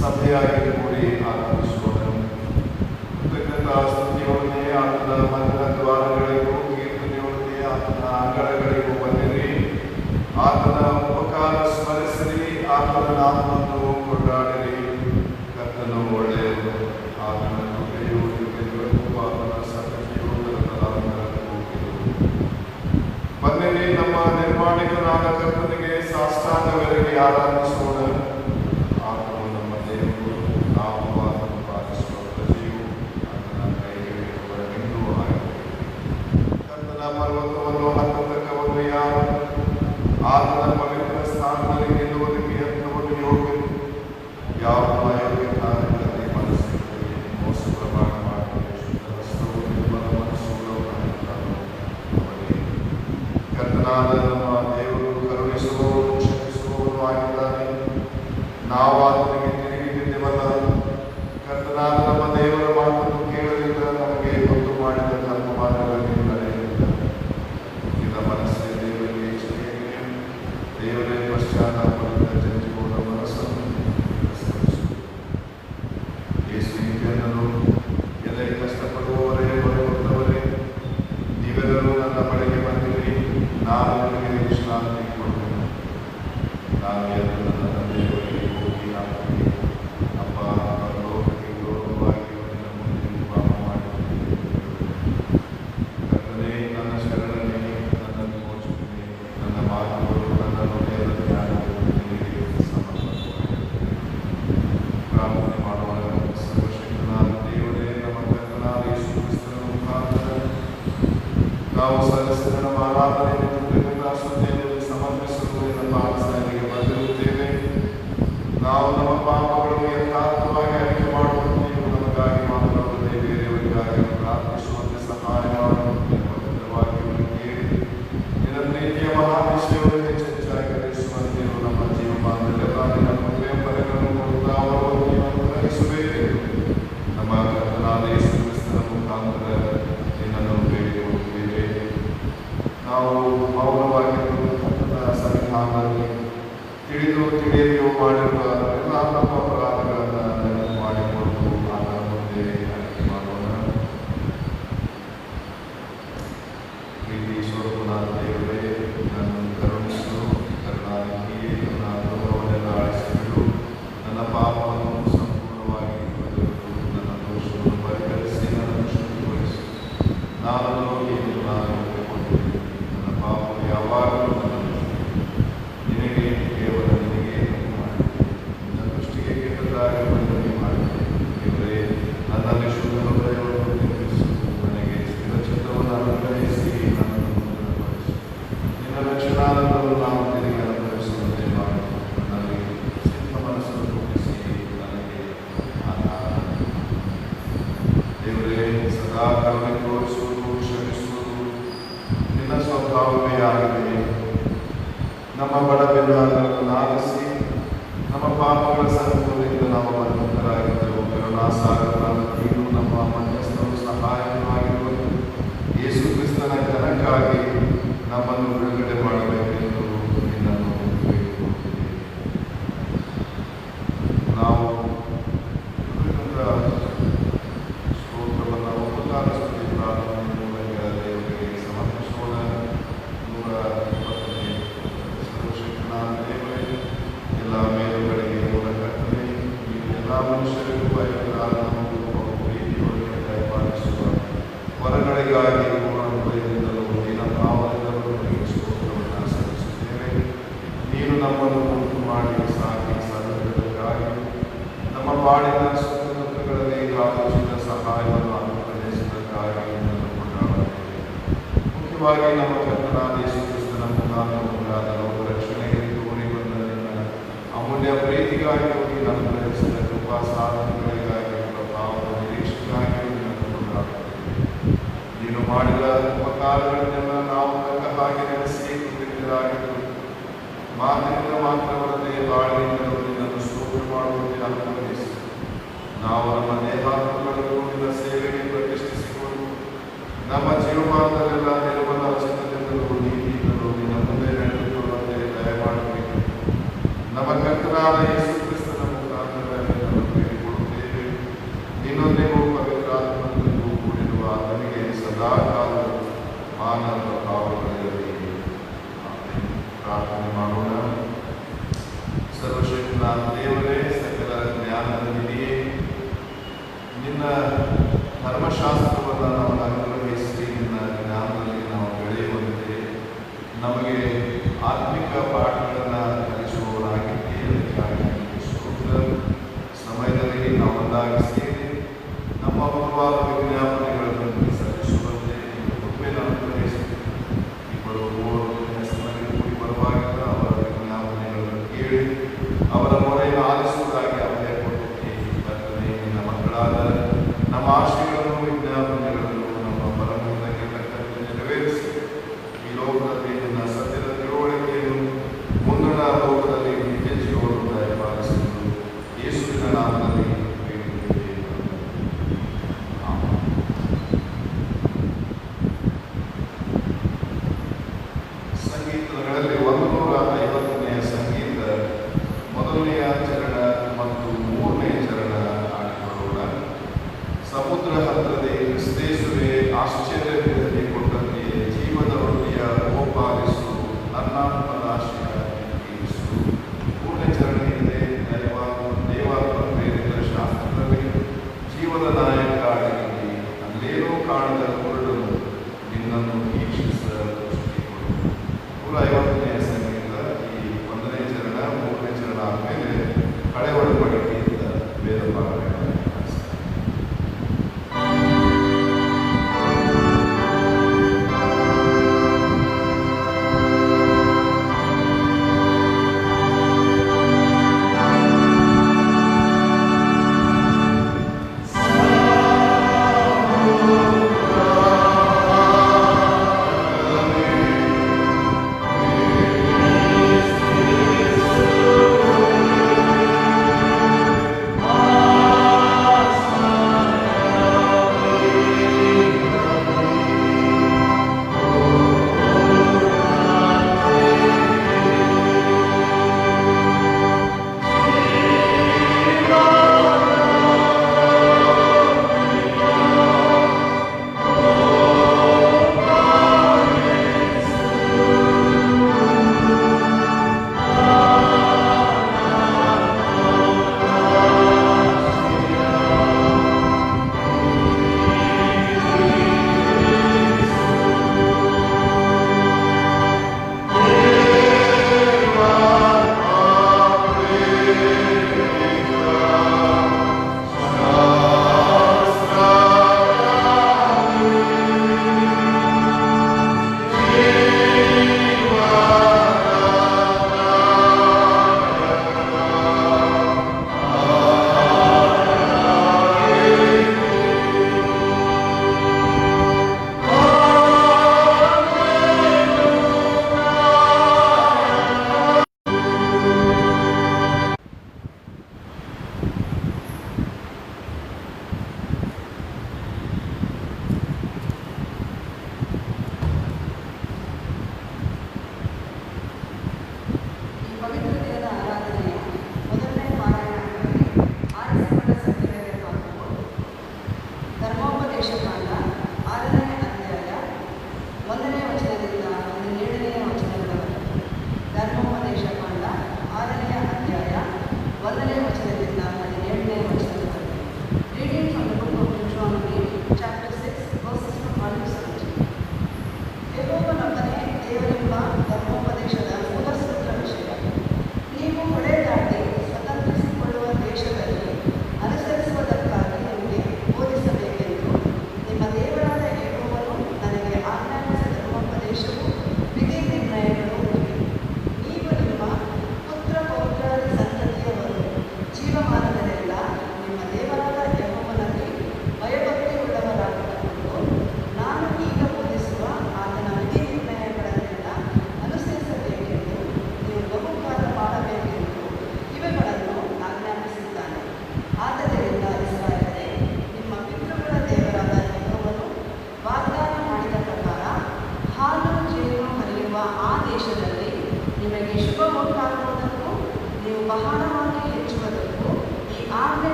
ಸಭೆಯಾಗಿ ಕೂಡಿ ಆರಂಭಿಸೋಣ. ಸ್ತುತಿಯೊಡನೆ ಆತನ ಮಂದಿರ ದ್ವಾರಗಳಿಗೂ ಕೀರ್ತನೆಯೊಡನೆ ಆತನ ಅಂಗಳಗಳಿಗೂ ಬಂದಿರಿ. ಆತನ ಉಪಕಾರ ಸ್ಮರಿಸಿರಿ, ಆತನ ನಾಮವನ್ನು ಕೊಂಡಾಡಿರಿ. ಕರ್ತನು ಒಳ್ಳೆಯದು, ಆತನ ಕೃಪೆಯು ನಿತ್ಯವೂ, ಆತನ ಸತ್ಯತೆಯು ತರತರಾಂತರಕ್ಕೂ ಇರುವುದು. ಬಂದಿರಿ, ನಮ್ಮ ನಿರ್ಮಾಣಿಕನಾದ ಕರ್ತನಿಗೆ ಸಾಷ್ಟಾಂಗವೆರಗಿ ಆರಾಧಿಸೋಣ. ಆತನು ನಮ್ಮ ದೇವರು, ನಾವು ಆತನು ಪಾಲಿಸುವ ಪ್ರಜೆಯು, ಆತನ ಕೈಗಳಿಂದ ಆಗಿದೆ. ಕರ್ತನ ಪರ್ವತವನ್ನು ಹತ್ತತಕ್ಕವನು ಯಾರು? ಆತನ ಪವಿತ್ರ ಸ್ಥಾನದಲ್ಲಿ ನಿಲ್ಲುವುದಕ್ಕೆ ಯತ್ನವನ್ನು ಯೋಗ್ಯರು. ಯಾವ ಅಯೋಗ್ಯ ಕಾರ್ಯಗಳಲ್ಲಿ ಮನಸ್ಸಿನಲ್ಲಿ ಮೋಸ ಪ್ರಮಾಣ ಮಾಡಿ ಶುದ್ಧವಸ್ತ್ರವು ನಿರ್ಮಲ ಮನಸ್ಸುಳ್ಳವನಾಗಿದ್ದಾನೋ ಅವನಿಗೆ. ಕರ್ತನಾದ ನಮ್ಮ ದೇವರು ಕರುಣಿಸುವವನು, ಕ್ಷಮಿಸುವವನು ಆಗಿದ್ದಾನೆ. ನಾವು ಆತನಿಗೆ ತಿರುಗಿ ಬಿದ್ದೆವಲ್ಲ. ಕರ್ತನಾದ ನಮ್ಮ ದೇವರ ಮಾತನ್ನು ಕೇಳಲಿಲ್ಲ, ನಮಗೆ ಗೊತ್ತು ಮಾಡಿದ ಕರ್ಮಮಾರ್ಗಗಳಲ್ಲಿ ನಡೆಯಲಿಲ್ಲ. ಇದ ಮನಸ್ಸೇ ದೇವರಿಗೆ ಇಚ್ಛೆಯಾಗಿದೆ. ದೇವರೇ ಪಶ್ಚಾತ್ತಾಪದಿಂದ ಜಂಜಿಕೊಂಡ ಮನಸ್ಸನ್ನು ಯೇಸು ಜನರು ಎದೆ ಕಷ್ಟಪಡುವವರೇ, ಹೊರಗೊಂಡವರೇ, ನೀವೆಲ್ಲರೂ ನನ್ನ ಬಳಿಗೆ ಬಂದಿರಿ, ನಾನು ನಿಮಗೆ ವಿಶ್ರಾಂತಿ ಕೊಡುವೆನು. ನಾನು ಎದ್ದು ನನ್ನ ತಂದೆಯವರಿಗೆ ಹೋಗಿ ಆತನಿಗೆ, ಅಪ್ಪ, ಪರಲೋಕಕ್ಕೆ ಗೌರವವಾಗಿ ನಿನ್ನ ಮುಂದೆ ವಿವಾಹ ಮಾಡುತ್ತೇನೆ. ಕರ್ತನೇ, ನನ್ನ ಶರಣನೇ, ನನ್ನ ವಿಮೋಚಕನೇ, ನನ್ನ ಮಾತುಗಳು, ನನ್ನ ಹೃದಯದ ಧ್ಯಾನಗಳು ನಿನಗೆ ಸಮರ್ಪಣವಾಗಿದೆ. ಪ್ರಾರ್ಥನೆ ಮಾಡೋಣ. ಸರ್ವಶಕ್ತನಾದ ದೇವರೇ, ನಮ್ಮ ಕರ್ತನಾದ ಯೇಸು ಕ್ರಿಸ್ತನ ಮುಖಾಂತರ ನಾವು ಸಲ್ಲಿಸಿದ ನಮ್ಮ ಆರಾಧನೆ ಮತ್ತು ಕೃತಜ್ಞತಾಸ್ತುತಿಯನ್ನು ಸಮರ್ಪಿಸಲು ನಿನ್ನ ಪಾದಸನ್ನಿಧಿಗೆ ಬಂದಿರುತ್ತೇವೆ. ನಾವು ನಮ್ಮ ಪಾಪಗಳನ್ನು ಯಥಾರ್ಥವಾಗಿ ಅರಿಕೆ ಮಾಡುವಂತೆ ನೀವು ನಮಗಾಗಿ ಮಾತನಾಡದೆ ಬೇರೆಯವರಿಗಾಗಿ ಪ್ರಾರ್ಥಿಸುವಂತೆ ಸಹಾಯ ಮಾಡುವಂತೆ ಪವಿತ್ರವಾಗಿ ಕೇಳಿ ನಿನ್ನ ಪ್ರೀತಿಯ ಮಹಾನಿಶ್ಚಯವನ್ನು ಹೆಚ್ಚೆಚ್ಚಾಗಿ ಗ್ರಹಿಸುವಂತೆ ನೀವು ನಮ್ಮ ಜೀವಮಾನದಲ್ಲೆಲ್ಲ ನಿನ್ನ ಕೃಪೆಯ ಫಲಗಳನ್ನು ಕೊಡುತ್ತಾ ಅವರನ್ನು ಗ್ರಹಿಸಬೇಕೆಂದು ನಮ್ಮ ಕರ್ತನಾದ ಯೇಸು ಕ್ರಿಸ್ತನ ಮುಖಾಂತರ ನಿನ್ನನ್ನು ಬೇಡಿಕೊಳ್ಳುತ್ತೇವೆ. ನಾವು ಮೌನವಾಗಿದ್ದು ಕರ್ತನ ಸನ್ನಿಧಾನದಲ್ಲಿ ತಿಳಿದು ತಿಳಿಯದೆಯೋ ಮಾಡಿರುವ ಎಲ್ಲ ನಮ್ಮ ಅಪರಾಧಗಳನ್ನು ನೆನಪು ಮಾಡಿಕೊಂಡು ಆತನ ಮುಂದೆ ಅರಿಕೆ ಮಾಡೋಣ. ಪ್ರೀತಿ ಸ್ವರೂಪನಾದ ದೇವರೇ, ನನ್ನನ್ನು ಕರುಣಿಸು. ಕರುಣಾನಿಧಿಯೇ, ನನ್ನ ಅನುಭವವನ್ನೆಲ್ಲ ಅಳಿಸಿಬಿಡು. ನನ್ನ ಪಾಪವನ್ನು ಸಂಪೂರ್ಣವಾಗಿ ತೊರೆದು ನನ್ನ ದೋಷವನ್ನು ಪರಿಹರಿಸಿ ನನ್ನನ್ನು ಶುದ್ಧಿಗೊಳಿಸು. ನಾನು ರೋಗಿ ಎಂದು ನಾನು ಒಪ್ಪಿಕೊಂಡಿದ್ದೇನೆ. ನನ್ನ ಪಾಪವು ಯಾವಾಗಲೂ ನನ್ನನ್ನು ನಿನಗೆ, ಕೇವಲ ನಿನಗೆ ತಪ್ಪು ಮಾಡಿದ್ದೇನೆ. ನಿನ್ನ ದೃಷ್ಟಿಗೆ ಕೆಟ್ಟದಾಗಿರುವುದನ್ನು ಮಾಡಿದ್ದೇನೆ. ದೇವರೇ, ನನ್ನಲ್ಲಿ ಶುದ್ಧ ಹೃದಯವನ್ನು ನಿರ್ಮಿಸು. ನನಗೆ ಸ್ಥಿರಚಿತ್ತವನ್ನು ಅನುಗ್ರಹಿಸಿ ನನ್ನನ್ನು ಮುನ್ನಡೆಸು. ನಿನ್ನ ರಕ್ಷಣಾನಂದವನ್ನು ನಾವು ತಿರುಗಿ ಅನುಭವಿಸುವಂತೆ ಮಾಡಿ ನನ್ನಲ್ಲಿ ಸಿದ್ಧ ಮನಸ್ಸನ್ನು ರೂಪಿಸಿ ನನಗೆ ಆಧಾರ. ದೇವರೇ, ಸದಾ ಕರುಣೆ ತೋರಿಸುವುದು, ಕ್ಷಮಿಸುವುದು ನಿನ್ನ ಸ್ವಭಾವವೇ ಆಗಿದೆ. ನಮ್ಮ ಬಡಬಿಡಗಳನ್ನು ಲಾಲಿಸಿ ನಮ್ಮ ಪಾಪಗಳ ಸಂಕುಲದಿಂದ ನಾವು ಬಂಧುತರಾಗಿದ್ದೆವು. ಕರುಣಾಸಾಗರನಾದ ನೀನು ನಮ್ಮ ಮಧ್ಯಸ್ಥರು ಸಹಾಯವಾಗಿರುವುದು. ಯೇಸು ಕ್ರಿಸ್ತನ ಘನಕ್ಕಾಗಿ ನಮ್ಮನ್ನು ಬಿಡುಗಡೆ ಮಾಡಬೇಕೆಂದು ನಿನ್ನನ್ನು ಬೇಡಿಕೊಳ್ಳುತ್ತೇವೆ. ನಾವು ಸ್ತೋತ್ರವನ್ನು ಉಪಕಾರ ಸ್ತುತಿ ಪ್ರಾರ್ಥನೆ ಮೂಲಕ ದೇವರಿಗೆ ಸಮರ್ಪಿಸೋಣ. 120ನೇ ಸರ್ವಶಕ್ತನಾದ ದೇವರೇ, ಎಲ್ಲ ಮೇಲುಗಳಿಗೆ ಮೂಲಕರ್ತನೆ, ನೀವು ಎಲ್ಲ ಮನುಷ್ಯರಿಗೂ ಭಯವಿಲ್ಲದ ನಮಗೂ ಬಹು ಪ್ರೀತಿಯೊಳಗೆ ದಯಪಾಲಿಸುವ ವರಗಳಿಗಾಗಿ ಪೂರ್ಣ ಹೃದಯದಿಂದಲೂ ನಿನ್ನ ಭಾವದಿಂದಲೂ ನಿಮಗೆ ಸ್ತೋತ್ರವನ್ನು ಸಲ್ಲಿಸುತ್ತೇವೆ. ನೀನು ನಮ್ಮನ್ನು ಉಂಟು ಮಾಡಿ ಸಾಕಿ ಸಲ್ಲುವುದಕ್ಕಾಗಿ ನಮ್ಮ ಪಾಡಿನ ಸುಖ ದುಃಖಗಳಲ್ಲಿ ಕಾಲೋಚಿತ ಸಹಾಯವನ್ನು ಅನುಗ್ರಹಿಸುವುದಕ್ಕಾಗಿ ನಿನ್ನನ್ನು ಕೊಂಡಾಡುತ್ತೇವೆ. ಮುಖ್ಯವಾಗಿ ನಮ್ಮ ಕರ್ತನಾದ ಯೇಸು ಕ್ರಿಸ್ತನ ಮುಖಾಂತರ ಉಂಟಾದ ಲೋಕ ರಕ್ಷಣೆಗೆ ತೋರಿ ಬಂದ ನಿನ್ನ ಅಮೂಲ್ಯ ಪ್ರೀತಿಗಾಗಿ ಹೋಗಿ ಅನುಗ್ರಹಿಸಿದ ಕೃಪಾ ಸಾಧನೆಗಳಿಗಾಗಿ, ಪ್ರಭಾವದ ನಿರೀಕ್ಷೆಗಾಗಿ ನಿನ್ನನ್ನು ಕೊಂಡಾಡುತ್ತೇವೆ. ನೀನು ಮಾಡಿದ ಉಪಕಾರಗಳನ್ನೆಲ್ಲ ನಾವು ತಕ್ಕ ಹಾಗೆ ನಡೆಸಿ ಕೃತಜ್ಞರಾಗಿದ್ದು ಮಾತಿನಿಂದ ಮಾತ್ರವಲ್ಲದೆ ಬಾಳಿನಿಂದಲೂ ನಿನ್ನನ್ನು ಸ್ತೋತ್ರ ಮಾಡುವಂತೆ ಅನುಗ್ರಹಿಸಿ ನಾವು ನಮ್ಮ ದೇಹಾತ್ಮಗಳನ್ನು ನಿನ್ನ ಸೇವೆಗೆ ಪ್ರತಿಷ್ಠಿಸಿಕೊಂಡು ನಮ್ಮ ಜೀವಮಾನದಲ್ಲೆಲ್ಲ ನಿರ್ಮಲ ಚಿತ್ತದಿಂದಲೂ ನೀತಿಯಿಂದಲೂ ನಿನ್ನ ಮುಂದೆ ನಡೆದುಕೊಳ್ಳುವಂತೆ ದಯಮಾಡಬೇಕು. ನಮ್ಮ ಕರ್ತನಾದ ಯೇಸು ಕ್ರಿಸ್ತನ ಮುಖಾಂತರ ಸರ್ವಶಕ್ತನಾದ ದೇವರೇ, ಸಕಲ ಜ್ಞಾನದ ನಿಧಿಯೇ, ನಿನ್ನ ಧರ್ಮಶಾಸ್ತ್ರವನ್ನು ನಾವು ಅನುಗ್ರಹಿಸಿ ನಿನ್ನ ಜ್ಞಾನದಲ್ಲಿ ನಾವು ಬೆಳೆಯುವಂತೆ ನಮಗೆ ಆತ್ಮಿಕ ಪಾಠಗಳನ್ನು ಕಲಿಸುವವರಾಗಿದ್ದೇ. ಅದಕ್ಕಾಗಿ ಸ್ತೋತ್ರ. ಸಮಯದಲ್ಲಿ ನಾವು ಒಂದಾಗಿ ಸೇರಿ ನಮ್ಮ ಅಮೂಲ್ಯವಾದ ವಿಜ್ಞಾಪನೆಗಳನ್ನು ಸಲ್ಲಿಸುವಂತೆ ನಿಮ್ಮ ಕೃಪೆಯನ್ನು ಅನುಗ್ರಹಿಸಿ ಇಬ್ಬರು ಮೂವರು ಹೆಸರಿನಲ್ಲಿ ಕೂಡಿ ಬರುವಾಗ ಅವರ ವಿಜ್ಞಾಪನೆಗಳನ್ನು ಕೇಳಿ ಅವರ ಮೊರೆಯನ್ನು ಆಲಿಸುವುದಾಗಿ ಅಭಯ ಕೊಟ್ಟಿದ್ದೆ. ಕರ್ತನೇ, ನಿನ್ನ ಮಕ್ಕಳಾದ ನಮ್ಮ ಆಶಯಗಳನ್ನು ವಿಜ್ಞಾಪನೆಗಳನ್ನು ನಮ್ಮ ಪರಮಕ್ಕೆ ತಕ್ಕಂತೆ ನೆರವೇರಿಸಿ ಈ ಲೋಕದಲ್ಲಿ ನಿನ್ನ ಸತ್ಯದ ತಿಳುವಳಿಕೆಯನ್ನು ಮುಂದಿನ ಲೋಕದಲ್ಲಿ ನಿತ್ಯ ಜೀವವನ್ನು ದಯಪಾಲಿಸುವುದು ಯೇಸುವಿನ ನಾಮದಲ್ಲಿ ಬೇಡಿಕೊಳ್ಳುತ್ತೇವೆ. ಆಮೆನ್. ಸಂಗೀತಗಳಲ್ಲಿ 150ನೇ ಸಂಗೀತ ಮೊದಲನೆಯ ಚರಣ ಮತ್ತು 3ನೇ ಚರಣ ಹಾಡಿಕೊಳ್ಳೋಣ. ಸಮುದ್ರ ಹತ್ತಿರದೆ ಕ್ರಿಸ್ತೇಸುವೆ ಆಶ್ಚರ್ಯದಲ್ಲಿ ಕೊಟ್ಟಂತೆ ಜೀವದ ರೊಟ್ಟಿಯ ಗೋಪಾಲಿಸು ಅನ್ನಾತ್ಮದಾಶಯ ತೀರಿಸು. 3ನೇ ಚರಣ ಇದೆ. ದೇವಾತ್ಮ ಪ್ರೇರಿತ ಶಾಸ್ತ್ರದಲ್ಲಿ ಜೀವದ ನಾಯಕ ಆಡಿನಲ್ಲಿ ಅಲ್ಲೇನೂ ಕಾಣದ ಕುರುಡನು ನಿನ್ನನ್ನು ವೀಕ್ಷಿಸ ದೃಷ್ಟಿ ಕೊಡು. 150ನೇ ಸಂಗೀತ ಈ 1ನೇ ಚರಣ 3ನೇ ಚರಣ ಆದಮೇಲೆ ಹಳೆ ಒಡಂಬಡಿಕೆಯಿಂದ ವೇದ ಭಾಗಗಳನ್ನು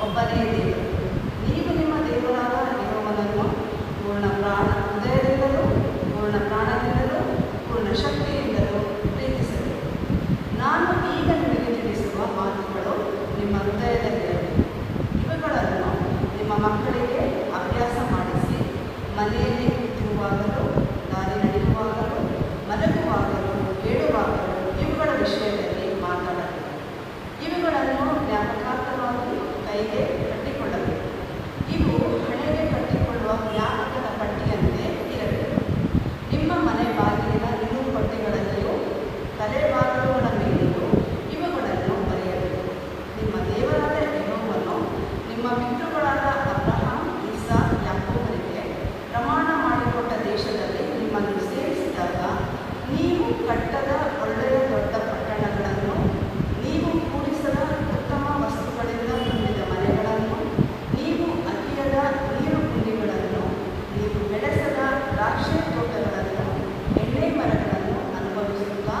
ಒಬ್ಬನೇ ದೇವರು. ನೀವು ನಿಮ್ಮ ದೇವರಾದ ಯೆಹೋವನನ್ನು ಪೂರ್ಣ ಹೃದಯದಿಂದಲೂ ಪೂರ್ಣ ಪ್ರಾಣದಿಂದಲೂ ಪೂರ್ಣ ಶಕ್ತಿಯಿಂದಲೂ ಪ್ರೀತಿಸಬೇಕು. ನಾನು ಈಗ ನಿಮಗೆ ತಿಳಿಸುವ ಮಾತುಗಳು ನಿಮ್ಮ ಹೃದಯದಲ್ಲಿರಬೇಕು. ಇವುಗಳನ್ನು ನಿಮ್ಮ ಮಕ್ಕಳಿಗೆ ಅಭ್ಯಾಸ ಮಾಡಿಸಿ, ಮನೆಯಲ್ಲಿ ಕೂತಿರುವಾಗಲೂ, ದಾರಿ ನಡೆಯುವಾಗಲೂ, ಮಲಗುವಾಗಲೂ, ಏಳುವಾಗಲೂ ಇವುಗಳ ವಿಷಯದಲ್ಲಿ ಮಾತಾಡಬೇಕು. ಇವುಗಳನ್ನು ಜ್ಞಾಪಕಾರ್ಥವಾಗಿ ಕೈಗೆ ಕಟ್ಟಿಕೊಳ್ಳಬೇಕು. ಇವು ಹಣೆಗೆ ಕಟ್ಟಿಕೊಳ್ಳುವ ಜ್ಞಾಪಕದ ಪಟ್ಟಿಯಂತೆ ಇರಬೇಕು. ನಿಮ್ಮ ಮನೆ ಬಾಗಿಲಿನ ನಿಲುಪಟ್ಟಿಗಳಲ್ಲಿಯೂ ತಲೆಬಾಗಿಲುಗಳ ಮೇಲೆಯೂ ಇವುಗಳನ್ನು ಬರೆಯಬೇಕು. ನಿಮ್ಮ ದೇವರಾದ ಯೆಹೋವನು ನಿಮ್ಮ ಪಿತೃಗಳಾದ ಅಬ್ರಹಾಂ, ಇಸಾಕ್, ಯಾಕೋಬರಿಗೆ ಪ್ರಮಾಣ ಮಾಡಿಕೊಟ್ಟ ದೇಶದಲ್ಲಿ ನಿಮ್ಮನ್ನು ಸೇರಿಸಿದಾಗ ನೀವು ಕಟ್ಟದ ಒಳ್ಳೆಯ ದೊಡ್ಡ ಪಟ್ಟಣಗಳನ್ನು, ನೀವು ಕೂಡಿಸದ ಉತ್ತಮ ವಸ್ತುಗಳಿಂದ ತುಂಬಿದ ಮನೆಗಳನ್ನು, ನೀವು ಅಗಿಯದ ನೀರು ಗುಂಡಿಗಳನ್ನು, ನೀವು ಬೆಳೆಸದ ದ್ರಾಕ್ಷಿ ತೋಟಗಳನ್ನು, ಎಣ್ಣೆ ಮರಗಳನ್ನು ಅನುಭವಿಸುತ್ತಾ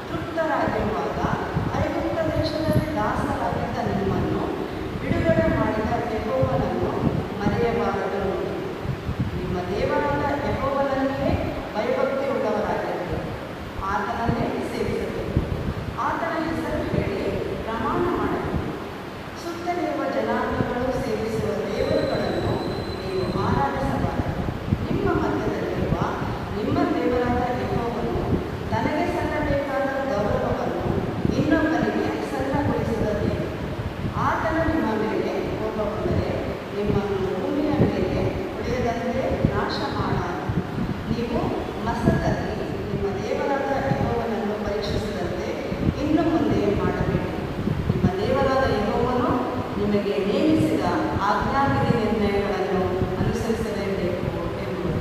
ತೃಪ್ತರಾಗಿರುವಾಗ ಐಗುಪ್ತ ದೇಶದಲ್ಲಿ ದಾಸರಾಗಿದ್ದ ನಿಮ್ಮನ್ನು ಬಿಡುಗಡೆ ಮಾಡಿದ ಯೆಹೋವನನ್ನು ಮರೆಯಬಾರದು. ನಿಮ್ಮ ದೇವರಾದ ಯೆಹೋವನಲ್ಲಿಯೇ ಭಯಭಕ್ತಿ ಉಳ್ಳವರಾಗಿರಬೇಕು. ಆತನನ್ನೇ ಸೇವಿಸಬೇಕು. ಆತನ ಹೆಸರು ಹೇಳಿ ಪ್ರಮಾಣ ಮಾಡಬೇಕು. ಸುತ್ತಲಿರುವ ಜನಾಂಗಗಳು ಸೇವಿಸುವ ದೇವರುಗಳನ್ನು ನೀವು ಆರಾಧಿಸಬಾರದು. ನಿಮ್ಮ ಮಧ್ಯದಲ್ಲಿರುವ ನಿಮ್ಮ ದೇವರಾದ ಯೆಹೋವನು ತನಗೆ ಸಲ್ಲಬೇಕಾದ ಗೌರವವನ್ನು ಇನ್ನೊಬ್ಬರಿಗೆ ಸಲ್ಲಗೊಳಿಸಬೇಕು. ಆತನ ನಿಮ್ಮ ಮೇಲೆ ಕೋಪಗೊಂಡರೆ ನಿಮ್ಮನ್ನು ಭೂಮಿಯ ಮೇಲೆ ಉಳಿಯದಂತೆ ನಾಶ ಮಾಡಾನು. ನೀವು ಮಸದಲ್ಲಿ ನಿಮ್ಮ ದೇವರಾದ ಯೆಹೋವನನ್ನು ಪರೀಕ್ಷಿಸದಂತೆ ಇನ್ನು ಮುಂದೆ ಮಾಡಬೇಕು. ನಿಮ್ಮ ದೇವರಾದ ಯೆಹೋವನು ನಿಮಗೆ ನೇಮಿಸಿದ ಆಜ್ಞಾವಿಧಿ ನಿರ್ಣಯಗಳನ್ನು ಅನುಸರಿಸಲೇಬೇಕು ಎಂಬುದು.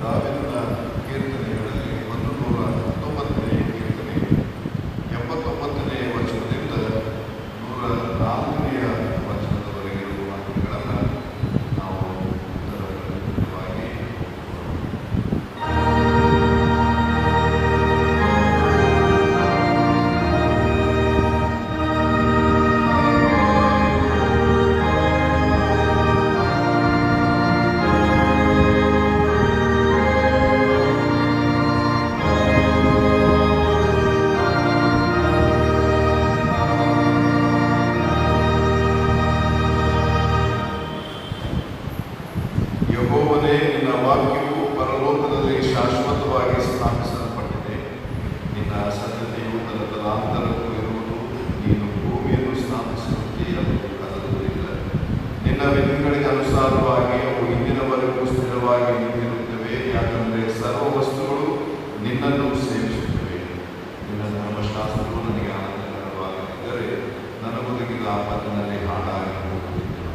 ದಾವೀದನ ಕೀರ್ತನೆಗಳಲ್ಲಿ 119ನೇ ಕೀರ್ತನೆ 89ನೇ ವಚನದಿಂದ 104ನೇ ವಚನದವರೆಗಿರುವ ಮಾತುಗಳನ್ನು ನಾವು ಉತ್ತರವಾಗಿ ಯೆಹೋವನೇ, ನಿನ್ನ ವಾಕ್ಯವು ಪರಲೋಕದಲ್ಲಿ ಶಾಶ್ವತವಾಗಿ ಸ್ಥಾಪಿಸಲ್ಪಟ್ಟಿದೆ. ನಿನ್ನ ಸಂತತಿಯು ತಲತಲಾಂತರಕ್ಕೂ ಇರುವುದು. ನೀನು ಭೂಮಿಯನ್ನು ಸ್ಥಾಪಿಸುವಂತೆ ಅದು ಕದಲುವುದಿಲ್ಲ. ನಿನ್ನ ವಿಧಿಗಳಿಗೆ ಅನುಸಾರವಾಗಿ ಅವು ಇಂದಿನವರೆಗೂ ಸ್ಥಿರವಾಗಿ ನಿಂತಿರುತ್ತವೆ. ಯಾಕಂದರೆ ಸರ್ವ ವಸ್ತುಗಳು ನಿನ್ನನ್ನು ಸೇವಿಸುತ್ತವೆ. ನಿನ್ನ ಧರ್ಮಶಾಸ್ತ್ರವು ನನಗೆ ಆನಂದಕರವಾಗಿದ್ದರೆ ನನಗೊದಗಿದ ಆಪತ್ತಿನಲ್ಲಿ ಹಾಡಾಗಿ ಹೋಗುತ್ತಿದ್ದನು.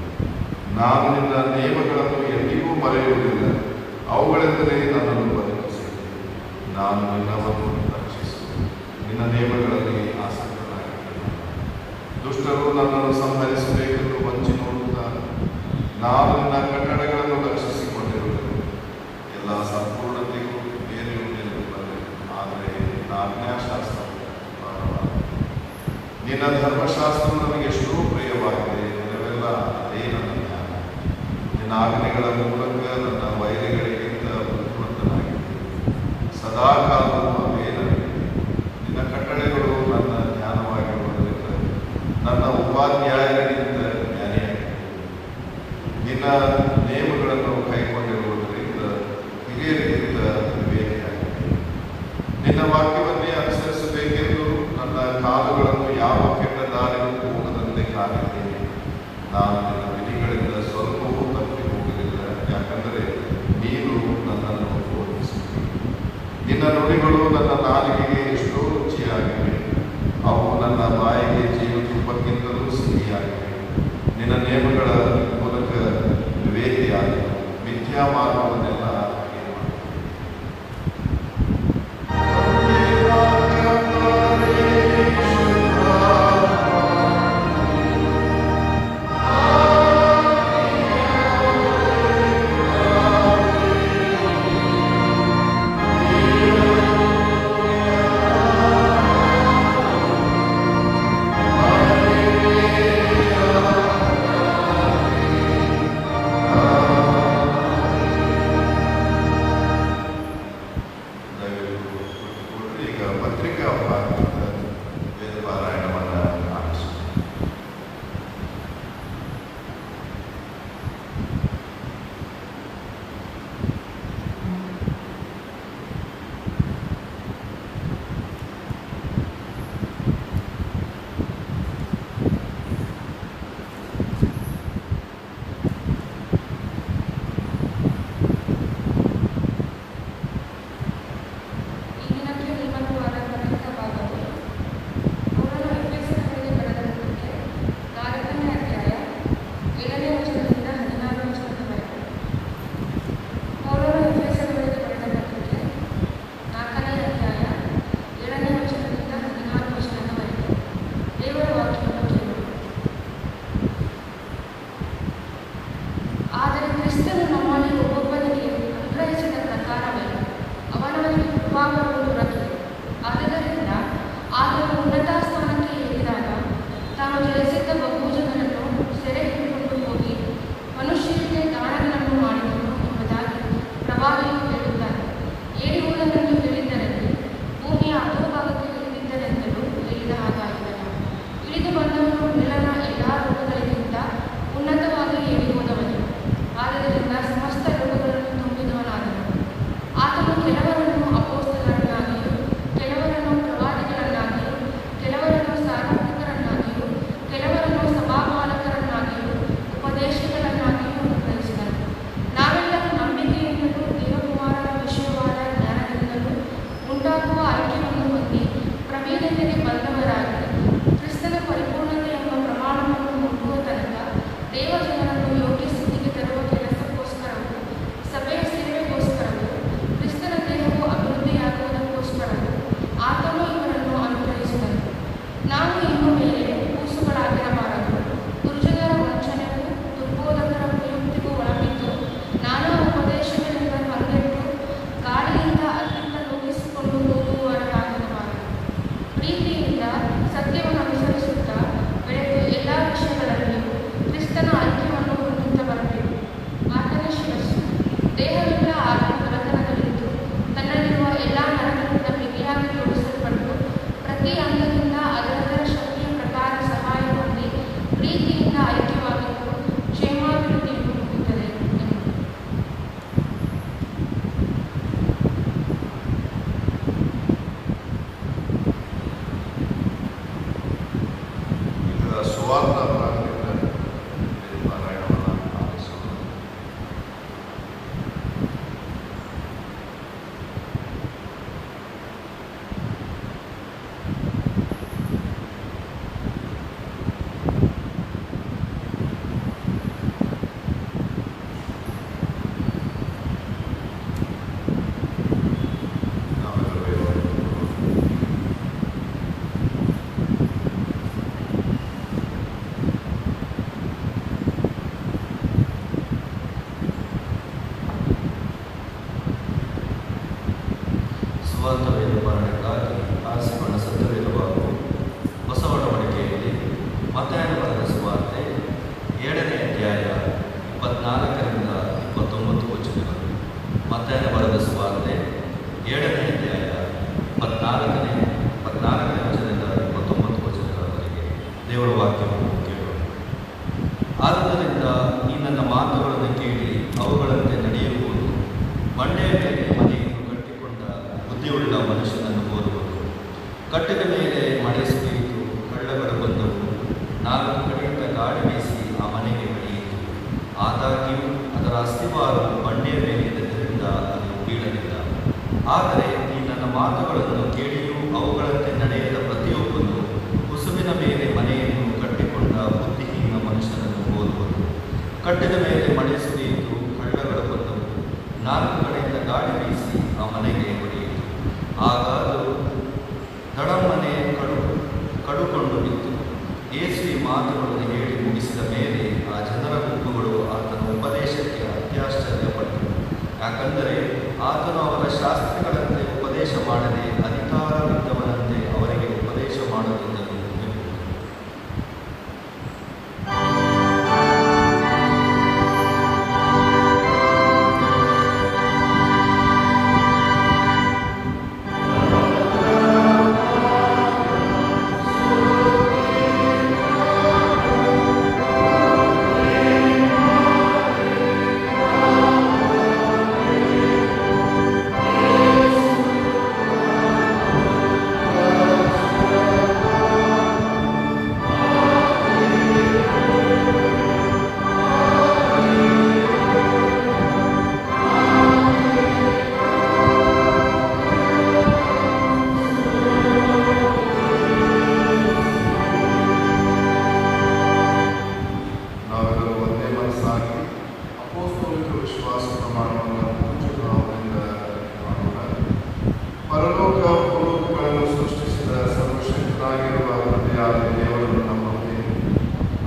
ನಾನು ನಿನ್ನ ನಿಯಮಗಳನ್ನು ಎಂದಿಗೂ ಮರೆಯುವುದಿಲ್ಲ. ಅವುಗಳೆಂದರೆ ನನ್ನನ್ನು ಬದುಕಿಸಿದೆ. ನಾನು ನಿನ್ನವನ್ನು ರಕ್ಷಿಸು. ನಿನ್ನ ನಿಯಮಗಳಲ್ಲಿ ಆಸಕ್ತನಾಗಿದ್ದೇನೆ. ದುಷ್ಟರು ನನ್ನನ್ನು ಸಂಹರಿಸಬೇಕೆಂದು ವಂಚಿ ನೋಡುತ್ತಾರೆ. ನಾನು ನಿನ್ನ ಕಟ್ಟಡಗಳನ್ನು ರಕ್ಷಿಸಿಕೊಂಡಿರುತ್ತೇನೆ. ಎಲ್ಲ ಸಂಪೂರ್ಣತೆಗೂ ಬೇರೆಯೂ ನಿಲ್ಲುತ್ತದೆ. ಆದರೆ ನಿನ್ನ ಆಜ್ಞಾಶಾಸ್ತ್ರವು ನಿನ್ನ ಧರ್ಮಶಾಸ್ತ್ರವು ನನಗೆ ಎಷ್ಟೋ ಪ್ರಿಯವಾಗಿದೆ. ನನವೆಲ್ಲ ಅದೇ ನನ್ನ ಜ್ಞಾನ. ನಿನ್ನ ಆಜ್ಞೆಗಳ ಮೂಲಕ ನನ್ನ ವೈರಿಗಳಿಗಿಂತ ಬುದ್ಧಿವಂತನಾಗಿದೆ. ಸದಾಕಾಲವೂ ಅವೇ ನನಗೆ. ನಿನ್ನ ಕಟ್ಟಳೆಗಳು ನನ್ನ ಜ್ಞಾನವಾಗಿರುವುದರಿಂದ ನನ್ನ ಉಪಾಧ್ಯಾಯರಿಗಿಂತ ಜ್ಞಾನಿಯಾಗಿದೆ. ನಿನ್ನ ನಿಯಮಗಳನ್ನು ಕೈಗೊಂಡಿರುವುದರಿಂದ ಹಿರಿಯರಿಗಿಂತ ವಿವೇಕಿಯಾಗಿದೆ. ನಿನ್ನ ವಾಕ್ಯವನ್ನೇ ಅನುಸರಿಸಬೇಕೆಂದು ನನ್ನ ಕಾಲುಗಳನ್ನು ಯಾವ ಕೆಟ್ಟ ದಾರಿಗೂ ಹೋಗದಂತೆ ಕಾದಿದ್ದೇನೆ. ನಾನು ನಿನ್ನ ವಿಧಿಗಳಿಂದ ಸ್ವಲ್ಪವೂ ತಪ್ಪಿ ಹೋಗಲಿಲ್ಲ. ಯಾಕಂದರೆ ನೀನು ನನ್ನನ್ನು ಬೋಧಿಸಿದೆ. ನಿನ್ನ ನುಡಿಗಳು ನನ್ನ ನಾಲಿಗೆಗೆ ಎಷ್ಟೋ ರುಚಿಯಾಗಿವೆ. ಅವು ನನ್ನ ಬಾಯಿಗೆ ಜೀವತುಪ್ಪಕ್ಕಿಂತಲೂ ಸಿಹಿಯಾಗಿವೆ. ನಿನ್ನ ನಿಯಮಗಳ ಮೂಲಕ ವಿವೇಕಿಯಾಗಿವೆ. ಮಿಥ್ಯಾ ಮಾರ್ಗವನ್ನೆಲ್ಲ ಹಾಗೆ ಮಾಡು. ದೇವಜನರನ್ನು ಯೋಗ್ಯ ಸ್ಥಿತಿಗೆ ತರುವ ಕೆಲಸಕ್ಕೋಸ್ಕರವೂ ಸಭೆಯ ಸೇವೆಗೋಸ್ಕರವೂ ಕ್ರಿಸ್ತನ ದೇಹವು ಅಭಿವೃದ್ಧಿಯಾಗುವುದಕ್ಕೋಸ್ಕರವೂ ಆತನು ಇವರನ್ನು ಅನುಗ್ರಹಿಸಿದನು. ನಾವು ಇನ್ನು ಮೇಲೆ ಕೂಸುಗಳಾಗಿರಬಾರದು, ದುರ್ಜನರ ವಂಚನೆಗೂ ದುರ್ಬೋಧಕರ ಕುಯುಕ್ತಿಗೂ ಒಳಬಿದ್ದು ನಾನಾ ಉಪದೇಶಗಳಿಂದ ಕಂಗೆಟ್ಟು ಗಾಳಿಯಿಂದ ಅಲ್ಲಿಂದ ಲೋಕಿಸಿಕೊಂಡು ಹೋಗುವವರಾಗಿರಬಾರದು. ಪ್ರೀತಿಯಿಂದ ಸತ್ಯವನ್ನು ಅನುಸರಿಸುತ್ತಾ ಬೆಳೆದು ಎಲ್ಲ ವಿಷಯಗಳಲ್ಲಿಯೂ ಕ್ರಿಸ್ತನ ಐಕ್ಯವನ್ನು ಹೊಂದುತ್ತಾ ಬರಬೇಕು. ಆತನೇ ಶಿರಸ್ಸು. ದೇಹವೆಲ್ಲ ಆತನ ತಲತನದಲ್ಲಿದ್ದು ತನ್ನಲ್ಲಿರುವ ಎಲ್ಲ ನರಗಳಿಂದ ಬಿಗಿಯಾಗಿ ಜೋಡಿಸಲ್ಪಟ್ಟು ಪ್ರತಿ ಅಂಗದಿಂದ ಅದರದರ ಶಕ್ತಿಯ ಪ್ರಕಾರ ಸಹಾಯ ಹೊಂದಿ ಪ್ರೀತಿಯಿಂದ ಐಕ್ಯವಾಗಿದ್ದು ಕ್ಷೇಮಾಭಿವೃದ್ಧಿಯನ್ನು ಹೊಂದುತ್ತದೆ ಎಂಬುದು. ಈಗ ಸುವಾರ್ಥ ಭಾಗದಿಂದ ಪಾರಾಯಣವನ್ನು ಆಲಿಸೋಣ. ನಾವೆಲ್ಲರೂ ಸುವಾರ್ಥ ವೇದಪಾರಣಕ್ಕಾಗಿ ಆರಿಸಿಕೊಂಡ ಸತ್ಯವೇದವಾಗೂ ಹೊಸ ಒಡಂಬಡಿಕೆಯಲ್ಲಿ ಮತ್ತಾಯನ ಬರೆದ ಸುವಾರ್ತೆ 7ನೇ ಅಧ್ಯಾಯ 24ರಿಂದ 29 ವಚನಗಳು. ಮತ್ತಾಯನ ಬರೆದ ಸುವಾರ್ತೆ 7ನೇ ಅಧ್ಯಾಯ 24ನೇ ವಚನದಿಂದ 29 ವಚನಗಳವರೆಗೆ ದೇವರ ವಾಕ್ಯವನ್ನು ಕೇಳೋಣ. ಆದ್ದರಿಂದ ಈ ನನ್ನ ಮಾತುಗಳನ್ನು ಕೇಳಿ ಅವುಗಳಂತೆ ನಡೆಯುವುದು ಬಂಡೆಯ ಮೇಲೆ ಮನೆಯನ್ನು ಕಟ್ಟಿಕೊಂಡ ಬುದ್ಧಿಯುಳ್ಳ ಮನುಷ್ಯನನ್ನು ಹೋಲುವುದು. ಕಟ್ಟಿದ ಮೇಲೆ ಮಳೆ ಸುರಿಯಿತು, ಹಳ್ಳಗಳು ಬಂದವು, 4 ಕಡೆಯಿಂದ ಗಾಳಿ ಬೀಸಿ ಆ ಮನೆಗೆ ಹೊಡೆಯಿತು. ಆದಾಗ್ಯೂ ಅದರ ಅಸ್ತಿವಾರವು ಬಂಡೆಯ ಮೇಲಿದ್ದರಿಂದ ಅದು ಬೀಳಲಿಲ್ಲ. ಆದರೆ ಈ ನನ್ನ ಮಾತುಗಳನ್ನು ಕೇಳಿಯೂ ಅವುಗಳಂತೆ ನಡೆಯದ ಪ್ರತಿಯೊಬ್ಬನು ಕುಸುಮಿನ ಮೇಲೆ ಮನೆಯನ್ನು ಕಟ್ಟಿಕೊಂಡ ಬುದ್ಧಿಹೀನ ಮನುಷ್ಯನನ್ನು ಹೋಲುವುದು. ಕಟ್ಟಿದ ಮೇಲೆ ಮಳೆ ಸುರಿಯಿತು, ಹಳ್ಳಗಳು ಬಂದವು, 4 ಕಡೆಯಿಂದ ಗಾಳಿ ಬೀಸಿ ಆ ಮನೆಗೆ ಹೊಡೆಯಿತು. ಆಗ ಅದು ದಡಮ್ಮನೆ ಕಡುಕೊಂಡು ಬಿತ್ತು. ಯೇಸು ಈ ಮಾತುಗಳನ್ನು ಹೇಳಿ ಮುಗಿಸಿದ ಮೇಲೆ ಆ ಜನರ ಗುಂಪುಗಳು ಆತನ ಉಪದೇಶಕ್ಕೆ ಅತ್ಯಾಶ್ಚರ್ಯಪಟ್ಟರು. ಯಾಕಂದರೆ ಆತನು ಅವರ ಶಾಸ್ತ್ರಿಗಳಂತೆ ಉಪದೇಶ ಮಾಡದೆ ಅಧಿಕಾರವಿದ್ದವನಂತೆ ಅವರಿಗೆ ಉಪದೇಶ ಮಾಡುತ್ತಿದ್ದನು ಎಂಬುದು. ನಾವೆಲ್ಲರೂ ಒಂದೇ ಮನಸ್ಸಾಗಿ ಅಪೊಸ್ತಲಿಕ ವಿಶ್ವಾಸ ಪ್ರಮಾಣವನ್ನು ಪೂಜ್ಯಭಾವದಿಂದ ಮಾಡೋಣ. ಪರಲೋಕ ಭೂಲೋಕಗಳನ್ನು ಸೃಷ್ಟಿಸಿದ ಸರ್ವಶಕ್ತನಾಗಿರುವ ತಂದೆಯಾದ ದೇವರನ್ನು ನಂಬುತ್ತೇನೆ.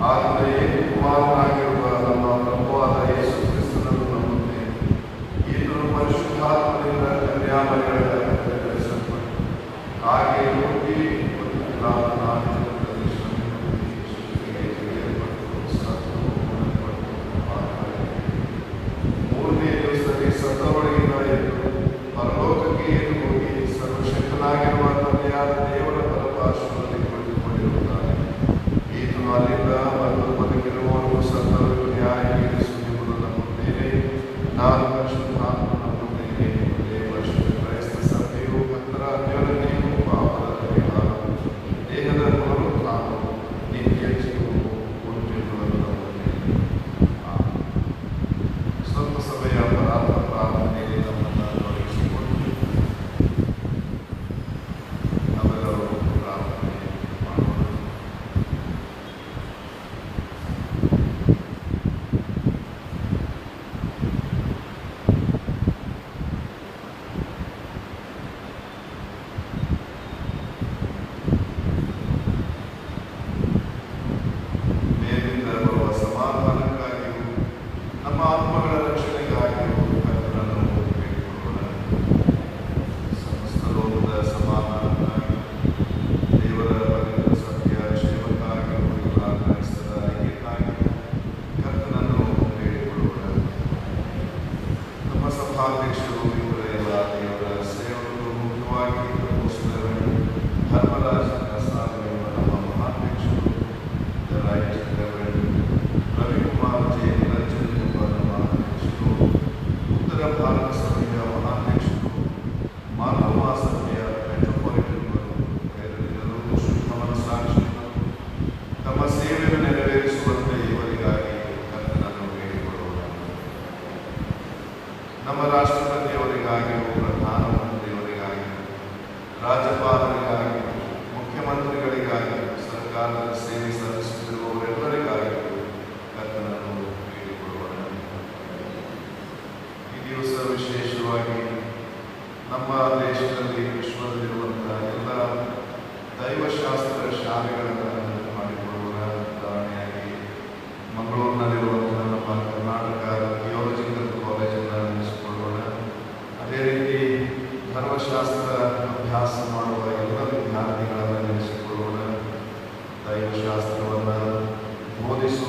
ಆತನ ಏಕಕುಮಾರನಾಗಿರುವ ನಮ್ಮ ಪ್ರಭುವಾದ ಯೇಸು ಕ್ರಿಸ್ತನನ್ನು ನಂಬುತ್ತೇನೆ. ಈತನು ಪರಿಶುದ್ಧಾತ್ಮದಿಂದ ಕನ್ಯಾಮರಿಗಳ ಕರೆಸಲ್ಪಟ್ಟು ಹಾಗೆ ಹುಟ್ಟಿ ಮೂರನೇ ದಿವಸದಲ್ಲಿ ಸತ್ತವಳಿಂದ ಎದ್ದು ಪರಲೋಕಕ್ಕೆ ಏದು ಹೋಗಿ ಸರ್ವಶಕ್ತನಾಗಿರುವ ತಂದೆಯಾದ ದೇವರ ಬಲಪಾರ್ಶ್ವದಲ್ಲಿ ಕುಳಿತುಕೊಂಡಿರುತ್ತಾನೆ. ಈತನು ಅಲ್ಲಿಂದ ಬಂದು ಬದುಕಿರುವವನು ಸತ್ತವರಿಗೂ ನ್ಯಾಯ ತೀರಿಸುವುದೆಂಬುದು ನಂಬುತ್ತೇನೆ. ನಾನು ಪರಿಶುದ್ಧಾತ್ಮ ನಂಬುತ್ತೇನೆ. ಪರಿಶುದ್ಧ ಕ್ರೈಸ್ತ ಸಭೆಯು ಕರ್ತರ ಅನ್ಯೋನ್ಯತೆಯು ಪಾಪದ ಪರಿಹಾರವು ದೇಹದ ಪುನರುತ್ಥಾನವು ನಿತ್ಯ ಜೀವವು ಉಂಟೆಂಬುದನ್ನು ನಂಬುತ್ತೇನೆ. ಸ್ವಲ್ಪ ಸಭೆಯ ಅಪರಾಧ ಪ್ರಾರ್ಥನೆಯಲ್ಲಿ ನಮ್ಮನ್ನು ತೊಡಗಿಸಿಕೊಂಡು ನಾವೆಲ್ಲರೂ ಪ್ರಾರ್ಥನೆ ಮಾಡೋಣ.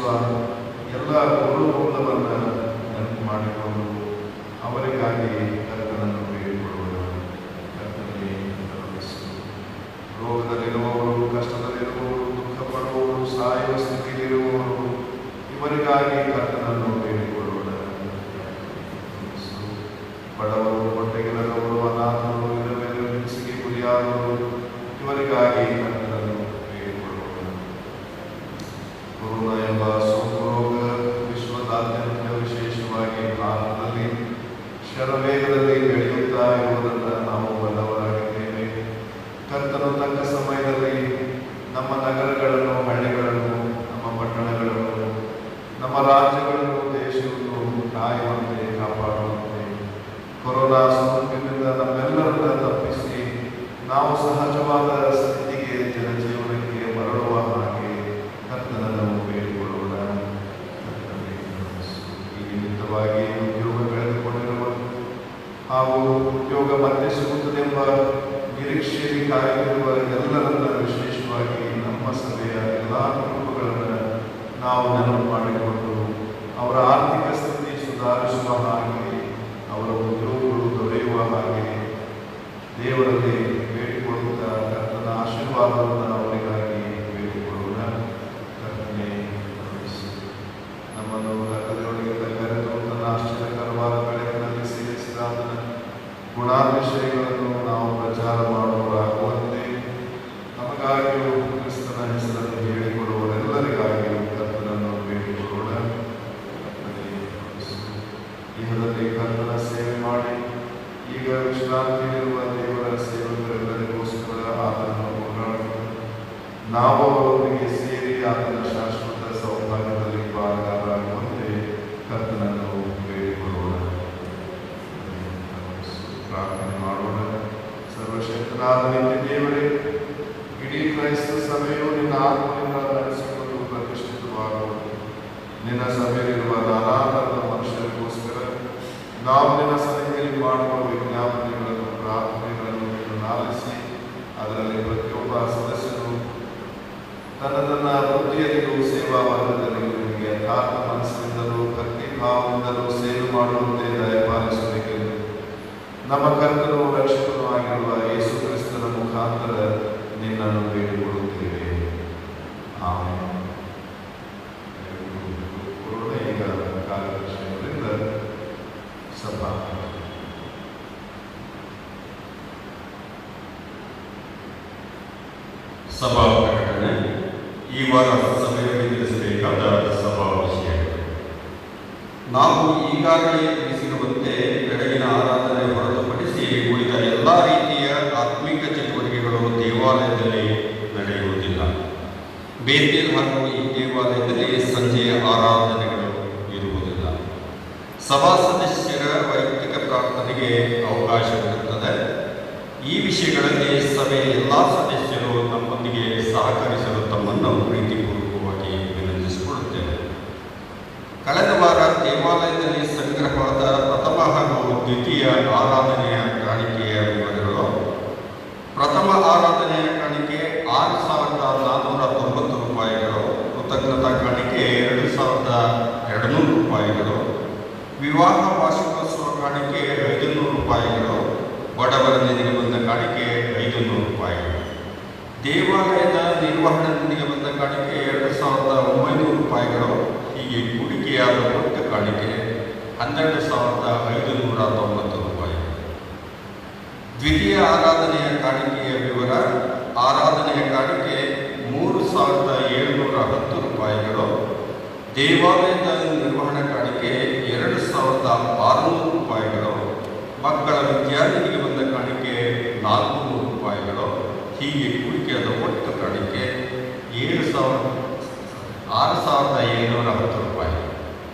ನಡೆಸುವ ಎಲ್ಲ ಗುರುಗಳನ್ನು ನೆನಪು ಮಾಡಿಕೊಂಡು ಅವರಿಗಾಗಿ ಕರ್ತನನ್ನು ಬೇಡಿಕೊಳ್ಳುವ ಕರ್ತನಿಗೆ ಕರುಣಿಸು. ರೋಗದಲ್ಲಿರುವವರು, ಕಷ್ಟದಲ್ಲಿರುವವರು, ದುಃಖ ಪಡುವವರು, ಸಾಯುವ ಸ್ಥಿತಿಯಲ್ಲಿರುವವರು ಇವರಿಗಾಗಿ ಕರ್ತನನ್ನು ಬೇಡಿಕೊಳ್ಳೋಣ. ಬಡವರು, ಹೊಟ್ಟೆಗಿಲ್ಲದವರು, ಅನಾಥರು, ವಿಧವೆಯರು, ಹಿಂಸೆಗೆ ಗುರಿಯಾದವರು ಇವರಿಗಾಗಿ ಕರ್ತನನ್ನು ಬೇಡಿಕೊಳ್ಳೋಣ. ಕೊರೋನಾ ಎಂಬ ಸೋಂಕು ರೋಗ ವಿಶ್ವದಾದ್ಯಂತ, ವಿಶೇಷವಾಗಿ ಭಾರತದಲ್ಲಿ ಶರವೇಗದಲ್ಲಿ ಬೆಳೆಯುತ್ತಾ ಇರುವುದನ್ನು ನಾವು ಬಲ್ಲವರಾಗಿದ್ದೇವೆ. ಕರ್ತನು ತಕ್ಕ ಸಮಯದಲ್ಲಿ ನಮ್ಮ ನಗರಗಳನ್ನು, ಹಳ್ಳಿಗಳನ್ನು, ನಮ್ಮ ಪಟ್ಟಣಗಳನ್ನು, ನಮ್ಮ ರಾಜ್ಯಗಳನ್ನು, ದೇಶವನ್ನು ಕಾಯುವಂತೆ, ಕಾಪಾಡುವಂತೆ, ಕೊರೋನಾ ಸೋಂಕಿನಿಂದ ನಮ್ಮೆಲ್ಲರನ್ನ ತಪ್ಪಿಸಿ ನಾವು ಸಹಜವಾದ ಸ್ಥಿತಿಗೆ, ಜನಜೀವನಕ್ಕೆ ಮರಳುವ ಹಾಗೆ ಕರ್ತನನ್ನು ಬೇಡಿಕೊಳ್ಳೋಣ. ಈ ನಿಮಿತ್ತವಾಗಿ ಉದ್ಯೋಗ ಕಳೆದುಕೊಂಡಿರುವ ಹಾಗೂ ಉದ್ಯೋಗ ಮತ್ತೆ ಸಿಗುತ್ತದೆಂಬ ನಿರೀಕ್ಷೆಯಲ್ಲಿ ಕಾಯುತ್ತಿರುವ ಎಲ್ಲರನ್ನ, ವಿಶೇಷವಾಗಿ ನಮ್ಮ ಸಭೆಯ ಎಲ್ಲ ಕುಟುಂಬಗಳನ್ನು ನಾವು ನೆನಪು ಮಾಡಿಕೊಂಡು ಅವರ ಆರ್ಥಿಕ ಸ್ಥಿತಿ ಸುಧಾರಿಸುವ ಹಾಗೆ, ಅವರ ಉದ್ಯೋಗಗಳು ದೊರೆಯುವ ಹಾಗೆ ದೇವರಲ್ಲಿ ಬೇಡಿಕೊಳ್ಳುತ್ತಾ ಕರ್ತನ ಆಶೀರ್ವಾದವನ್ನು ಅವರಿಗಾಗಿ ಬೇಡಿಕೊಳ್ಳೋಣ. ಕರ್ತನೆ ಕರುಣಿಸು. ನಮ್ಮನ್ನು ಕರ್ತನೆಯೊಳಗೆ ಕರೆದು ತನ್ನ ಆಶ್ಚರ್ಯಕರವಾದ ಬೆಳಕಿನಲ್ಲಿ ಸೇರಿಸಿದ ಆತನ ಗುಣಾತಿಶಯಗಳನ್ನು ನಾವು ಪ್ರಚಾರ ಮಾಡುವವರಾಗುವಂತೆ ನಮಗಾಗಿಯೂ ಕ್ರಿಸ್ತನ ಹೆಸರನ್ನು ಹೇಳಿಕೊಡುವವರೆಲ್ಲರಿಗಾಗಿಯೂ ಕರ್ತನನ್ನು ಬೇಡಿಕೊಳ್ಳೋಣ. ಕರ್ತನೆ ಕರುಣಿಸು. ಇಹದಲ್ಲಿ ಕರ್ತನ ಸೇವೆ ಮಾಡಿ ಈಗ ವಿಶ್ರಾಂತಿಯಲ್ಲಿರುವ ದೇವರ ಸೇವಕರೆಲ್ಲರಿಗೋಸ್ಕರ ಆತನನ್ನು ಕೊಂಡಾಡುವುದು, ನಾವು ಅವರೊಂದಿಗೆ ಸೇರಿ ಆತನ ಶಾಶ್ವತ ಸೌಭಾಗ್ಯದಲ್ಲಿ ಪಾಲ್ಗಾರರಾಗುವಂತೆ ಕರ್ತನನ್ನು ಬೇಡಿಕೊಳ್ಳೋಣ. ಪ್ರಾರ್ಥನೆ ಮಾಡೋಣ. ಸರ್ವಶಕ್ತನಾದ ನಿತ್ಯ ದೇವರೇ, ಇಡೀ ಕ್ರೈಸ್ತ ಸಭೆಯು ನಿನ್ನ ಆತ್ಮದಿಂದ ನಡೆಸಿಕೊಂಡು ಪ್ರತಿಷ್ಠಿತವಾಗುವುದು. ನಿನ್ನ ಸಭೆಯಲ್ಲಿರುವ ನಾನಾ ಥರದ ಮನುಷ್ಯರಿಗೋಸ್ಕರ ನಾವು ನಿನ್ನ ಸನ್ನಿಧಿಯಲ್ಲಿ ಮಾಡುವ ವಿಜ್ಞಾಪನೆಗಳನ್ನು, ಪ್ರಾರ್ಥನೆಗಳನ್ನು ಆಲಿಸಿ ಅದರಲ್ಲಿ ಪ್ರತಿಯೊಬ್ಬ ಸದಸ್ಯನು ತನ್ನ ವೃತ್ತಿಯಲ್ಲಿಯೂ ಸೇವಾ ವರ್ಗದಲ್ಲಿಯೂ ನಿಮಗೆ ಯಥಾರ್ಥ ಮನಸ್ಸಿನಿಂದಲೂ ಭಕ್ತಿ ಭಾವದಿಂದಲೂ ಸೇವೆ ಮಾಡುವಂತೆ ದಯಪಾಲಿಸಬೇಕೆಂದು ನಮ್ಮ ಕರ್ತನು ರಕ್ಷಕನೂ ಆಗಿರುವ ಯೇಸು ಕ್ರಿಸ್ತನ ಮುಖಾಂತರ ನಿನ್ನನ್ನು ಬೇಡಿಕೊಳ್ಳುತ್ತೇವೆ. ಆಮೆನ್. ಈಗ ಕಾರ್ಯದರ್ಶಿಯವರಿಂದ ಸಭಾ ಪ್ರಕಟಣೆ. ಈ ವಾರ ಸಭೆಯಲ್ಲಿ ತಿಳಿಸಬೇಕಾದ ಸಭಾ ವಿಷಯಗಳು. ನಾವು ಈಗಾಗಲೇ ತಿಳಿಸಿರುವಂತೆ ಬೆಳಗಿನ ಆರಾಧನೆ ಹೊರತುಪಡಿಸಿ ಉಳಿದ ಎಲ್ಲ ರೀತಿಯ ಆತ್ಮಿಕ ಚಟುವಟಿಕೆಗಳು ದೇವಾಲಯದಲ್ಲಿ ನಡೆಯುವುದಿಲ್ಲ. ಬೇತೇಲ್ ಹಾಗೂ ಈ ದೇವಾಲಯದಲ್ಲಿ ಸಂಜೆಯ ಆರಾಧನೆಗಳು ಇರುವುದಿಲ್ಲ. ಸಭಾ ಸದಸ್ಯರ ವೈಯಕ್ತಿಕ ಪ್ರಾರ್ಥನೆಗೆ ಅವಕಾಶವಿರುತ್ತದೆ. ಈ ವಿಷಯಗಳಲ್ಲಿ ಸಭೆಯ ಎಲ್ಲ ಸದಸ್ಯರು ನಮ್ಮೊಂದಿಗೆ ಸಹಕರಿಸಲು ತಮ್ಮನ್ನು ಪ್ರೀತಿಪೂರ್ವಕವಾಗಿ ವಿನಂತಿಸಿಕೊಳ್ಳುತ್ತೇವೆ. ಕಳೆದ ವಾರ ದೇವಾಲಯದಲ್ಲಿ ಸಂಗ್ರಹವಾದ ಪ್ರಥಮ ಹಾಗೂ ದ್ವಿತೀಯ ಆರಾಧನೆಯ ಕಾಣಿಕೆಯ ವಿವರಗಳು. ಪ್ರಥಮ ಆರಾಧನೆಯ ಕಾಣಿಕೆ 6,490 ರೂಪಾಯಿಗಳು, ಕೃತಜ್ಞತಾ ಕಾಣಿಕೆ 2,200 ರೂಪಾಯಿಗಳು, ವಿವಾಹ ವಾರ್ಷಿಕೋತ್ಸವ ಕಾಣಿಕೆ 500 ರೂಪಾಯಿಗಳು, ಬಡವರ ನಿಧಿಗೆ ಬಂದ ಕಾಣಿಕೆ 500 ರೂಪಾಯಿಗಳು, ದೇವಾಲಯದ ನಿರ್ವಹಣೆಯೊಂದಿಗೆ ಬಂದ ಕಾಣಿಕೆ 2,900 ರೂಪಾಯಿಗಳು. ಹೀಗೆ ಹೂಡಿಕೆಯಾದ ಒಟ್ಟು ಕಾಣಿಕೆ 12,590 ರೂಪಾಯಿಗಳು. ದ್ವಿತೀಯ ಆರಾಧನೆಯ ಕಾಣಿಕೆಯ ವಿವರ. ಆರಾಧನೆಯ ಕಾಣಿಕೆ 3,710 ರೂಪಾಯಿಗಳು, ದೇವಾಲಯದ ನಿರ್ವಹಣಾ ಕಾಣಿಕೆ 2,600 ರೂಪಾಯಿಗಳು, ಮಕ್ಕಳ ವಿದ್ಯಾರ್ಥಿಗಳಿಗೆ ಬಂದ ಕಾಣಿಕೆ 400 ರೂಪಾಯಿಗಳು. ಹೀಗೆ ಹೂಡಿಕೆಯಾದ ಒಟ್ಟು ಕಾಣಿಕೆ 6,710 ರೂಪಾಯಿಗಳು.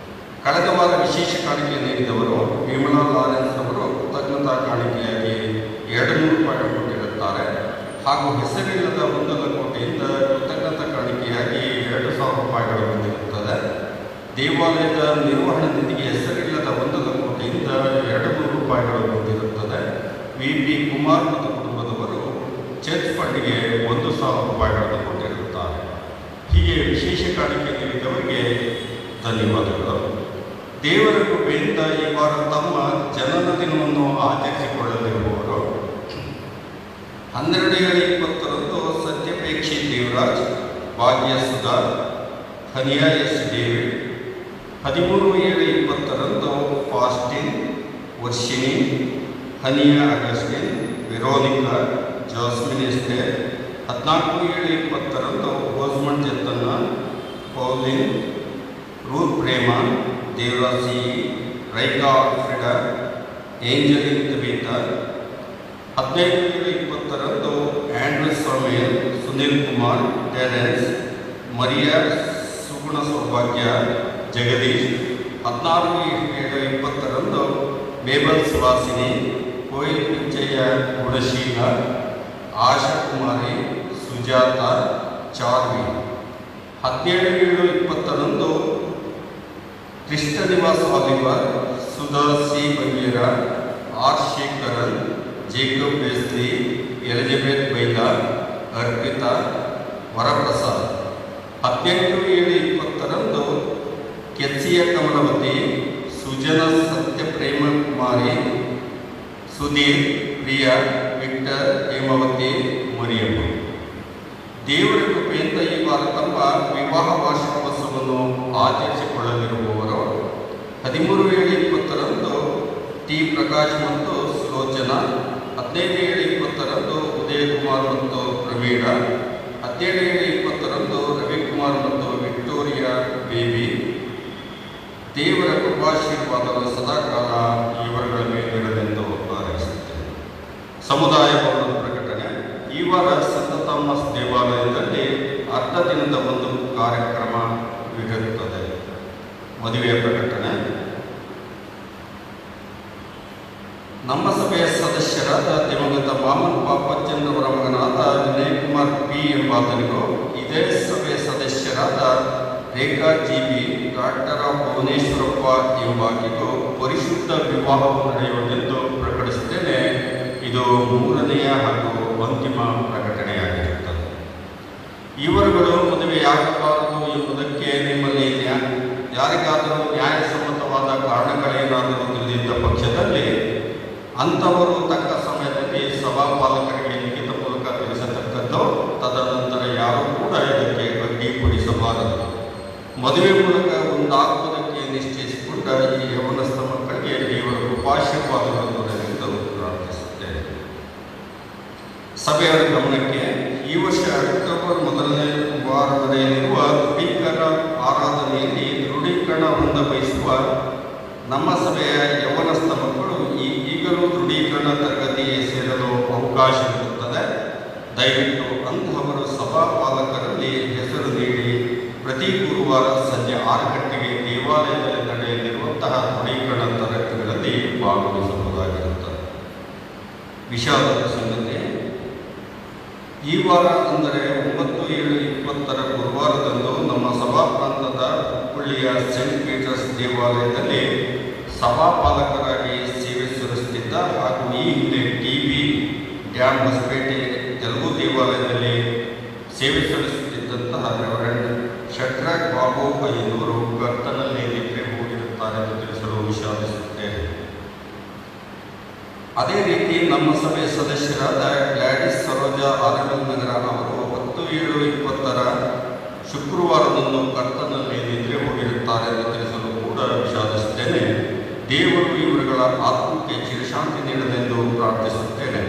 ಕಳೆದ ವಾರ ವಿಶೇಷ ಕಾಣಿಕೆ ನೀಡಿದವರು ವಿಮಲಾ ಲಾರೆನ್ಸ್ ಅವರು ಕೃತಜ್ಞತಾ ಕಾಣಿಕೆಯಾಗಿ 200 ರೂಪಾಯಿ ಕೊಟ್ಟಿರುತ್ತಾರೆ. ಹಾಗೂ ಹೆಸರಿಲ್ಲದ ಹೊಂದಲಕೋಟೆಯಿಂದ ಕೃತಜ್ಞತಾ ಕಾಣಿಕೆಯಾಗಿ 2,000 ರೂಪಾಯಿಗಳು ಬಂದಿರುತ್ತದೆ. ದೇವಾಲಯದ ನಿರ್ವಹಣಾ ನಿಧಿಗೆ ಹೆಸರಿಲ್ಲದ ಹೊಂದಲಕೋಟೆಯಿಂದ 200 ರೂಪಾಯಿಗಳು ಬಂದಿರುತ್ತದೆ. ವಿ.ಪಿ. ಕುಮಾರ್ ಮತ್ತು ಕುಟುಂಬದವರು ಚರ್ಚ್ ಫಂಡ್ಗೆ 1,000 ರೂಪಾಯಿಗಳನ್ನು ಕೊಟ್ಟಿರುತ್ತಾರೆ. ಹೀಗೆ ವಿಶೇಷ ಕಾಣಿಕೆ ನೀಡಿದವರಿಗೆ ಧನ್ಯವಾದಗಳು. ದೇವರ ಕೃಪೆಯಿಂದ ಈ ವಾರ ತಮ್ಮ ಜನನ ದಿನವನ್ನು ಆಚರಿಸಿಕೊಳ್ಳಲಿರುವವರು 12/7/20 Satyapekshi Devaraj, Bhagya Sudha, Haniya S David. 13/7/20 Faustin, Varshini, Haniya Augustine, Veronica, Jasmine Esther. 14/7/20 Osmond Jattanna, Pauline, Ruth Prema, Devaraj C, Raika Alfreda, Angeline Tabitha. 15/7/20 Andrew Samuel, Sunil Kumar, Terence, Maria, Suguna Saubhagya, Jagadish. 16/7/20 Mabel Suvasini, Koil Pichaiah, Gunasheela, Asha Kumari, Sujatha, Charvi. 17/7/20 Krishna Nivas Oliver, Sudha C Bagera, R Shekharan, Jacob Wesley, Elizabeth Baila, Arpita, Varaprasad. 18/7/20 Keziah Kamalavathi, Sujana Satyaprema Kumari, Sudhir, Priya, Victor, Hemavathi, Mariyamma. ದೇವರ ಕೃಪೆಯಿಂದ ಈ ವಾರ ತಮ್ಮ ವಿವಾಹ ವಾರ್ಷಿಕೋತ್ಸವವನ್ನು ಆಚರಿಸಿಕೊಳ್ಳಲಿರುವವರು 13/7/20 ಟಿ ಪ್ರಕಾಶ್ ಮತ್ತು ಸುಲೋಚನಾ. 15/7/20 ಉದಯಕುಮಾರ್ ಮತ್ತು ಪ್ರವೀಣ. 17/7/20 ರವಿಕುಮಾರ್ ಮತ್ತು ವಿಕ್ಟೋರಿಯಾ ಬೇಬಿ. ದೇವರ ಕೃಪಾಶೀರ್ವಾದಗಳು ಸದಾಕಾಲ ಇವರುಗಳ ಮೇಲಿರಲೆಂದು ಹಾರೈಸುತ್ತೇನೆ. ಸಮುದಾಯ ಭವನದ ಪ್ರಕಟಣೆ. ಈ ವಾರ ಸಂತ ಥಾಮಸ್ ದೇವಾಲಯದಲ್ಲಿ ಅರ್ಧ ದಿನದ ಒಂದು ಕಾರ್ಯಕ್ರಮವಿರುತ್ತದೆ. ಮದುವೆಯ ಪ್ರಕಟಣೆ. ನಮ್ಮ ಸಭೆಯ ಸದಸ್ಯರಾದ ದಿವಂಗತ ಮಾಮನ್ ಪಾಪಚಂದ್ರವರ ಮಗನಾದ ವಿನಯ್ ಕುಮಾರ್ ಪಿ ಎಂಬಾತನಿಗೂ, ಇದೇ ಸಭೆಯ ಸದಸ್ಯರಾದ ರೇಖಾ ಜಿ.ಬಿ., ಡಾಕ್ಟರ್ ಭುವನೇಶ್ವರಪ್ಪ ಎಂಬಾಕೆಗೂ ಪರಿಶುದ್ಧ ವಿವಾಹವು ನಡೆಯುವುದೆಂದು ಪ್ರಕಟಿಸುತ್ತೇನೆ. ಇದು 3ನೆಯ ಹಾಗೂ ಅಂತಿಮ ಪ್ರಕಟಣೆಯಾಗಿರುತ್ತದೆ. ಇವರುಗಳು ಮದುವೆಯಾಗಬಾರದು ಎಂಬುದಕ್ಕೆ ನಿಮ್ಮಲ್ಲಿ ಯಾರಿಗಾದರೂ ನ್ಯಾಯಸಮ್ಮತವಾದ ಕಾರಣಗಳೇನಾದರೂ ತಿಳಿದಿದ್ದ ಪಕ್ಷದಲ್ಲಿ ಅಂಥವರು ತಕ್ಕ ಸಮಯದಲ್ಲಿ ಸಭಾಪಾಲಕರಿಗೆ ಲಿಖಿತ ಮೂಲಕ ತಿಳಿಸತಕ್ಕದ್ದು. ತದನಂತರ ಯಾರೂ ಕೂಡ ಇದಕ್ಕೆ ಅಡ್ಡಿಪಡಿಸಬಾರದು. ಮದುವೆ ಮೂಲಕ ಒಂದಾಗುವುದಕ್ಕೆ ನಿಶ್ಚಯಿಸಿಕೊಂಡ ಈ ಯವನಸ್ಥ ಮಕ್ಕಳಿಗೆ ದೇವರ ಕೃಪಾಶೀರ್ವಾದಗಳನ್ನು ದೊರೆಯಲೆಂದು ಪ್ರಾರ್ಥಿಸುತ್ತೇನೆ. ಸಭೆಯವರ ಗಮನಕ್ಕೆ, ಈ ವರ್ಷ ಅಕ್ಟೋಬರ್ 1ನೇ ವಾರ ನಡೆಯಲಿರುವ ದೃಢೀಕರಣ ಆರಾಧನೆಯಲ್ಲಿ ದೃಢೀಕರಣ ಹೊಂದ ಬಯಸುವ ನಮ್ಮ ಸಭೆಯ ಯವನಸ್ಥ ಮಕ್ಕಳು ಈಗಲೂ ದೃಢೀಕರಣ ತರಗತಿಗೆ ಸೇರಲು ಅವಕಾಶವಿರುತ್ತದೆ. ದಯವಿಟ್ಟು ಅಂತಹವರು ಸಭಾಪಾಲಕರಲ್ಲಿ ಹೆಸರು ನೀಡಿ ಪ್ರತಿ ಗುರುವಾರ ಸಂಜೆ 6 ಗಂಟೆಗೆ ದೇವಾಲಯದಲ್ಲಿ ನಡೆಯಲಿರುವಂತಹ ದೃಢೀಕರಣ ತರಗತಿಗಳಲ್ಲಿ ಭಾಗವಹಿಸಬಹುದಾಗಿರುತ್ತದೆ. ವಿಷಾದದ ಸಂಗತಿ, ಈ ವಾರ ಅಂದರೆ 9/7/20 ಗುರುವಾರದಂದು ನಮ್ಮ ಸಭಾ ಪ್ರಾಂತದ ಹುಬ್ಬಳ್ಳಿಯ ಸೇಂಟ್ ಪೀಟರ್ಸ್ ದೇವಾಲಯದಲ್ಲಿ ಸಭಾಪಾಲಕರಾಗಿ ಸೇವೆ ಸಲ್ಲಿಸುತ್ತಿದ್ದ ಹಾಗೂ ಈ ಹಿಂದೆ ಟಿ.ಬಿ. ಡ್ಯಾಮ್ ಹೊಸಪೇಟೆ ತೆಲುಗು ದೇವಾಲಯದಲ್ಲಿ ಸೇವೆ ಸಲ್ಲಿಸುತ್ತಿದ್ದಂತಹ ರೆವರೆಂಡ್ ಶಟ್ರಾಕ್ ಬಾಬು ಅಯ್ಯನವರು ಕರ್ತನಲ್ಲಿ ನಿದ್ರೆ ಹೋಗಿರುತ್ತಾರೆ ಎಂದು ತಿಳಿಸಲು ವಿಷಾದಿಸುತ್ತೇನೆ. ಅದೇ ರೀತಿ ನಮ್ಮ ಸಭೆಯ ಸದಸ್ಯರಾದ ಗ್ಲಾಡಿಸ್ ಸರೋಜಾ ಆರ್ಎಂಎಲ್ ನಗರ ಅವರು 10/7/20 ಶುಕ್ರವಾರದಂದು ಕರ್ತನಲ್ಲಿ ನಿದ್ರೆ ಹೋಗಿರುತ್ತಾರೆ ಎಂದು ತಿಳಿಸಲು ಕೂಡ ವಿಷಾದಿಸುತ್ತೇನೆ. ದೇವರು ಇವರುಗಳ ಆತ್ಮಕ್ಕೆ ಚಿರಶಾಂತಿ ನೀಡಲೆಂದು ಪ್ರಾರ್ಥಿಸುತ್ತೇನೆ.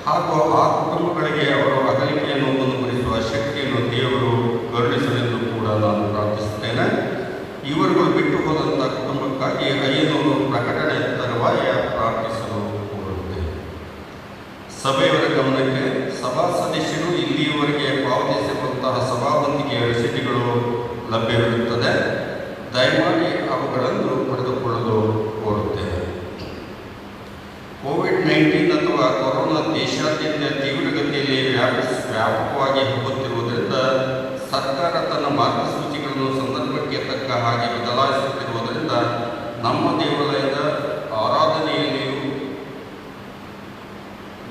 ಹಾಗೂ ಆ ಕುಟುಂಬಗಳಿಗೆ ಅವರ ಅಗಲಿಕೆಯ ನೋವನ್ನು ಭರಿಸುವ ಶಕ್ತಿಯನ್ನು ದೇವರು ಕರುಣಿಸಲೆಂದು ಕೂಡ ನಾನು ಪ್ರಾರ್ಥಿಸುತ್ತೇನೆ. ಇವರುಗಳು ಬಿಟ್ಟು ಹೋದಂಥ ಕುಟುಂಬಕ್ಕಾಗಿ ಅಯ್ಯನವರು ಪ್ರಕಟಣೆ ತರುವಾಯ ಪ್ರಾರ್ಥಿಸಲು ಕೋರುತ್ತೇನೆ. ಸಭೆಯವರ ಗಮನಕ್ಕೆ, ಸಭಾ ಸದಸ್ಯರು ಇಲ್ಲಿಯವರೆಗೆ ಪಾವತಿಸಿರುವಂತಹ ಸಭಾವಂತಿಕೆಯ ರಸೀದಿಗಳು ಲಭ್ಯವಿರುತ್ತದೆ. ದಯಮಾಡಿ ಅವುಗಳನ್ನು ಪಡೆದುಕೊಳ್ಳಲು ಕೋರುತ್ತೇನೆ. ಕೋವಿಡ್-19 ಅಥವಾ ಕೊರೋನಾ ದೇಶಾದ್ಯಂತ ತೀವ್ರಗತಿಯಲ್ಲಿ ವ್ಯಾಪಕವಾಗಿ ಹಬ್ಬುತ್ತಿರುವುದರಿಂದ ಸರ್ಕಾರ ತನ್ನ ಮಾರ್ಗಸೂಚಿಗಳನ್ನು ಸಂದರ್ಭಕ್ಕೆ ತಕ್ಕ ಹಾಗೆ ಬದಲಾಯಿಸುತ್ತಿರುವುದರಿಂದ ನಮ್ಮ ದೇವಾಲಯದ ಆರಾಧನೆಯಲ್ಲಿಯೂ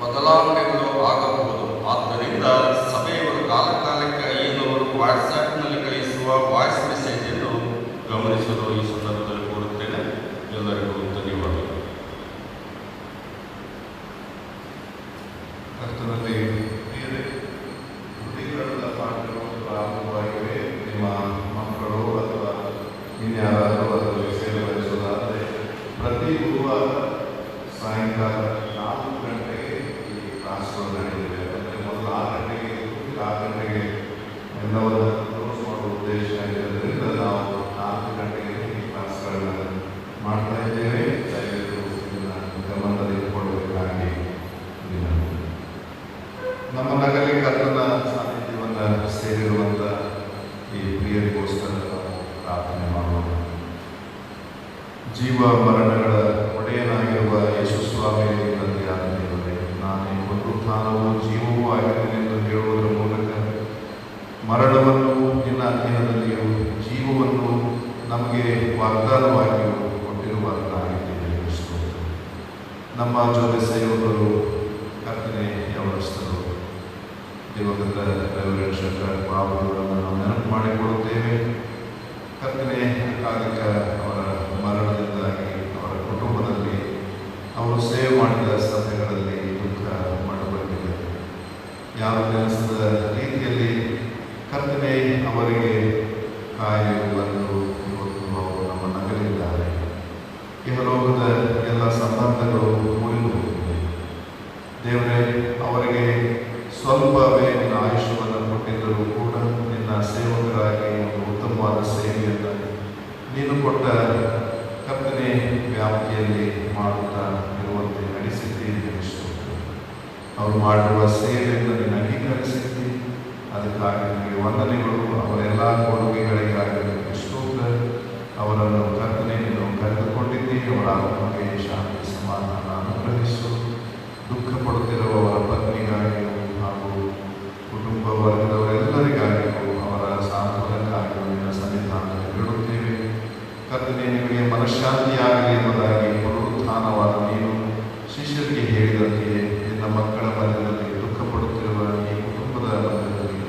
ಬದಲಾವಣೆಗಳು ಆಗಬಹುದು. ಆದ್ದರಿಂದ ಸಭೆಯವರು ಕಾಲಕಾಲಕ್ಕೆ ಅಯ್ಯನವರು ವಾಟ್ಸ್ಆ್ಯಪ್ನಲ್ಲಿ ಕಳಿಸುವ ವಾಯ್ಸ್ ಮೆಸೇಜನ್ನು ಗಮನಿಸಬೇಕು. ಜೀವ ಮರಣಗಳ ಒಡೆಯನಾಗಿರುವ ಯೇಸು ಸ್ವಾಮಿಯಲ್ಲಿ ತಂದೆಯಾದ ದೇವರೇ, ನಾನೇ ಪುನರುತ್ಥಾನವೂ ಜೀವವೂ ಆಗಿದ್ದೇನೆಂದು ಹೇಳುವುದರ ಮೂಲಕ ಮರಣವನ್ನು ನಿನ್ನ ಅಧೀನದಲ್ಲಿಯೂ ಜೀವವನ್ನು ನಮಗೆ ವಾಗ್ದಾನವಾಗಿಯೂ ಕೊಟ್ಟಿರುವಂತಾಗಿದ್ದೇನೆ. ನಮ್ಮ ಜೊತೆ ಸೇವಕರು ಕರ್ತನೆ ಯವನಸ್ಥರು ದಿವಂಗತ ರೆವರೆಂಡ್ ಶಂಕರ್ ಬಾಬುಗಳನ್ನು ನಾವು ನೆನಪು ಮಾಡಿಕೊಳ್ಳುತ್ತೇವೆ. ಕರ್ತನೆ ಅಕಾಲಿಕ ಅವರ ಮರಣದಿಂದಾಗಿ ಅವರ ಕುಟುಂಬದಲ್ಲಿ ಅವರು ಸೇವೆ ಮಾಡಿದ ಸಭೆಗಳಲ್ಲಿ ದುಃಖ ಮಾಡಲ್ಪಟ್ಟಿದೆ. ಯಾರು ನೆನೆಸಿದ ರೀತಿಯಲ್ಲಿ ಕರ್ತನೆ ಅವರಿಗೆ ಕಾಯಿಲೆ ಬಂದು ಇವತ್ತು ಅವರು ನಮ್ಮ ನಗಲಿದ್ದಾರೆ. ಇಹಲೋಕದ ಎಲ್ಲ ಸಂಬಂಧಗಳು ಮುರಿದು ಹೋಗಿವೆ. ದೇವರೇ, ಅವರಿಗೆ ಸ್ವಲ್ಪವೇ ನಿನ್ನ ಆಯುಷ್ಯವನ್ನು ಕೊಟ್ಟಿದ್ದರೂ ಕೂಡ ನಿನ್ನ ಸೇವಕರಾಗಿ ಒಂದು ಉತ್ತಮವಾದ ಸೇವೆಯನ್ನು ನೀನು ಕೊಟ್ಟ ಕರ್ತನೆ ವ್ಯಾಪ್ತಿಯಲ್ಲಿ ಮಾಡುತ್ತಾ ಇರುವಂತೆ ನಡೆಸಿದ್ದೀರಿ. ಅವರು ಮಾಡಿರುವ ಸೇವೆಯನ್ನು ನೀನು ಅಂಗೀಕರಿಸಿದ್ದಿ. ಅದಕ್ಕಾಗಿ ನಿಮಗೆ ವಂದನೆಗಳು. ಅವರೆಲ್ಲ ಕೊಡುಗೆಗಳಿಗಾಗಿ ನಿಮಗೆ ಸ್ತೋತ್ರ. ಅವರನ್ನು ಕರ್ತನೆ ನೀನು ಕರೆದುಕೊಂಡಿದ್ದಿ. ಅವರ ಆತ್ಮಕ್ಕೆ ಶಾಂತಿ ಸಮಾಧಾನ ಅನುಗ್ರಹಿಸು. ದುಃಖ ಪಡುತ್ತಿರುವವರ ಪತ್ನಿಗಾಗಿಯೂ ಹಾಗೂ ಕುಟುಂಬ ವರ್ಗದವರೆಲ್ಲರಿಗಾಗಿಯೂ ಅವರ ಸಾಂತ್ವನಕ್ಕಾಗಿಯೂ ನಿನ್ನ ಸನ್ನಿಧಾನದಲ್ಲಿ ಬಿಡುತ್ತೇವೆ. ಕರ್ತನೆ, ನಿಮಗೆ ಮನಃಶಾಂತಿಯಾಗಲಿ ಎಂಬುದಾಗಿ ಪುನರುತ್ಥಾನವಾದ ನೀನು ಶಿಷ್ಯರಿಗೆ ಹೇಳಿದಂತೆಯೇ ನಿನ್ನ ಮಕ್ಕಳ ಮಧ್ಯದಲ್ಲಿ ದುಃಖ ಪಡುತ್ತಿರುವ ಈ ಕುಟುಂಬದ ಮಧ್ಯದಲ್ಲಿ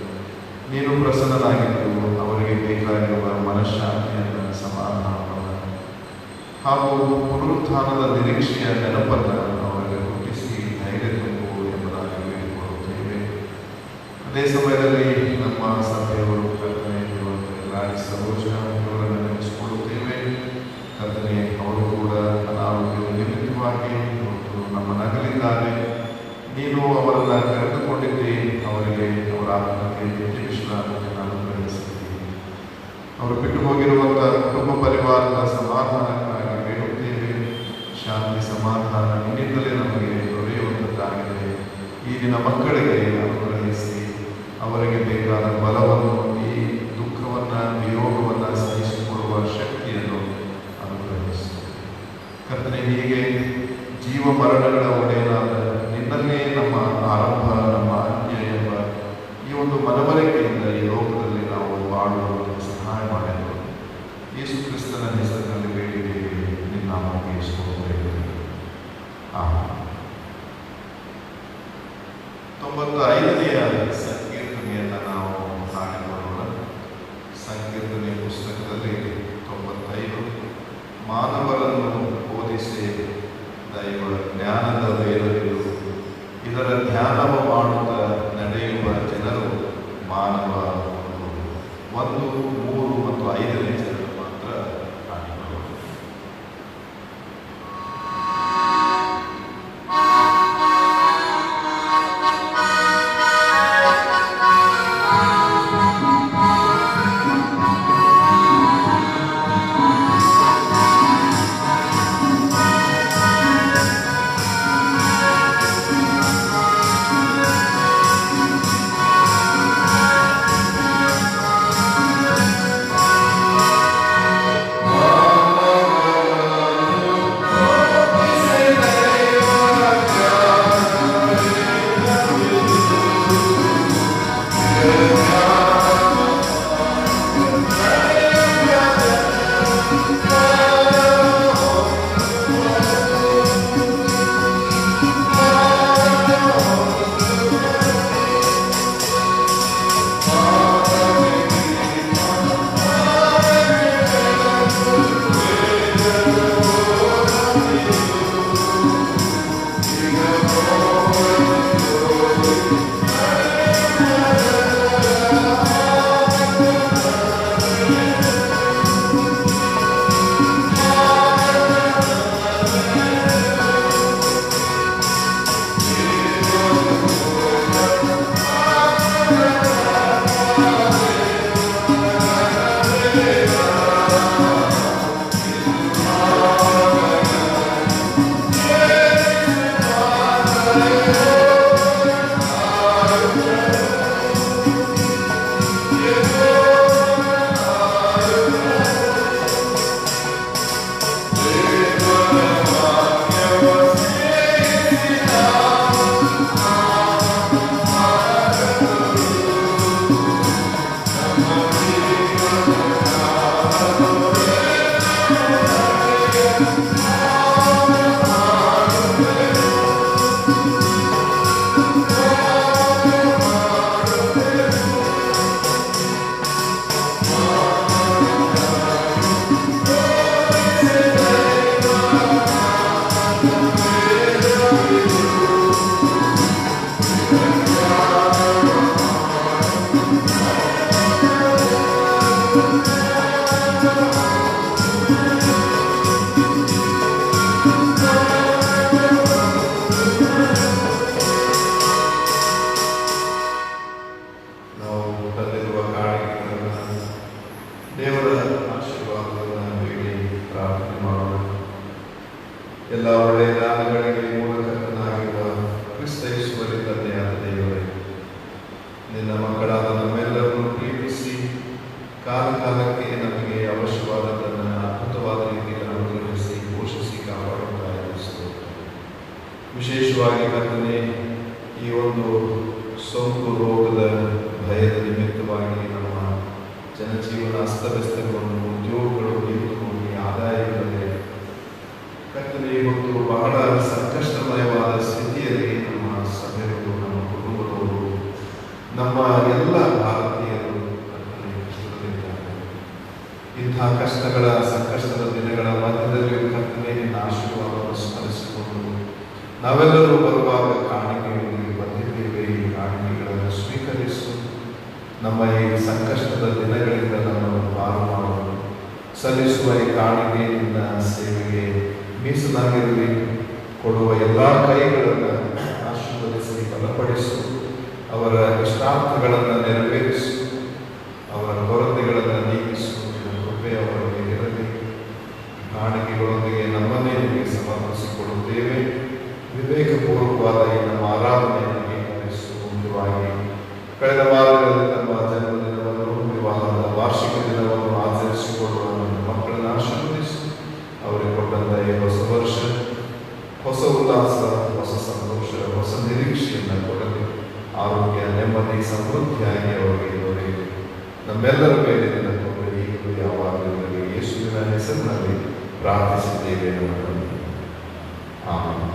ನೀನು ಪ್ರಸನ್ನನಾಗಿದ್ದು ಅವರಿಗೆ ಬೇಕಾಗಿರುವ ಮನಃಶಾಂತಿಯನ್ನು, ಸಮಾಧಾನವನ್ನು ಹಾಗೂ ಪುನರುತ್ಥಾನದ ನಿರೀಕ್ಷೆಯ ನೆನಪನ್ನು ಅವರಿಗೆ ಹುಟ್ಟಿಸಿ ಧೈರ್ಯ ತುಂಬುವುದು ಎಂಬುದಾಗಿ ಬೇಡಿಕೊಳ್ಳುತ್ತೇವೆ. ಅದೇ ಸಮಯದಲ್ಲಿ ನಮ್ಮ ಸಭೆಯವರು ಕರ್ತನೆ ರಾಣಿ ಸರೋಜ ಇವರನ್ನು ನೆನೆಸಿಕೊಳ್ಳುತ್ತೇವೆ. ಕರ್ತನೆ, ಅವರು ಕೂಡ ಅನಾರೋಗ್ಯದ ನಿಮಿತ್ತವಾಗಿ ಇವತ್ತು ನಮ್ಮ ನಗಲಿದ್ದಾರೆ. ನೀನು ಅವರನ್ನು ಕರೆದುಕೊಂಡಿದ್ದಿ. ಅವರಿಗೆ ಅವರ ಆತ್ಮಕ್ಕೆ ನಿತ್ಯ ವಿಶ್ರಾಂತಿಯನ್ನು ಅನುಗ್ರಹಿಸಿದ್ದೀರಿ. ಅವರು ಬಿಟ್ಟು ಹೋಗಿರುವಂಥ ಕುಟುಂಬ ಪರಿವಾರದ ಸಮಾಧಾನಕ್ಕಾಗಿ ಬೇಡುತ್ತೇವೆ. ಶಾಂತಿ ಸಮಾಧಾನ ನಿನ್ನಿಂದಲೇ ನಮಗೆ ದೊರೆಯುವಂಥದ್ದಾಗಿದೆ. ಈ ದಿನ ಮಕ್ಕಳಿಗೆ ಅನುಗ್ರಹಿಸಿ ಅವರಿಗೆ ಬೇಕಾದ ಬಲವನ್ನು, ಈ ದುಃಖವನ್ನು, ವಿಯೋಗವನ್ನು ಸಹಿಸಿಕೊಳ್ಳುವ ಶಕ್ತಿಯನ್ನು ಅನುಗ್ರಹಿಸಿ. ಕರ್ತನೆ, ಹೀಗೆ ಜೀವ ಮರಣಗಳ ಒಡೆಯನಾದ ನಿನ್ನಲ್ಲೇ ನಮ್ಮ ಆರಂಭ, ನಮ್ಮ ಅಂತ್ಯ ಎಂಬ ಈ ಒಂದು ಮನವರಿಕೆಯಿಂದ ಈ ಲೋಕದಲ್ಲಿ ನಾವು ಬಾಳುವುದಕ್ಕೆ ಸಹಾಯ ಮಾಡಿದರು. ಯೇಸು ಕ್ರಿಸ್ತನ ಹೆಸರಿನಲ್ಲಿ ಬೇಡಿದ್ದೇವೆ. ನಿನ್ನ ನಾಮಕ್ಕೆ ಸ್ತೋತ್ರ. 95ನೆಯ ಸಂಕೀರ್ತನೆಯನ್ನು ನಾವು ಹಾಡಿಕೊಳ್ಳೋಣ. ಸಂಕೀರ್ತನೆ ಪುಸ್ತಕದಲ್ಲಿ 95, ಮಾನವರನ್ನು ಬೋಧಿಸಿ ದೈವ ಜ್ಞಾನದ ವೇದವಿದು, ಇದರ ಧ್ಯಾನವ ಮಾಡುತ್ತಾ ನಡೆಯುವ ಜನರು ಮಾನವ 1, 3 ಮತ್ತು 5ನೇ ಜನರು ಮಾತ್ರ ಹಾಡಿಕೊಳ್ಳೋಣ. ಿ ಎಲ್ಲ ಒಳ್ಳೆಯ ದಾನಗಳಿಗೆ ಮೂಲಕರ್ತನಾಗಿರುವ ಕ್ರಿಸ್ತ ಯೇಸುವಲ್ಲಿ ತಂದೆಯಾದ ದೇವರೇ, ನಿನ್ನ ಮಕ್ಕಳಾದ ನಮ್ಮೆಲ್ಲರನ್ನು ಪ್ರೀತಿಸಿ ಕಾಲ ಕಾಲಕ್ಕೆ ನಮಗೆ ಅವಶ್ಯವಾದದನ್ನು ಅದ್ಭುತವಾದ ರೀತಿಯಲ್ಲಿ ಅನುಗ್ರಹಿಸಿ ಪೋಷಿಸಿ ಕಾಪಾಡುತ್ತಾ ಇರಿಸುವುದು. ವಿಶೇಷವಾಗಿ ಕರ್ತನೆ, ಈ ಒಂದು ಸೋಂಕು ರೋಗದ ಭಯದ ನಿಮಿತ್ತವಾಗಿ ನಮ್ಮ ಜನಜೀವನ ಅಸ್ತವ್ಯಸ್ತಗಳನ್ನು, ಉದ್ಯೋಗಗಳು ನಿಂತು ಹೋಗಿ ಆದಾಯವಿಲ್ಲದೆ ಕರ್ತನೆ ಇವತ್ತು ಬಹಳ ಸಂಕಷ್ಟಮಯವಾದ ಸ್ಥಿತಿಯಲ್ಲಿ ನಮ್ಮ ಸಭೆಗಳು, ನಮ್ಮ ಕುಟುಂಬದವರು, ನಮ್ಮ ಎಲ್ಲ ಭಾರತೀಯರು ಕರ್ತನೆ ಕಷ್ಟದಲ್ಲಿದ್ದಾರೆ. ಇಂಥ ಕಷ್ಟಗಳ ಸಂಕಷ್ಟದ ದಿನಗಳ ಮಧ್ಯದಲ್ಲಿ ಕರ್ತನೆ ನಿನ್ನ ಆಶೀರ್ವಾದವನ್ನು ಸ್ಮರಿಸಿಕೊಂಡು ನಾವೆಲ್ಲರೂ ಬರುವಾಗ ಕಾಣಿಕೆಗಳಿಗೆ ಬಂದಿದ್ದೇವೆ. ಈ ಕಾಣಿಕೆಗಳನ್ನು ಸ್ವೀಕರಿಸು. ನಮ್ಮ ಈ ಸಂಕಷ್ಟದ ದಿನಗಳಿಂದ ನಮ್ಮನ್ನು ಪಾರು ಮಾಡಲು ಸಲ್ಲಿಸುವ ಈ ಕಾಣಿಕೆ ನಿನ್ನ ಸೇವೆಗೆ ಮೀಸಲಾಗಿರಲಿ. ಕೊಡುವ ಎಲ್ಲ ಕೈಗಳನ್ನು ಆಶೀರ್ವದಿಸಿ ಬಲಪಡಿಸು. ಅವರ ಇಷ್ಟಾರ್ಥಗಳನ್ನು ನೆರವೇರಿಸು. ಅವರ ಕೊರತೆಗಳನ್ನು ನೀಗಿಸು. ಕೃಪೆ ಅವರ ಮೇಲಿರಲಿ. ಕಾಣಿಕೆಗಳೊಂದಿಗೆ ನಮ್ಮನ್ನೇ ನಿಮಗೆ ಸಮರ್ಪಿಸಿಕೊಡುತ್ತೇವೆ. ವಿವೇಕಪೂರ್ವಕವಾದ ಈ ನಮ್ಮ ಆರಾಧನೆಯನ್ನು ಅಂಗೀಕರಿಸು. ಮುಖ್ಯವಾಗಿ ಕಳೆದ ವಾರಗಳಲ್ಲಿ ನಮ್ಮ ಜನ್ಮದಿನವನ್ನು, ವಿವಾಹದ ವಾರ್ಷಿಕ ದಿನವನ್ನು ಆಚರಿಸಿಕೊಳ್ಳುವ ನನ್ನ ಮಕ್ಕಳನ್ನು ಆಶೀರ್ವದಿಸು. ಅವರಿಗೆ ಕೊಟ್ಟಂಥ ಈ ಹೊಸ ವರ್ಷ ಹೊಸ ಉಲ್ಲಾಸ, ಹೊಸ ಸಂತೋಷ, ಹೊಸ ನಿರೀಕ್ಷೆಯನ್ನು ಕೊಡಲಿ. ಆರೋಗ್ಯ, ನೆಮ್ಮದಿ, ಸಮೃದ್ಧಿಯಾಗಿ ಅವರಿಗೆ ದೊರೆಯಲಿ. ನಮ್ಮೆಲ್ಲರ ಮೇಲೆ ನಿನ್ನ ಕೃಪೆ ಈಗಲೂ ಯಾವಾಗಲೂ ಯೇಸುವಿನ ಹೆಸರಿನಲ್ಲಿ ಪ್ರಾರ್ಥಿಸಿದ್ದೇವೆ ನಮ್ಮ ತಂದೆ. ಆಮೆನ್.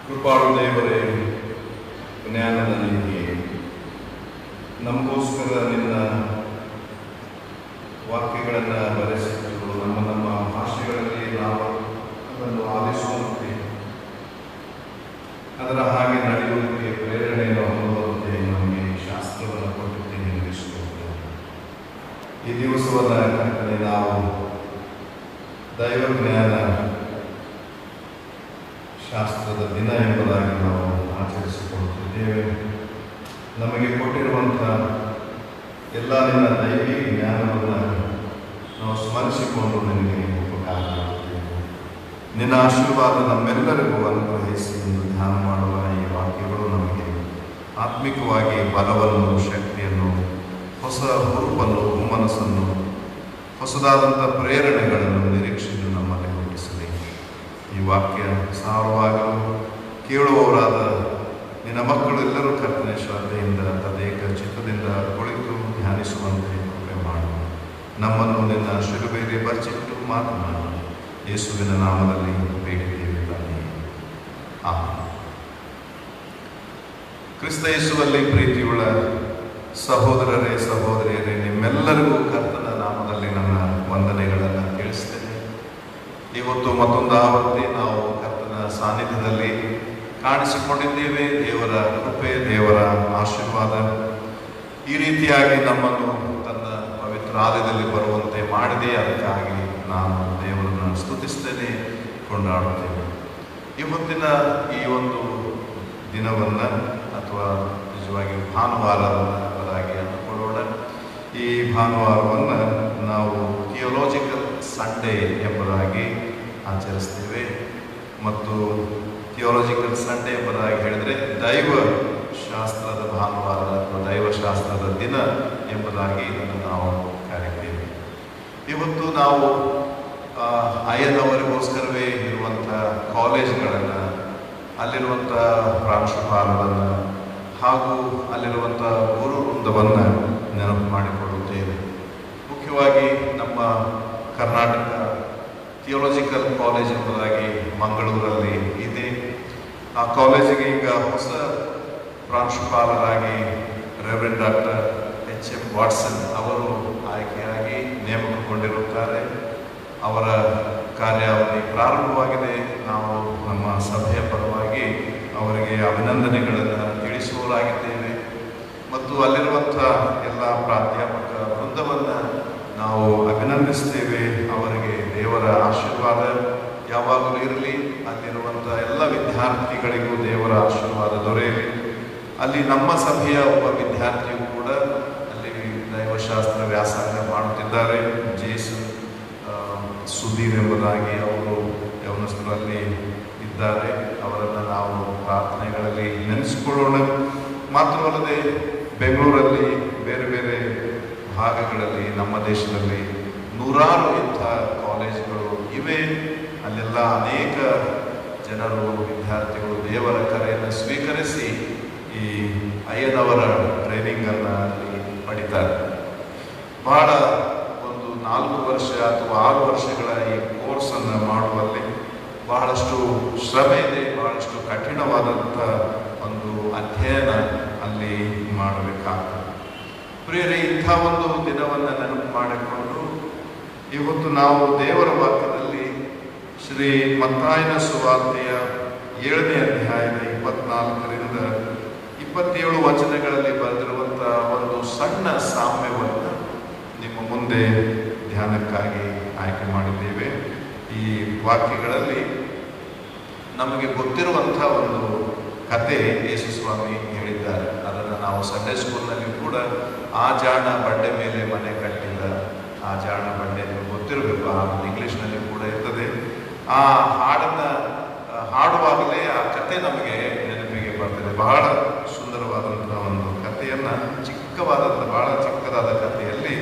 ಕೃಪಾಳು ದೇವರೇ, ಜ್ಞಾನದ ನಿಧಿಯೇ, ನಮಗೋಸ್ಕರ ನಿನ್ನ ವಾಕ್ಯಗಳನ್ನು ಬರೆಸಿಟ್ಟು ನಮ್ಮ ಭಾಷೆಗಳಲ್ಲಿ ನಾವು ಅದನ್ನು ಆಲಿಸುವಂತೆ, ಅದರ ಹಾಗೆ ನಡೆಯುವುದಕ್ಕೆ ಪ್ರೇರಣೆಯನ್ನು ಹೊಂದುವಂತೆ ನಮಗೆ ಶಾಸ್ತ್ರವನ್ನು ಕೊಟ್ಟಿದ್ದೆ ನಿಲ್ಲಿಸುವುದು. ಈ ದಿವಸವನ್ನು ಕರ್ತನೆ ನಾವು ದೈವಜ್ಞಾನ ಶಾಸ್ತ್ರದ ದಿನ ಎಂಬುದಾಗಿ ನಾವು ಆಚರಿಸಿಕೊಳ್ಳುತ್ತಿದ್ದೇವೆ. ನಮಗೆ ಕೊಟ್ಟಿರುವಂಥ ಎಲ್ಲ ನಿನ್ನ ದೈವಿ ಜ್ಞಾನವನ್ನು ನಾವು ಸ್ಮರಿಸಿಕೊಂಡು ನಿನಗೆ ಉಪಕಾರ ಮಾಡುತ್ತೇವೆ. ನಿನ್ನ ಆಶೀರ್ವಾದ ನಮ್ಮೆಲ್ಲರಿಗೂ ಅನುಗ್ರಹಿಸಿ ಎಂದು ಧ್ಯಾನ ಮಾಡುವ ಈ ವಾಕ್ಯಗಳು ನಮಗೆ ಆತ್ಮಿಕವಾಗಿ ಬಲವನ್ನು, ಶಕ್ತಿಯನ್ನು, ಹೊಸ ಹುರುಪನ್ನು, ಹುಮ್ಮನಸ್ಸನ್ನು, ಹೊಸದಾದಂಥ ಪ್ರೇರಣೆಗಳನ್ನು, ನಿರೀಕ್ಷೆಯನ್ನು ನಮ್ಮಲ್ಲಿ ಹುಟ್ಟಿಸಲಿ. ಈ ವಾಕ್ಯ ಸಾರವಾಗಲು ಕೇಳುವವರಾದ ನಿನ್ನ ಮಕ್ಕಳು ಎಲ್ಲರೂ ಕರ್ತನೆ ಶ್ರದ್ಧೆಯಿಂದ, ತದೇಕ ಚಿತ್ತದಿಂದ ಕುಳಿತು ಧ್ಯಾನಿಸುವಂತೆ ಕೃಪೆ ಮಾಡು. ನಮ್ಮನ್ನು ನಿನ್ನ ಶಿಲುಬೆಯಲ್ಲಿ ಬಚ್ಚಿಟ್ಟು ಮಾತನಾಡು. ಯೇಸುವಿನ ನಾಮದಲ್ಲಿ ಬೇಡಿದ್ದೇವೆ ತಂದೆ. ಆಮೆನ್. ಕ್ರಿಸ್ತ ಯೇಸುವಲ್ಲಿ ಪ್ರೀತಿಯುಳ್ಳ ಸಹೋದರರೇ, ಸಹೋದರಿಯರೇ, ನಿಮ್ಮೆಲ್ಲರಿಗೂ ಕರ್ತನ ನಾಮದಲ್ಲಿ ನನ್ನ ವಂದನೆಗಳನ್ನು ತಿಳಿಸ್ತೇನೆ. ಇವತ್ತು ಮತ್ತೊಂದು ಆವರ್ತಿ ನಾವು ಕರ್ತನ ಸಾನ್ನಿಧ್ಯದಲ್ಲಿ ಕಾಣಿಸಿಕೊಂಡಿದ್ದೇವೆ. ದೇವರ ಕೃಪೆ, ದೇವರ ಆಶೀರ್ವಾದ ಈ ರೀತಿಯಾಗಿ ನಮ್ಮನ್ನು ತನ್ನ ಪವಿತ್ರ ಆಲಯದಲ್ಲಿ ಬರುವಂತೆ ಮಾಡಿದೆ. ಅದಕ್ಕಾಗಿ ನಾನು ದೇವರನ್ನು ಸ್ತುತಿಸ್ತೇನೆ, ಕೊಂಡಾಡುತ್ತೇನೆ. ಇವತ್ತಿನ ಈ ಒಂದು ದಿನವನ್ನು ಅಥವಾ ನಿಜವಾಗಿ ಭಾನುವಾರವಾಗಿ ಅಂದುಕೊಳ್ಳೋಣ. ಈ ಭಾನುವಾರವನ್ನು ನಾವು ಥಿಯೋಲಾಜಿಕಲ್ ಸಂಡೇ ಎಂಬುದಾಗಿ ಆಚರಿಸ್ತೇವೆ. ಮತ್ತು ಥಿಯೋಲಾಜಿಕಲ್ ಸಂಡೇ ಎಂಬುದಾಗಿ ಹೇಳಿದರೆ ದೈವ ಶಾಸ್ತ್ರದ ಭಾನುವಾರ ಅಥವಾ ದೈವಶಾಸ್ತ್ರದ ದಿನ ಎಂಬುದಾಗಿ ಇದನ್ನು ನಾವು ಕರೆಯುತ್ತೇವೆ. ಇವತ್ತು ನಾವು ಅಯ್ಯನವರಿಗೋಸ್ಕರವೇ ಇರುವಂಥ ಕಾಲೇಜ್ಗಳನ್ನು, ಅಲ್ಲಿರುವಂಥ ಪ್ರಾಂಶುಪಾಲರನ್ನು ಹಾಗೂ ಅಲ್ಲಿರುವಂಥ ಗುರು ವೃಂದವನ್ನು ನೆನಪು ಮಾಡಿಕೊಳ್ಳುತ್ತೇವೆ. ಮುಖ್ಯವಾಗಿ ನಮ್ಮ ಕರ್ನಾಟಕ ಥಿಯೋಲಾಜಿಕಲ್ ಕಾಲೇಜ್ ಎಂಬುದಾಗಿ ಮಂಗಳೂರಲ್ಲಿ ಇದೆ. ಆ ಕಾಲೇಜಿಗೆ ಈಗ ಹೊಸ ಪ್ರಾಂಶುಪಾಲರಾಗಿ ರೆವರೆಂಡ್ ಡಾಕ್ಟರ್ H.M. ವಾಟ್ಸನ್ ಅವರು ಆಯ್ಕೆಯಾಗಿ ನೇಮಕಗೊಂಡಿರುತ್ತಾರೆ. ಅವರ ಕಾರ್ಯಾವಧಿ ಪ್ರಾರಂಭವಾಗಿದೆ. ನಾವು ನಮ್ಮ ಸಭೆಯ ಪರವಾಗಿ ಅವರಿಗೆ ಅಭಿನಂದನೆಗಳನ್ನು ತಿಳಿಸುವರಾಗಿದ್ದೇವೆ ಮತ್ತು ಅಲ್ಲಿರುವಂಥ ಎಲ್ಲ ಪ್ರಾಧ್ಯಾಪಕ ವೃಂದವನ್ನು ನಾವು ಅಭಿನಂದಿಸ್ತೇವೆ. ಅವರಿಗೆ ದೇವರ ಆಶೀರ್ವಾದ ಯಾವಾಗಲೂ ಇರಲಿ. ಅಲ್ಲಿರುವಂಥ ಎಲ್ಲ ವಿದ್ಯಾರ್ಥಿಗಳಿಗೂ ದೇವರ ಆಶೀರ್ವಾದ ದೊರೆಯಲಿ. ಅಲ್ಲಿ ನಮ್ಮ ಸಭೆಯ ಒಬ್ಬ ವಿದ್ಯಾರ್ಥಿಯು ಕೂಡ ಅಲ್ಲಿ ದೈವಶಾಸ್ತ್ರ ವ್ಯಾಸಂಗ ಮಾಡುತ್ತಿದ್ದಾರೆ. ಜೇಸು ಸುಧೀರ್ ಎಂಬುದಾಗಿ ಅವರು ಯವನಸ್ಥರಲ್ಲಿ ಇದ್ದಾರೆ. ಅವರನ್ನು ನಾವು ಪ್ರಾರ್ಥನೆಗಳಲ್ಲಿ ನೆನೆಸಿಕೊಳ್ಳೋಣ. ಮಾತ್ರವಲ್ಲದೆ ಬೆಂಗಳೂರಲ್ಲಿ ಬೇರೆ ಬೇರೆ ಭಾಗಗಳಲ್ಲಿ ನಮ್ಮ ದೇಶದಲ್ಲಿ ನೂರಾರು ಇಂಥ ಕಾಲೇಜುಗಳು ಇವೆ. ಅಲ್ಲೆಲ್ಲ ಅನೇಕ ಜನರು ವಿದ್ಯಾರ್ಥಿಗಳು ದೇವರ ಕರೆಯನ್ನು ಸ್ವೀಕರಿಸಿ ಈ ಅಯ್ಯನವರ ಟ್ರೈನಿಂಗನ್ನು ಅಲ್ಲಿ ಪಡಿತಾರೆ. ಬಹಳ ಒಂದು 4 ವರ್ಷ ಅಥವಾ 6 ವರ್ಷಗಳ ಈ ಕೋರ್ಸನ್ನು ಮಾಡುವಲ್ಲಿ ಬಹಳಷ್ಟು ಶ್ರಮೆ ಇದೆ. ಬಹಳಷ್ಟು ಕಠಿಣವಾದಂಥ ಒಂದು ಅಧ್ಯಯನ ಅಲ್ಲಿ ಮಾಡಬೇಕಾಗ್ತದೆ. ಪ್ರಿಯರೇ, ಇಂಥ ಒಂದು ದಿನವನ್ನು ನೆನಪು ಮಾಡಿಕೊಂಡು ಇವತ್ತು ನಾವು ದೇವರ ವಾಕ್ಯದಲ್ಲಿ ಶ್ರೀ ಮತ್ತಾಯನ ಸುವಾರ್ತೆಯ 7ನೇ ಅಧ್ಯಾಯದ 24ರಿಂದ 27 ವಚನಗಳಲ್ಲಿ ಬರೆದಿರುವಂಥ ಒಂದು ಸಣ್ಣ ಸಾಮ್ಯವನ್ನು ನಿಮ್ಮ ಮುಂದೆ ಧ್ಯಾನಕ್ಕಾಗಿ ಆಯ್ಕೆ ಮಾಡಿದ್ದೇವೆ. ಈ ವಾಕ್ಯಗಳಲ್ಲಿ ನಮಗೆ ಗೊತ್ತಿರುವಂಥ ಒಂದು ಕತೆ ಯೇಸು ಸ್ವಾಮಿ ಹೇಳಿದ್ದಾರೆ. ಅದನ್ನು ನಾವು ಸಂಡೇ ಸ್ಕೂಲ್ನಲ್ಲಿ ಕೂಡ ಆ ಜಾಣ ಬಂಡೆ ಮೇಲೆ ಮನೆ ಕಟ್ಟಿಲ್ಲ, ಆ ಜಾಣ ಬಂಡೆ ಗೊತ್ತಿರಬೇಕು, ಆ ಇಂಗ್ಲೀಷ್ನಲ್ಲಿ ಕೂಡ ಇರ್ತದೆ. ಆ ಹಾಡನ್ನು ಹಾಡುವಾಗಲೇ ಆ ಕತೆ ನಮಗೆ ನೆನಪಿಗೆ ಬರ್ತದೆ. ಬಹಳ ಸುಂದರವಾದಂಥ ಒಂದು ಕಥೆಯನ್ನು ಬಹಳ ಚಿಕ್ಕದಾದ ಕಥೆಯಲ್ಲಿ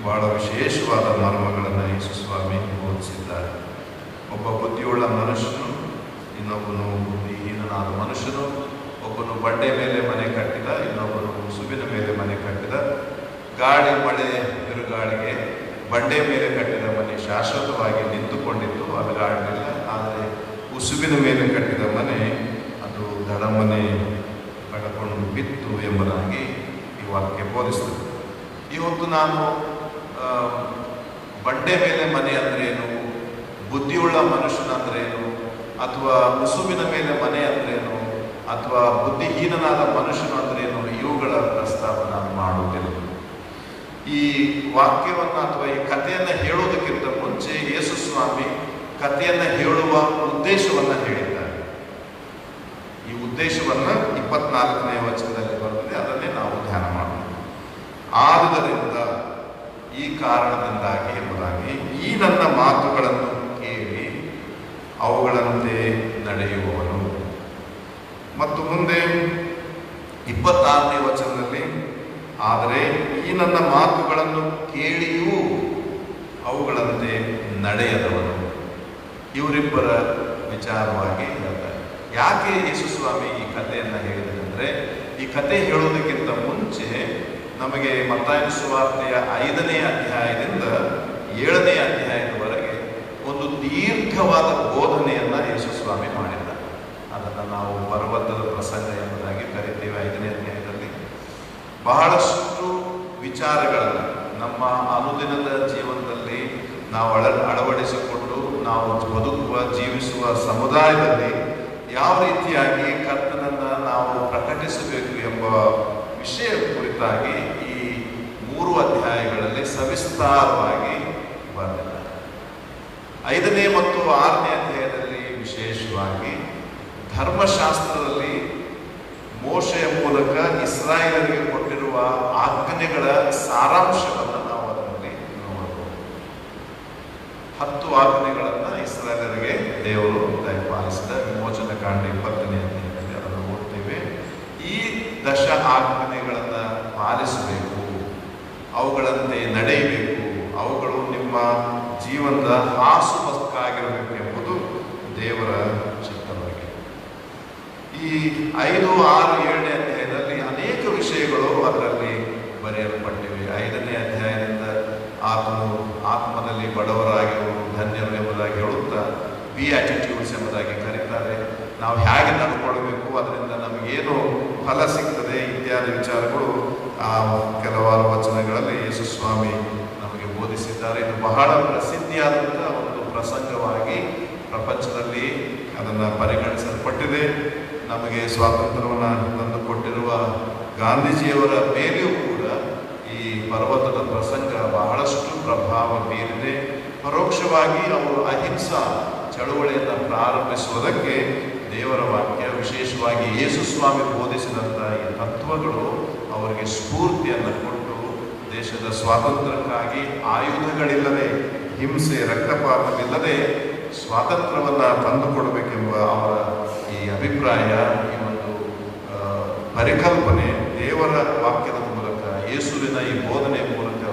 ಬಹಳ ವಿಶೇಷವಾದ ಮರ್ಮಗಳನ್ನು ಯೇಸು ಸ್ವಾಮಿ ಬೋಧಿಸಿದ್ದಾರೆ. ಒಬ್ಬ ಬುದ್ಧಿಯುಳ್ಳ ಮನುಷ್ಯನು, ಇನ್ನೊಬ್ಬನು ಬುದ್ಧಿಹೀನನಾದ ಮನುಷ್ಯನು. ಒಬ್ಬನು ಬಂಡೆ ಮೇಲೆ ಮನೆ ಕಟ್ಟಿದ, ಇನ್ನೊಬ್ಬನು ಉಸುಬಿನ ಮೇಲೆ ಮನೆ ಕಟ್ಟಿದ. ಗಾಳಿ, ಮಳೆ, ಬಿರುಗಾಳಿಗೆ ಬಂಡೆ ಮೇಲೆ ಕಟ್ಟಿದ ಮನೆ ಶಾಶ್ವತವಾಗಿ ನಿಂತುಕೊಂಡಿತ್ತು, ಅಲುಗಾಡಲಿಲ್ಲ. ಆದರೆ ಉಸುಬಿನ ಮೇಲೆ ಕಟ್ಟಿದ ಮನೆ ಅದು ದಡಮನೆ ಕಳಕೊಂಡು ಬಿತ್ತು ಎಂಬುದಾಗಿ ಈ ವಾಕ್ಯ ಬೋಧಿಸ್ತದೆ. ಇವತ್ತು ನಾನು ಬಂಡೆ ಮೇಲೆ ಮನೆ ಅಂದ್ರೇನು, ಬುದ್ಧಿಯುಳ್ಳ ಮನುಷ್ಯನಂದ್ರೇನು, ಅಥವಾ ಉಸುಬಿನ ಮೇಲೆ ಮನೆ ಅಂದ್ರೇನು, ಅಥವಾ ಬುದ್ಧಿಹೀನನಾದ ಮನುಷ್ಯನು ಅಂದ್ರೇನು, ಇವುಗಳ ಪ್ರಸ್ತಾವ ನಾನು ಮಾಡುವುದಿಲ್ಲ. ಈ ವಾಕ್ಯವನ್ನು ಅಥವಾ ಈ ಕಥೆಯನ್ನು ಹೇಳುವುದಕ್ಕಿಂತ ಮುಂಚೆ ಯೇಸು ಸ್ವಾಮಿ ಕಥೆಯನ್ನು ಹೇಳುವ ಉದ್ದೇಶವನ್ನು ಹೇಳಿದ್ದಾರೆ. ಈ ಉದ್ದೇಶವನ್ನು 24ನೇ ವಚನದಲ್ಲಿ ಬರ್ತದೆ. ಅದನ್ನೇ ನಾವು ಧ್ಯಾನ ಮಾಡೋಣ. ಆದುದರಿಂದ, ಈ ಕಾರಣದಿಂದಾಗಿ ಎಂಬುದಾಗಿ, ಈ ನನ್ನ ಮಾತುಗಳನ್ನು ಕೇಳಿ ಅವುಗಳಂತೆ ನಡೆಯುವವನು. ಮತ್ತು ಮುಂದೆ 26ನೇ ವಚನದಲ್ಲಿ, ಆದರೆ ಈ ನನ್ನ ಮಾತುಗಳನ್ನು ಕೇಳಿಯೂ ಅವುಗಳಂತೆ ನಡೆಯದವನು. ಇವರಿಬ್ಬರ ವಿಚಾರವಾಗಿ ಹೇಳ್ತಾರೆ. ಯಾಕೆ ಯೇಸು ಸ್ವಾಮಿ ಈ ಕಥೆಯನ್ನು ಹೇಳಿದರೆ, ಈ ಕಥೆ ಹೇಳೋದಕ್ಕಿಂತ ಮುಂಚೆ ನಮಗೆ ಮತ್ತಾಯನ ಸುವಾರ್ತೆಯ 5ನೇ ಅಧ್ಯಾಯದಿಂದ 7ನೇ ಅಧ್ಯಾಯದವರೆಗೆ ಒಂದು ದೀರ್ಘವಾದ ಬೋಧನೆಯನ್ನು ಯೇಸು ಸ್ವಾಮಿ ಮಾಡಿದ್ದಾರೆ. ಅದನ್ನು ನಾವು ಪರ್ವತದ ಪ್ರಸಂಗ ಎಂಬುದಾಗಿ ಕರಿತೇವೆ. 5ನೇ ಅಧ್ಯಾಯದಲ್ಲಿ ಬಹಳಷ್ಟು ವಿಚಾರಗಳನ್ನು ನಮ್ಮ ಅನುದಿನದ ಜೀವನದಲ್ಲಿ ನಾವು ಅಳವಡಿಸಿಕೊಂಡು ನಾವು ಬದುಕುವ, ಜೀವಿಸುವ ಸಮುದಾಯದಲ್ಲಿ ಯಾವ ರೀತಿಯಾಗಿ ಕರ್ತನನ್ನು ನಾವು ಪ್ರಕಟಿಸಬೇಕು ಎಂಬ ವಿಷಯ ಕುರಿತಾಗಿ ಈ 3 ಅಧ್ಯಾಯಗಳಲ್ಲಿ ಸವಿಸ್ತಾರವಾಗಿ ಬರೆದಿದ್ದಾರೆ. 5ನೇ ಮತ್ತು 6ನೇ ಅಧ್ಯಾಯದಲ್ಲಿ ವಿಶೇಷವಾಗಿ ಧರ್ಮಶಾಸ್ತ್ರದಲ್ಲಿ ಮೋಶೆಯ ಮೂಲಕ ಇಸ್ರಾಯೇಲರಿಗೆ ಕೊಟ್ಟಿರುವ ಆಜ್ಞೆಗಳ ಸಾರಾಂಶವನ್ನು ನಾವು ಅದರಲ್ಲಿ ನೋಡಬಹುದು. 10 ಆಜ್ಞೆಗಳನ್ನು ಇಸ್ರಾಯೇಲರಿಗೆ ದೇವರು ದಯಪಾಲಿಸಿದ ವಿಮೋಚನ ಕಾಂಡ 20ನೇ ಅಧ್ಯಾಯದಲ್ಲಿ ಅದನ್ನು ಓದ್ತೇವೆ. ಈ 10 ಆಜ್ಞೆಗಳನ್ನು ಪಾಲಿಸಬೇಕು, ಅವುಗಳಂತೆ ನಡೆಯಬೇಕು, ಅವುಗಳು ನಿಮ್ಮ ಜೀವನದ ಹಾಸುಹೊಕ್ಕಾಗಿರಬೇಕೆಂಬುದು ದೇವರ ಚಿತ್ತವಾಗಿದೆ. ಈ 5, 6, 7ನೇ ಅಧ್ಯಾಯದಲ್ಲಿ ಅನೇಕ ವಿಷಯಗಳು ಅದರಲ್ಲಿ ಬರೆಯಲ್ಪಟ್ಟಿವೆ. 5ನೇ ಅಧ್ಯಾಯದಿಂದ ಆತನು ಆತ್ಮದಲ್ಲಿ ಬಡವರಾಗಿರುವುದು ಧನ್ಯರು ಎಂಬುದಾಗಿ ಹೇಳುತ್ತಾ ಬಿಯಾಟಿಟ್ಯೂಡ್ಸ್ ಎಂಬುದಾಗಿ ಕರೀತಾರೆ. ನಾವು ಹೇಗೆ ನಡ್ಕೊಳ್ಬೇಕು, ಅದರಿಂದ ನಮಗೇನು ಫಲ ಸಿಗ್ತದೆ ಇತ್ಯಾದಿ ವಿಚಾರಗಳು ಆ ಕೆಲವಾರು ವಚನಗಳಲ್ಲಿ ಯೇಸು ಸ್ವಾಮಿ ನಮಗೆ ಬೋಧಿಸಿದ್ದಾರೆ. ಇದು ಬಹಳ ಪ್ರಸಿದ್ಧಿಯಾದಂಥ ಒಂದು ಪ್ರಸಂಗವಾಗಿ ಪ್ರಪಂಚದಲ್ಲಿ ಅದನ್ನು ಪರಿಗಣಿಸಲ್ಪಟ್ಟಿದೆ. ನಮಗೆ ಸ್ವಾತಂತ್ರ್ಯವನ್ನು ತಂದುಕೊಟ್ಟಿರುವ ಗಾಂಧೀಜಿಯವರ ಮೇಲೆಯೂ ಕೂಡ ಈ ಪರ್ವತದ ಪ್ರಸಂಗ ಬಹಳಷ್ಟು ಪ್ರಭಾವ ಬೀರಿದೆ. ಪರೋಕ್ಷವಾಗಿ ಅವರು ಅಹಿಂಸಾ ಚಳುವಳಿಯನ್ನು ಪ್ರಾರಂಭಿಸುವುದಕ್ಕೆ ದೇವರ ವಾಕ್ಯ, ವಿಶೇಷವಾಗಿ ಯೇಸು ಸ್ವಾಮಿ ಬೋಧಿಸಿದಂಥ ಈ ತತ್ವಗಳು ಅವರಿಗೆ ಸ್ಫೂರ್ತಿಯನ್ನು ಕೊಟ್ಟು ದೇಶದ ಸ್ವಾತಂತ್ರ್ಯಕ್ಕಾಗಿ ಆಯುಧಗಳಿಲ್ಲದೆ, ಹಿಂಸೆ ರಕ್ತಪಾತವಿಲ್ಲದೆ ಸ್ವಾತಂತ್ರ್ಯವನ್ನು ತಂದುಕೊಡಬೇಕೆಂಬ ಅವರ ಈ ಅಭಿಪ್ರಾಯ, ಈ ಒಂದು ಪರಿಕಲ್ಪನೆ ದೇವರ ವಾಕ್ಯದ ಮೂಲಕ, ಯೇಸುವಿನ ಈ ಬೋಧನೆಯ ಮೂಲಕ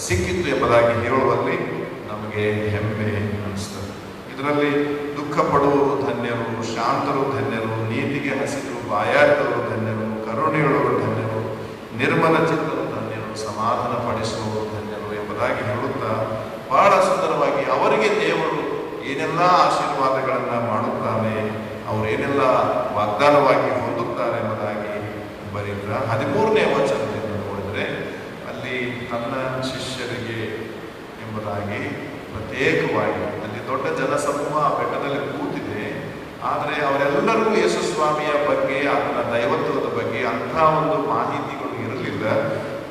ಸಿಕ್ಕಿತ್ತು ಎಂಬುದಾಗಿ ಹೇಳುವಲ್ಲಿ ನಮಗೆ ಹೆಮ್ಮೆ ಅನಿಸ್ತದೆ. ಇದರಲ್ಲಿ ದುಃಖ ಪಡುವವರು ಧನ್ಯರು, ಶಾಂತರು ಧನ್ಯರು, ನೀತಿಗೆ ಹಸಿರು ಬಾಯಾಟವರು ಧನ್ಯರು, ಕರುಣೆಯುಳ್ಳವರು ಧನ್ಯರು, ನಿರ್ಮಲ ಚಿತ್ತರು ಧನ್ಯರು, ಸಮಾಧಾನ ಪಡಿಸುವವರು ಧನ್ಯರು ಎಂಬುದಾಗಿ ಹೇಳುತ್ತಾ ಬಹಳ ಸುಂದರವಾಗಿ ಅವರಿಗೆ ದೇವರು ಏನೆಲ್ಲ ಆಶೀರ್ವಾದಗಳನ್ನು ಮಾಡುತ್ತಾನೆ, ಅವರೇನೆಲ್ಲ ವಾಗ್ದಾನವಾಗಿ ಹೊಂದುತ್ತಾರೆ ಎಂಬುದಾಗಿ ಬರೆದ 13ನೇ ವಚನದಿಂದ ನೋಡಿದರೆ ಅಲ್ಲಿ ತನ್ನ ಶಿಷ್ಯರಿಗೆ ಎಂಬುದಾಗಿ ಪ್ರತ್ಯೇಕವಾಗಿ, ಅಲ್ಲಿ ದೊಡ್ಡ ಜನಸಮೂಹ ಬೆಟ್ಟದಲ್ಲಿ ಕೂತಿದೆ, ಆದರೆ ಅವರೆಲ್ಲರಿಗೂ ಯೇಸು ಸ್ವಾಮಿಯ ಬಗ್ಗೆ, ಆತನ ದೈವತ್ವದ ಬಗ್ಗೆ ಅಂಥ ಒಂದು ಮಾಹಿತಿಗಳು ಇರಲಿಲ್ಲ.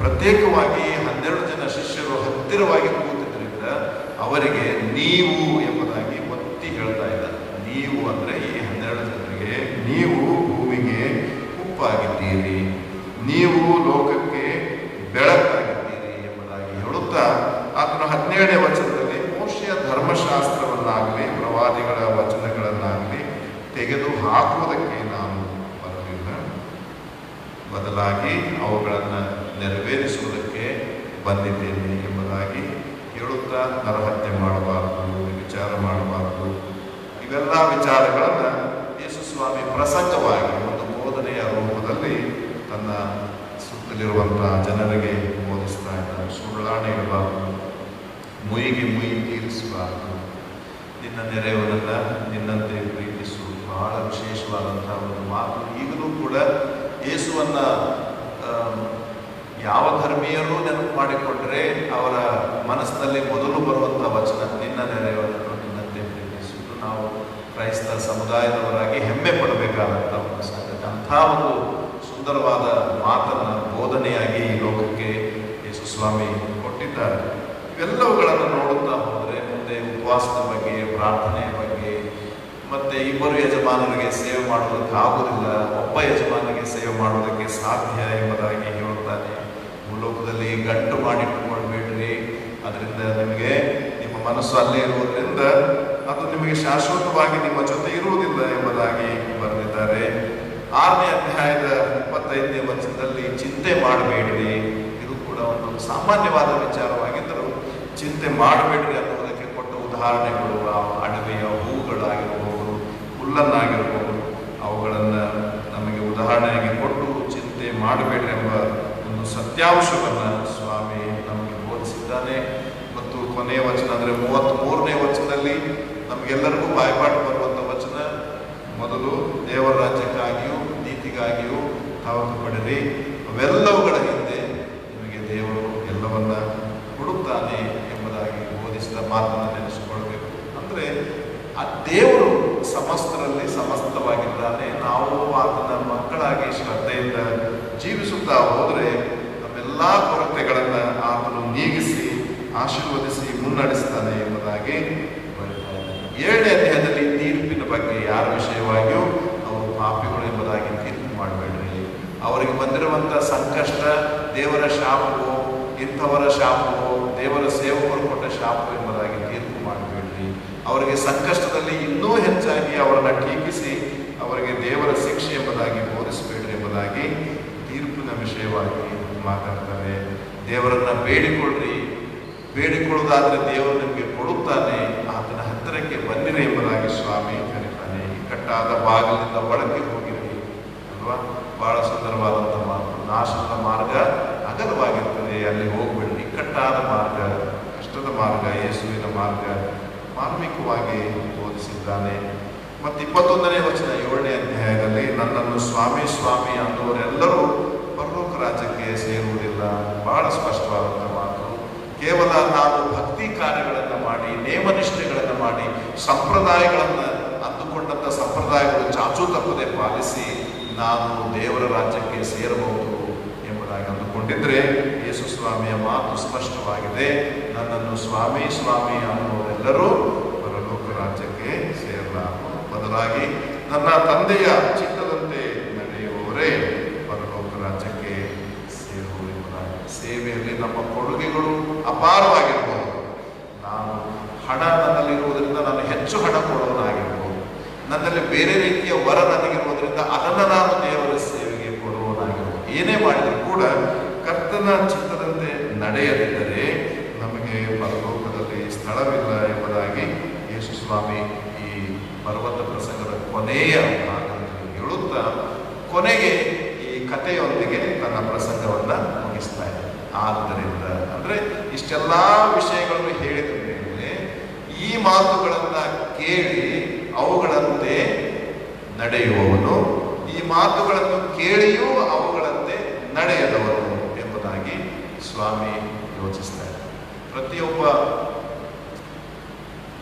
ಪ್ರತ್ಯೇಕವಾಗಿ 12 ಜನ ಶಿಷ್ಯರು ಹತ್ತಿರವಾಗಿ ಕೂತಿದ್ದರಿಂದ ಅವರಿಗೆ ನೀವು ಎಂಬುದಾಗಿ ಒತ್ತಿ ಹೇಳ್ತಾ ಇದ್ದಾರೆ. ನೀವು ಅಂದರೆ ಈ 12 ಜನರಿಗೆ, ನೀವು ಭೂಮಿಗೆ ಉಪ್ಪಾಗಿದ್ದೀರಿ, ನೀವು ಲೋಕಕ್ಕೆ ಬೆಳಕಾಗಿದ್ದೀರಿ ಎಂಬುದಾಗಿ ಹೇಳುತ್ತಾ ಆತನ 17ನೇ ವಚನದಲ್ಲಿ ಮೋಶೆಯ ಧರ್ಮಶಾಸ್ತ್ರವನ್ನಾಗಲಿ ಪ್ರವಾದಿಗಳ ವಚನಗಳನ್ನಾಗಲಿ ತೆಗೆದು ಹಾಕುವುದಕ್ಕೆ ನಾನು ಬರಲಿಲ್ಲ, ಬದಲಾಗಿ ಅವುಗಳನ್ನು ನೆರವೇರಿಸುವುದಕ್ಕೆ ಬಂದಿದ್ದೇನೆ ಎಂಬುದಾಗಿ ಹೇಳುತ್ತಾ ನರಹತ್ಯೆ ಮಾಡಬಾರದು, ವಿಚಾರ ಮಾಡಬಾರದು, ಇವೆಲ್ಲ ವಿಚಾರಗಳನ್ನು ಯೇಸು ಸ್ವಾಮಿ ಪ್ರಸಂಗವಾಗಿ ಒಂದು ಬೋಧನೆಯ ರೂಪದಲ್ಲಿ ತನ್ನ ಸುತ್ತಲಿರುವಂತಹ ಜನರಿಗೆ ಬೋಧಿಸ್ತಾ ಇದ್ದಾರೆ. ಸುಳ್ಳಾಣೆ ಇರಬಾರದು, ಮುಯಿಗೆ ಮುಯಿ ತೀರಿಸಬಾರದು, ನಿನ್ನ ನೆರೆಯವನನ್ನ ನಿನ್ನಂತೆ ಪ್ರೀತಿಸು. ಬಹಳ ವಿಶೇಷವಾದಂತಹ ಒಂದು ಮಾತು. ಈಗಲೂ ಕೂಡ ಯೇಸುವನ್ನ ಯಾವ ಧರ್ಮೀಯರು ನೆನಪು ಮಾಡಿಕೊಂಡ್ರೆ ಅವರ ಮನಸ್ಸಿನಲ್ಲಿ ಮೊದಲು ಬರುವಂಥ ವಚನ ನಿನ್ನ ನೆರೆಯವನನ್ನು ನಿನ್ನಂತೆ ಪ್ರೀತಿಸುವುದು. ನಾವು ಕ್ರೈಸ್ತ ಸಮುದಾಯದವರಾಗಿ ಹೆಮ್ಮೆ ಪಡಬೇಕಾದಂಥ ಒಂದು ಸಂಗತಿ. ಅಂಥ ಒಂದು ಸುಂದರವಾದ ಮಾತನ್ನು ಬೋಧನೆಯಾಗಿ ಈ ಲೋಕಕ್ಕೆ ಯೇಸು ಸ್ವಾಮಿ ಕೊಟ್ಟಿದ್ದಾರೆ. ಇವೆಲ್ಲವುಗಳನ್ನು ನೋಡುತ್ತಾ ಹೋದರೆ ಮುಂದೆ ಉಪವಾಸದ ಬಗ್ಗೆ, ಪ್ರಾರ್ಥನೆಯ ಬಗ್ಗೆ, ಮತ್ತು ಇಬ್ಬರು ಯಜಮಾನರಿಗೆ ಸೇವೆ ಮಾಡುವುದಕ್ಕೆ ಆಗುವುದಿಲ್ಲ, ಒಬ್ಬ ಯಜಮಾನಿಗೆ ಸೇವೆ ಮಾಡುವುದಕ್ಕೆ ಸಾಧ್ಯ ಎಂಬುದಾಗಿ ಹೇಳುತ್ತಾನೆ. ಭೂಲೋಕದಲ್ಲಿ ಗಂಟು ಮಾಡಿಟ್ಟುಕೊಳ್ಬೇಡ್ರಿ, ಅದರಿಂದ ನಿಮಗೆ ನಿಮ್ಮ ಮನಸ್ಸು ಅಲ್ಲೇ ಇರುವುದರಿಂದ ಅದು ನಿಮಗೆ ಶಾಶ್ವತವಾಗಿ ನಿಮ್ಮ ಜೊತೆ ಇರುವುದಿಲ್ಲ ಎಂಬುದಾಗಿ ಬರೆದಿದ್ದಾರೆ. 6ನೇ ಅಧ್ಯಾಯದ 25ನೇ ವಚನದಲ್ಲಿ ಚಿಂತೆ ಮಾಡಬೇಡ್ರಿ, ಇದು ಕೂಡ ಒಂದು ಸಾಮಾನ್ಯವಾದ ವಿಚಾರವಾಗಿದ್ದರೂ ಚಿಂತೆ ಮಾಡಬೇಡ್ರಿ ಅನ್ನೋದಕ್ಕೆ ಕೊಟ್ಟ ಉದಾಹರಣೆಗಳು ಆ ಅಡವೆಯ ಹೂಗಳಾಗಿರ್ಬೋದು, ಹುಲ್ಲನ್ನಾಗಿರ್ಬೋದು, ಅವುಗಳನ್ನು ನಮಗೆ ಉದಾಹರಣೆಯಾಗಿ ಕೊಟ್ಟು ಚಿಂತೆ ಮಾಡಬೇಡ್ರಿ ಎಂಬ ಒಂದು ಸತ್ಯಾಂಶವನ್ನು ಸ್ವಾಮಿ ನಮಗೆ ಬೋಧಿಸಿದ್ದಾನೆ. ಮತ್ತು ಕೊನೆಯ ವಚನ ಅಂದರೆ 33ನೇ ವಚನದಲ್ಲಿ ನಮಗೆಲ್ಲರಿಗೂ ಬಾಯ್ಪಾಠ ಬರುವಂಥ ವಚನ, ಮೊದಲು ದೇವರ ರಾಜ್ಯಕ್ಕಾಗಿಯೂ ನೀತಿಗಾಗಿಯೂ ತವಕ ಪಡಿರಿ, ಅವೆಲ್ಲವುಗಳ ಹಿಂದೆ ನಿಮಗೆ ದೇವರು ಎಲ್ಲವನ್ನ ಕೊಡುತ್ತಾನೆ ಎಂಬುದಾಗಿ ಬೋಧಿಸಿದ ಮಾತನ್ನು ನೆನೆಸಿಕೊಳ್ಬೇಕು. ಅಂದರೆ ಆ ದೇವರು ಸಮಸ್ತರಲ್ಲಿ ಸಮಸ್ತವಾಗಿದ್ದಾನೆ. ನಾವು ಆತನ ಮಕ್ಕಳಾಗಿ ಶ್ರದ್ಧೆಯಿಂದ ಜೀವಿಸುತ್ತಾ ಹೋದರೆ ನಮ್ಮೆಲ್ಲ ಕೊರತೆಗಳನ್ನು ಆತನು ನೀಗಿಸಿ ಆಶೀರ್ವದಿಸಿ ಮುನ್ನಡೆಸ್ತಾನೆ ಎಂಬುದಾಗಿ ಬರೀತಾ ಇದ್ದಾನೆ. 7ನೇ ಅಧ್ಯಾಯದಲ್ಲಿ ತೀರ್ಪಿನ ಬಗ್ಗೆ ಯಾರ ವಿಷಯವಾಗಿಯೂ ಅವರು ಪಾಪಿಗಳು ಎಂಬುದಾಗಿ ತೀರ್ಪು ಮಾಡಬೇಡ್ರಿ. ಅವರಿಗೆ ಬಂದಿರುವಂಥ ಸಂಕಷ್ಟ ದೇವರ ಶಾಪವೋ, ಇಂಥವರ ಶಾಪವೋ, ದೇವರ ಸೇವಕರು ಕೊಟ್ಟ ಶಾಪ ಎಂಬುದಾಗಿ ತೀರ್ಪು ಮಾಡಬೇಡ್ರಿ. ಅವರಿಗೆ ಸಂಕಷ್ಟದಲ್ಲಿ ಇನ್ನೂ ಹೆಚ್ಚಾಗಿ ಅವರನ್ನು ಟೀಕಿಸಿ ಅವರಿಗೆ ದೇವರ ಶಿಕ್ಷೆ ಎಂಬುದಾಗಿ ಬೋಧಿಸಬೇಡ್ರಿ ಎಂಬುದಾಗಿ ತೀರ್ಪಿನ ವಿಷಯವಾಗಿ ಮಾತಾಡ್ತಾರೆ. ದೇವರನ್ನ ಬೇಡಿಕೊಳ್ಳ್ರಿ, ಬೇಡಿಕೊಳ್ಳುವುದಾದರೆ ದೇವರು ನಿಮಗೆ ಕೊಡುತ್ತಾನೆ, ಆತನ ಹತ್ತಿರಕ್ಕೆ ಬನ್ನಿರಿ ಎಂಬುದಾಗಿ ಸ್ವಾಮಿ ಕರೀತಾನೆ. ಇಕ್ಕಟ್ಟಾದ ಬಾಗಿಲಿಂದ ಒಳಗೆ ಹೋಗಿರಿ ಅಲ್ವಾ? ಬಹಳ ಸುಂದರವಾದಂಥ ಮಾತು. ನಾಶದ ಮಾರ್ಗ ಅಗಲವಾಗಿರ್ತದೆ, ಅಲ್ಲಿ ಹೋಗ್ಬೇಡಿ. ಇಕ್ಕಟ್ಟಾದ ಮಾರ್ಗ, ಕಷ್ಟದ ಮಾರ್ಗ, ಯೇಸುವಿನ ಮಾರ್ಗ ಮಾರ್ಮಿಕವಾಗಿ ಬೋಧಿಸಿದ್ದಾನೆ. ಮತ್ತು 21ನೇ ವಚನ 7ನೇ ಅಧ್ಯಾಯದಲ್ಲಿ, ನನ್ನನ್ನು ಸ್ವಾಮಿ ಸ್ವಾಮಿ ಅನ್ನುವರೆಲ್ಲರೂ ಪರಲೋಕ ರಾಜ್ಯಕ್ಕೆ ಸೇರುವುದಿಲ್ಲ. ಬಹಳ ಸ್ಪಷ್ಟವಾದಂಥ ಮಾತು. ಕೇವಲ ನಾವು ಭಕ್ತಿ ಕಾರ್ಯಗಳನ್ನು ಮಾಡಿ, ನೇಮನಿಷ್ಠೆಗಳನ್ನು ಮಾಡಿ, ಸಂಪ್ರದಾಯಗಳನ್ನು ಅಂದುಕೊಂಡಂಥ ಸಂಪ್ರದಾಯಗಳು ಚಾಚೂ ತಪ್ಪದೆ ಪಾಲಿಸಿ ನಾನು ದೇವರ ರಾಜ್ಯಕ್ಕೆ ಸೇರಬಹುದು ಎಂಬುದಾಗಿ ಅಂದುಕೊಂಡಿದ್ರೆ, ಯೇಸು ಸ್ವಾಮಿಯ ಮಾತು ಸ್ಪಷ್ಟವಾಗಿದೆ. ನನ್ನನ್ನು ಸ್ವಾಮಿ ಸ್ವಾಮಿ ಅನ್ನುವರೆಲ್ಲರೂ ಪರಲೋಕ ರಾಜ್ಯಕ್ಕೆ ಸೇರಲಾರು, ಬದಲಾಗಿ ನನ್ನ ತಂದೆಯ ಚಿತ್ತದಂತೆ ನಡೆಯುವವರೇ ಪರಲೋಕ ರಾಜ್ಯಕ್ಕೆ ಸೇರುವುದಾಗಿ. ಸೇವೆಯಲ್ಲಿ ನಮ್ಮ ಕೊಡುಗೆಗಳು ಅಪಾರವಾಗಿರ್ಬೋದು. ನಾನು ಹಣ ನನ್ನಲ್ಲಿರುವುದರಿಂದ ನಾನು ಹೆಚ್ಚು ಹಣ ಕೊಡುವನಾಗಿರ್ಬೋದು. ನನ್ನಲ್ಲಿ ಬೇರೆ ರೀತಿಯ ವರ ನನಗಿರುವುದರಿಂದ ಅದನ್ನು ನಾನು ದೇವರ ಸೇವೆಗೆ ಕೊಡುವನಾಗಿರ್ಬೋದು. ಏನೇ ಮಾಡಿದರೂ ಕೂಡ ಕರ್ತನ ಚಿತ್ತದಂತೆ ನಡೆಯದಿದ್ದರೆ ನಮಗೆ ಪರಲೋಕದಲ್ಲಿ ಸ್ಥಳವಿಲ್ಲ ಎಂಬುದಾಗಿ ಯೇಸು ಸ್ವಾಮಿ ಈ ಪರ್ವತ ಪ್ರಸಂಗದ ಕೊನೆಯ ಭಾಗದಲ್ಲಿ ಹೇಳುತ್ತಾ ಕೊನೆಗೆ ಈ ಕಥೆಯೊಂದಿಗೆ ತನ್ನ ಪ್ರಸಂಗವನ್ನು ಮುಗಿಸ್ತಾ ಇದ್ದಾರೆ. ಆದ್ದರಿಂದ ಅಂದರೆ ಇಷ್ಟೆಲ್ಲ ವಿಷಯಗಳನ್ನು ಹೇಳಿದ ಮೇಲೆ ಈ ಮಾತುಗಳನ್ನು ಕೇಳಿ ಅವುಗಳಂತೆ ನಡೆಯುವವನು, ಈ ಮಾತುಗಳನ್ನು ಕೇಳಿಯೂ ಅವುಗಳಂತೆ ನಡೆಯದವನು ಎಂಬುದಾಗಿ ಸ್ವಾಮಿ ಯೋಚಿಸ್ತಾರೆ. ಪ್ರತಿಯೊಬ್ಬ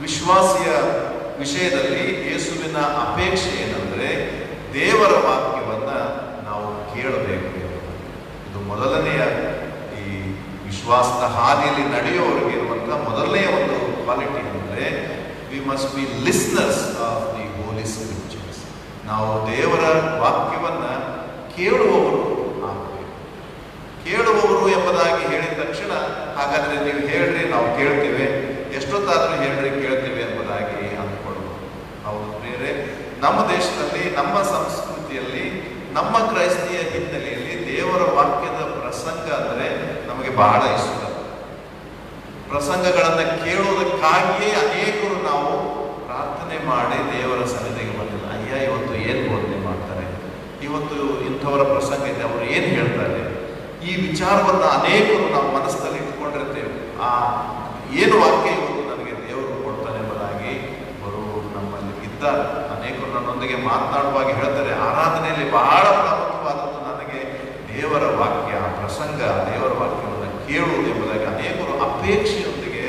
ವಿಶ್ವಾಸಿಯ ವಿಷಯದಲ್ಲಿ ಯೇಸುವಿನ ಅಪೇಕ್ಷೆ ಏನಂದರೆ ದೇವರ ವಾಕ್ಯವನ್ನು ನಾವು ಕೇಳಬೇಕು. ಇದು ಮೊದಲನೆಯ ಈ ವಿಶ್ವಾಸದ ಹಾದಿಯಲ್ಲಿ ನಡೆಯುವವರಿಗೆ ಇರುವಂಥ ಮೊದಲನೆಯ ಒಂದು ಕ್ವಾಲಿಟಿ ಅಂದರೆ we must be listeners of the holy scriptures. ನಾವು ದೇವರ ವಾಕ್ಯವನ್ನು ಕೇಳುವವರು ಆಗಬೇಕು. ಕೇಳುವವರು ಎಂಬುದಾಗಿ ಹೇಳಿದ ತಕ್ಷಣ ಹಾಗಾದರೆ ನೀವು ಹೇಳ್ರಿ ನಾವು ಕೇಳ್ತೇವೆ, ಎಷ್ಟೊತ್ತಾದರೂ ಹೇಳ್ರಿ ಕೇಳ್ತೇವೆ ಎಂಬುದಾಗಿ ಅಂದ್ಕೊಳ್ಳೋದು. ಹೌದು ಪ್ರಿಯರೇ, ನಮ್ಮ ದೇಶದಲ್ಲಿ, ನಮ್ಮ ಸಂಸ್ಕೃತಿಯಲ್ಲಿ, ನಮ್ಮ ಕ್ರೈಸ್ತಿಯ ಹಿನ್ನೆಲೆಯಲ್ಲಿ ದೇವರ ವಾಕ್ಯದ ಪ್ರಸಂಗ ಅಂದರೆ ನಮಗೆ ಬಹಳ ಇಷ್ಟ. ಪ್ರಸಂಗಗಳನ್ನು ಕೇಳುವುದಕ್ಕಾಗಿಯೇ ಅನೇಕರು ನಾವು ಪ್ರಾರ್ಥನೆ ಮಾಡಿ ದೇವರ ಸನ್ನಿಧಿಗೆ ಬಂದಿಲ್ಲ. ಅಯ್ಯ ಇವತ್ತು ಏನು ಬೋಧನೆ ಮಾಡ್ತಾರೆ, ಇವತ್ತು ಇಂಥವರ ಪ್ರಸಂಗ ಇದೆ, ಅವರು ಏನು ಹೇಳ್ತಾರೆ, ಈ ವಿಚಾರವನ್ನು ಅನೇಕರು ನಾವು ಮನಸ್ಸಲ್ಲಿ ಇಟ್ಕೊಂಡಿರ್ತೇವೆ. ಆ ಏನು ವಾಕ್ಯ ಇವತ್ತು ನನಗೆ ದೇವರು ಕೊಡ್ತಾನೆ ಎಂಬುದಾಗಿ ಅವರು ನಮ್ಮಲ್ಲಿ ಇದ್ದಾರೆ. ಅನೇಕರು ನನ್ನೊಂದಿಗೆ ಮಾತನಾಡುವಾಗ ಹೇಳ್ತಾರೆ, ಆರಾಧನೆಯಲ್ಲಿ ಬಹಳ ಪ್ರಾಮುಖ್ಯವಾದದ್ದು ನನಗೆ ದೇವರ ವಾಕ್ಯ ಪ್ರಸಂಗ, ದೇವರ ವಾಕ್ಯವನ್ನು ಕೇಳುವುದು ಎಂಬುದಾಗಿ ಅನೇಕರು ಅಪೇಕ್ಷೆಯೊಂದಿಗೆ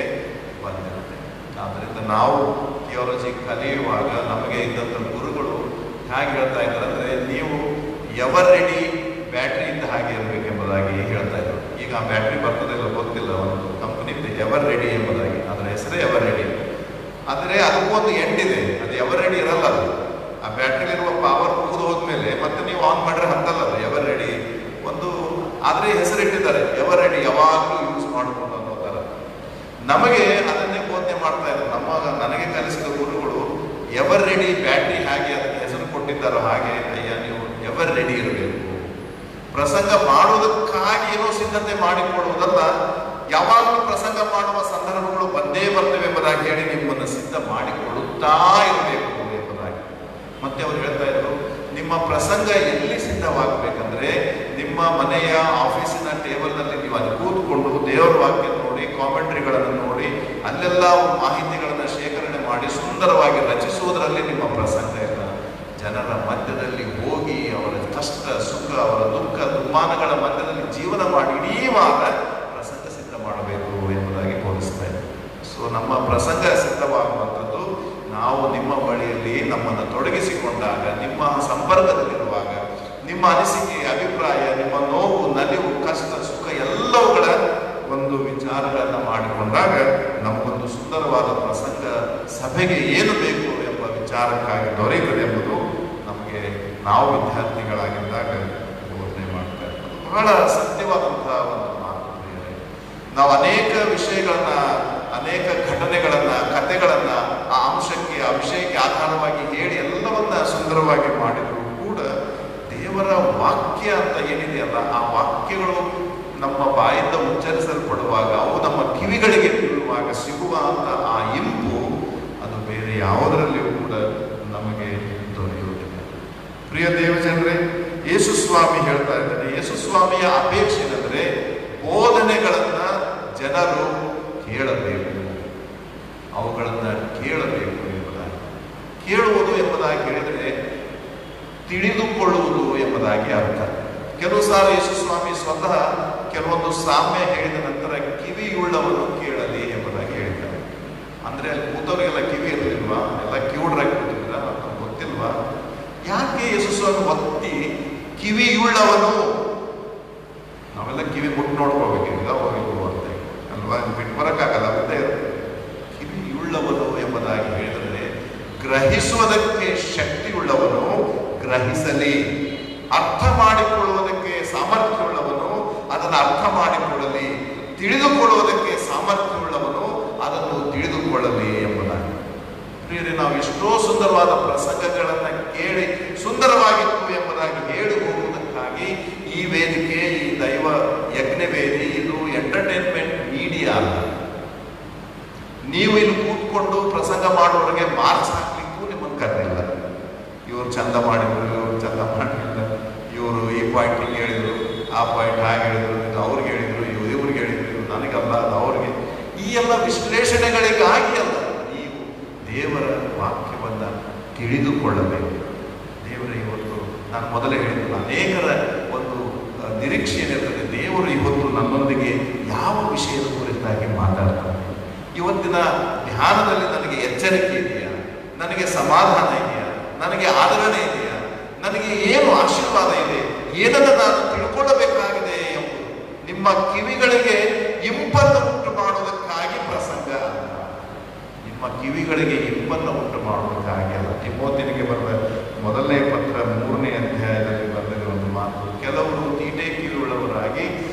ಬಂದಿರುತ್ತೆ. ಆದ್ದರಿಂದ ನಾವು ಥಿಯಾಲಜಿ ಕಲಿಯುವಾಗ ನಮಗೆ ಇದ್ದಂಥ ಗುರುಗಳು ಹೇಗೆ ಹೇಳ್ತಾ ಇದ್ದಾರೆ ಅಂದರೆ, ನೀವು ಎವರ್ ರೆಡಿ ಬ್ಯಾಟ್ರಿಯಿಂದ ಹಾಗೆ ಇರಬೇಕೆಂಬುದಾಗಿ ಹೇಳ್ತಾ ಇದ್ರು. ಈಗ ಆ ಬ್ಯಾಟ್ರಿ ಬರ್ತದಿಲ್ಲ ಗೊತ್ತಿಲ್ಲ, ಒಂದು ಕಂಪನಿ ಎವರ್ ರೆಡಿ ಎಂಬುದಾಗಿ, ಅದರ ಹೆಸರೇ ಎವರ್ ರೆಡಿ. ಆದರೆ ಅದಕ್ಕೂ ಒಂದು ಎಂಡ್ ಇದೆ, ಅದು ಎವರ್ ರೆಡಿ ಇರಲ್ಲ. ಅದು ಆ ಬ್ಯಾಟ್ರಿಲಿರುವ ಪವರ್ ಮುಗಿದು ಹೋದ್ಮೇಲೆ ಮತ್ತೆ ನೀವು ಆನ್ ಮಾಡಿದ್ರೆ ಹತ್ತಲ್ಲ ಅದು ಎವರ್ ರೆಡಿ. ಒಂದು ಆದರೆ ಹೆಸರಿಟ್ಟಿದ್ದಾರೆ ಎವರ್ ರೆಡಿ, ಯಾವಾಗಲೂ ಯೂಸ್ ಮಾಡಿಕೊಂಡು ಅನ್ನೋ ಥರ. ನಮಗೆ ಅದನ್ನೇ ಬೋಧನೆ ಮಾಡ್ತಾ ಇದ್ದಾರೆ. ನನಗೆ ಕಲಿಸಿದ ಗುರುಗಳು ಎವರ್ ರೆಡಿ ಬ್ಯಾಟ್ರಿ ಹಾಗೆ ಅದಕ್ಕೆ ಹೆಸರು ಕೊಟ್ಟಿದ್ದಾರೋ ಹಾಗೆ, ಅಯ್ಯ ನೀವು ಎವರ್ ರೆಡಿ ಇರಬೇಕು. ಪ್ರಸಂಗ ಮಾಡುವುದಕ್ಕಾಗಿ ಏನೋ ಸಿದ್ಧತೆ ಮಾಡಿಕೊಳ್ಳುವುದಲ್ಲ, ಯಾವಾಗಲೂ ಪ್ರಸಂಗ ಮಾಡುವ ಸಂದರ್ಭಗಳು ಬಂದೇ ಬರ್ತವೆ ಎಂಬುದಾಗಿ ಹೇಳಿ ನಿಮ್ಮನ್ನು ಸಿದ್ಧ ಮಾಡಿಕೊಳ್ಳುತ್ತಾ ಇರಬೇಕು ಎಂಬುದಾಗಿ. ಮತ್ತೆ ಅವರು ಹೇಳ್ತಾ ಇದ್ರು, ನಿಮ್ಮ ಪ್ರಸಂಗ ಎಲ್ಲಿ ಸಿದ್ಧವಾಗಬೇಕಂದ್ರೆ ನಿಮ್ಮ ಮನೆಯ ಆಫೀಸಿನ ಟೇಬಲ್ನಲ್ಲಿ ನೀವು ಅಲ್ಲಿ ಕೂತ್ಕೊಂಡು ದೇವರ ವಾಕ್ಯ ನೋಡಿ, ಕಾಮೆಂಟ್ರಿಗಳನ್ನು ನೋಡಿ, ಅಲ್ಲೆಲ್ಲ ಮಾಹಿತಿಗಳನ್ನು ಶೇಖರಣೆ ಮಾಡಿ ಸುಂದರವಾಗಿ ರಚಿಸುವುದರಲ್ಲಿ ನಿಮ್ಮ ಪ್ರಸಂಗ ಇಲ್ಲ. ಜನರ ಮಧ್ಯದಲ್ಲಿ ಹೋಗಿ ಅವರ ಕಷ್ಟ ಸುಖ, ಅವರ ದುಃಖ ದುಮ್ಮಾನಗಳ ಮಧ್ಯದಲ್ಲಿ ಜೀವನ ಮಾಡಿ ಇಡೀ ವಾರ ಪ್ರಸಂಗ ಸಿದ್ಧ ಮಾಡಬೇಕು ಎಂಬುದಾಗಿ ಬೋಧಿಸ್ತಾ ಇದೆ. ಸೊ ನಮ್ಮ ಪ್ರಸಂಗ ಸಿದ್ಧವಾಗುವಂಥದ್ದು ನಾವು ನಿಮ್ಮ ಬಳಿಯಲ್ಲಿ ನಮ್ಮನ್ನು ತೊಡಗಿಸಿಕೊಂಡಾಗ, ನಿಮ್ಮ ಸಂಪರ್ಕದಲ್ಲಿರುವಾಗ, ನಿಮ್ಮ ಅನಿಸಿಕೆ, ಅಭಿಪ್ರಾಯ, ನಿಮ್ಮ ನೋವು, ನಲಿವು, ಕಷ್ಟ ಸುಖ ಎಲ್ಲವುಗಳ ಒಂದು ವಿಚಾರಗಳನ್ನು ಮಾಡಿಕೊಂಡಾಗ ನಮಗೊಂದು ಸುಂದರವಾದ ಪ್ರಸಂಗ ಸಭೆಗೆ ಏನು ಬೇಕು ಎಂಬ ವಿಚಾರಕ್ಕಾಗಿ ದೊರೆಯುತ್ತದೆ ಎಂಬುದು ನಮಗೆ ನಾವು ವಿದ್ಯಾರ್ಥಿಗಳಾಗಿದ್ದಾಗ ಬೋಧನೆ ಮಾಡ್ತಾರೆ. ಅದು ಬಹಳ ಸತ್ಯವಾದಂತಹ ಒಂದು ಮಾತು. ನಾವು ಅನೇಕ ವಿಷಯಗಳನ್ನ, ಅನೇಕ ಘಟನೆಗಳನ್ನ, ಕಥೆಗಳನ್ನ ಆ ಅಂಶಕ್ಕೆ, ಆ ವಿಷಯಕ್ಕೆ ಆಧಾರವಾಗಿ ಹೇಳಿ ಎಲ್ಲವನ್ನ ಸುಂದರವಾಗಿ ಮಾಡಿದರೂ ಕೂಡ ದೇವರ ವಾಕ್ಯ ಅಂತ ಏನಿದೆಯಲ್ಲ, ಆ ವಾಕ್ಯಗಳು ನಮ್ಮ ಬಾಯಿಂದ ಉಚ್ಚರಿಸಲ್ಪಡುವಾಗ ಅವು ನಮ್ಮ ಕಿವಿಗಳಿಗೆ ಕೇಳುವಾಗ ಸಿಗುವಂಥ ಆ ಇಂಪು ಅದು ಬೇರೆ ಯಾವುದರಲ್ಲಿಯೂ ಕೂಡ ನಮಗೆ ದೊರೆಯುವುದಿಲ್ಲ. ಪ್ರಿಯ ದೇವಜನರೇ, ಯೇಸುಸ್ವಾಮಿ ಹೇಳ್ತಾ ಇದ್ದಾರೆ, ಯೇಸುಸ್ವಾಮಿಯ ಅಪೇಕ್ಷೆ ಏನಂದ್ರೆ ಬೋಧನೆಗಳನ್ನ ಜನರು ಕೇಳಬೇಕು, ಅವುಗಳನ್ನ ಕೇಳಬೇಕು ಎಂಬುದಾಗಿ. ಕೇಳುವುದು ಎಂಬುದಾಗಿ ಹೇಳಿದರೆ ತಿಳಿದುಕೊಳ್ಳುವುದು ಎಂಬುದಾಗಿ ಅರ್ಥ. ಕೆಲವು ಸಾರಿ ಯೇಸುಸ್ವಾಮಿ ಸ್ವತಃ ಕೆಲವೊಂದು ಸಾಮ್ಯ ಹೇಳಿದ ನಂತರ ಕಿವಿಯುಳ್ಳವನು ಕೇಳಲಿ ಎಂಬುದಾಗಿ ಹೇಳಿದ್ದಾರೆ. ಅಂದ್ರೆ ಅಲ್ಲಿ ಕೂತವರಿಗೆಲ್ಲ ಕಿವಿ ಇರಲಿಲ್ವಾ? ಎಲ್ಲ ಕಿವುಡ್ರಾಗಿ ಕೂತಿದ್ರ? ಗೊತ್ತಿಲ್ವಾ? ಯಾಕೆ ಯೇಸುಸ್ವಾಮಿ ಒತ್ತಿ ಕಿವಿಯುಳ್ಳವನು? ನಾವೆಲ್ಲ ಕಿವಿ ಮುಟ್ಟು ನೋಡ್ಕೋಬೇಕು, ಈಗ ಹೋಗಿಲ್ವ ಅಂತ ಅಲ್ವಾ? ಬಿಟ್ಟು ಬರಕ್ಕಾಗಲ್ಲ, ಮತ್ತೆ ಕಿವಿಯುಳ್ಳವನು ಎಂಬುದಾಗಿ ಹೇಳಿದರೆ ಗ್ರಹಿಸುವುದಕ್ಕೆ ಶಕ್ತಿಯುಳ್ಳವನು ಗ್ರಹಿಸಲಿ, ಅರ್ಥ ಮಾಡಿಕೊಳ್ಳುವುದಕ್ಕೆ ಸಾಮರ್ಥ್ಯವುಳ್ಳವನು ಅದನ್ನು ಅರ್ಥ ಮಾಡಿಕೊಳ್ಳಲಿ, ತಿಳಿದುಕೊಳ್ಳುವುದಕ್ಕೆ ಸಾಮರ್ಥ್ಯವುಳ್ಳವನು ಅದನ್ನು ತಿಳಿದುಕೊಳ್ಳಲಿ ಎಂಬುದಾಗಿ. ಪ್ರಿಯರೇ, ನಾವು ಎಷ್ಟೋ ಸುಂದರವಾದ ಪ್ರಸಂಗಗಳನ್ನು ಕೇಳಿ ಸುಂದರವಾಗಿತ್ತು ಎಂಬುದಾಗಿ ಹೇಳಿ ಹೋಗುವುದಕ್ಕಾಗಿ ಈ ವೇದಿಕೆ, ಈ ದೈವ ಯಜ್ಞವೇದಿ ಇದು ಎಂಟರ್ಟೈನ್ಮೆಂಟ್ ಮೀಡಿಯಾ ಅಲ್ಲ. ನೀವು ಇಲ್ಲಿ ಕೂತ್ಕೊಂಡು ಪ್ರಸಂಗ ಮಾಡುವವರಿಗೆ ಮಾರ್ಕ್ಸ್ ಹಾಕ್ಲಿಕ್ಕೂ ನಿಮ್ಮನ್ನು ಕರೆದಿಲ್ಲ. ಇವರು ಚಂದ ಮಾಡಿದ್ರು, ಇವರು ಚಂದ ಮಾಡಲಿಲ್ಲ, ಇವರು ಈ ಪಾಯಿಂಟ್ ಹಿಂಗೆ ಹೇಳಿದ್ರು, ಆ ಪಾಯಿಂಟ್ ಹಾಗೆ ಹೇಳಿದ್ರು, ಇದು ಅವ್ರಿಗೆ ಹೇಳಿದ್ರು, ಇವ್ರಿಗೆ ಹೇಳಿದ್ರು, ಇವ್ರು ನನಗಲ್ಲ, ಅದು ಅವ್ರಿಗೆ. ಈ ಎಲ್ಲ ವಿಶ್ಲೇಷಣೆಗಳಿಗಾಗಿ ಅಲ್ಲ, ನೀವು ದೇವರ ವಾಕ್ಯವನ್ನು ತಿಳಿದುಕೊಳ್ಳಬೇಕು. ದೇವರ ಇವತ್ತು ನಾನು ಮೊದಲೇ ಹೇಳಿದ್ದು, ಅನೇಕರ ಒಂದು ನಿರೀಕ್ಷೆ ಏನಿರ್ತದೆ, ದೇವರು ಇವತ್ತು ನನ್ನೊಂದಿಗೆ ಯಾವ ವಿಷಯದ ಕುರಿತಾಗಿ ಮಾತಾಡ್ತಾರೆ. ಇವತ್ತಿನ ಧ್ಯಾನದಲ್ಲಿ ನನಗೆ ಎಚ್ಚರಿಕೆ ಇದೆಯಾ? ನನಗೆ ಸಮಾಧಾನ ಇದೆಯಾ? ನನಗೆ ಆದರಣೆ ಇದೆಯಾ? ನನಗೆ ಏನು ಆಶೀರ್ವಾದ ಇದೆ? ಏನನ್ನು ನಾನು ತಿಳ್ಕೊಳ್ಳಬೇಕಾಗಿದೆ ಎಂಬುದು ನಿಮ್ಮ ಕಿವಿಗಳಿಗೆ ಇಂಪನ್ನು ಉಂಟು ಮಾಡುವುದಕ್ಕಾಗಿ ಪ್ರಸಂಗ ಅಲ್ಲ. ನಿಮ್ಮ ಕಿವಿಗಳಿಗೆ ಇಂಪನ್ನು ಉಂಟು ಮಾಡುವುದಕ್ಕಾಗಿ ಅಲ್ಲ. ತಿಮೋಥಿಯನಿಗೆ ಬರೆದ ಮೊದಲನೇ ಪತ್ರ 3ನೇ ಅಧ್ಯಾಯದಲ್ಲಿ ಬರೆದ ಒಂದು ಮಾತು, ಕೆಲವರು ತೀಟೆ ಕಿವಿಯುಳ್ಳವರಾಗಿ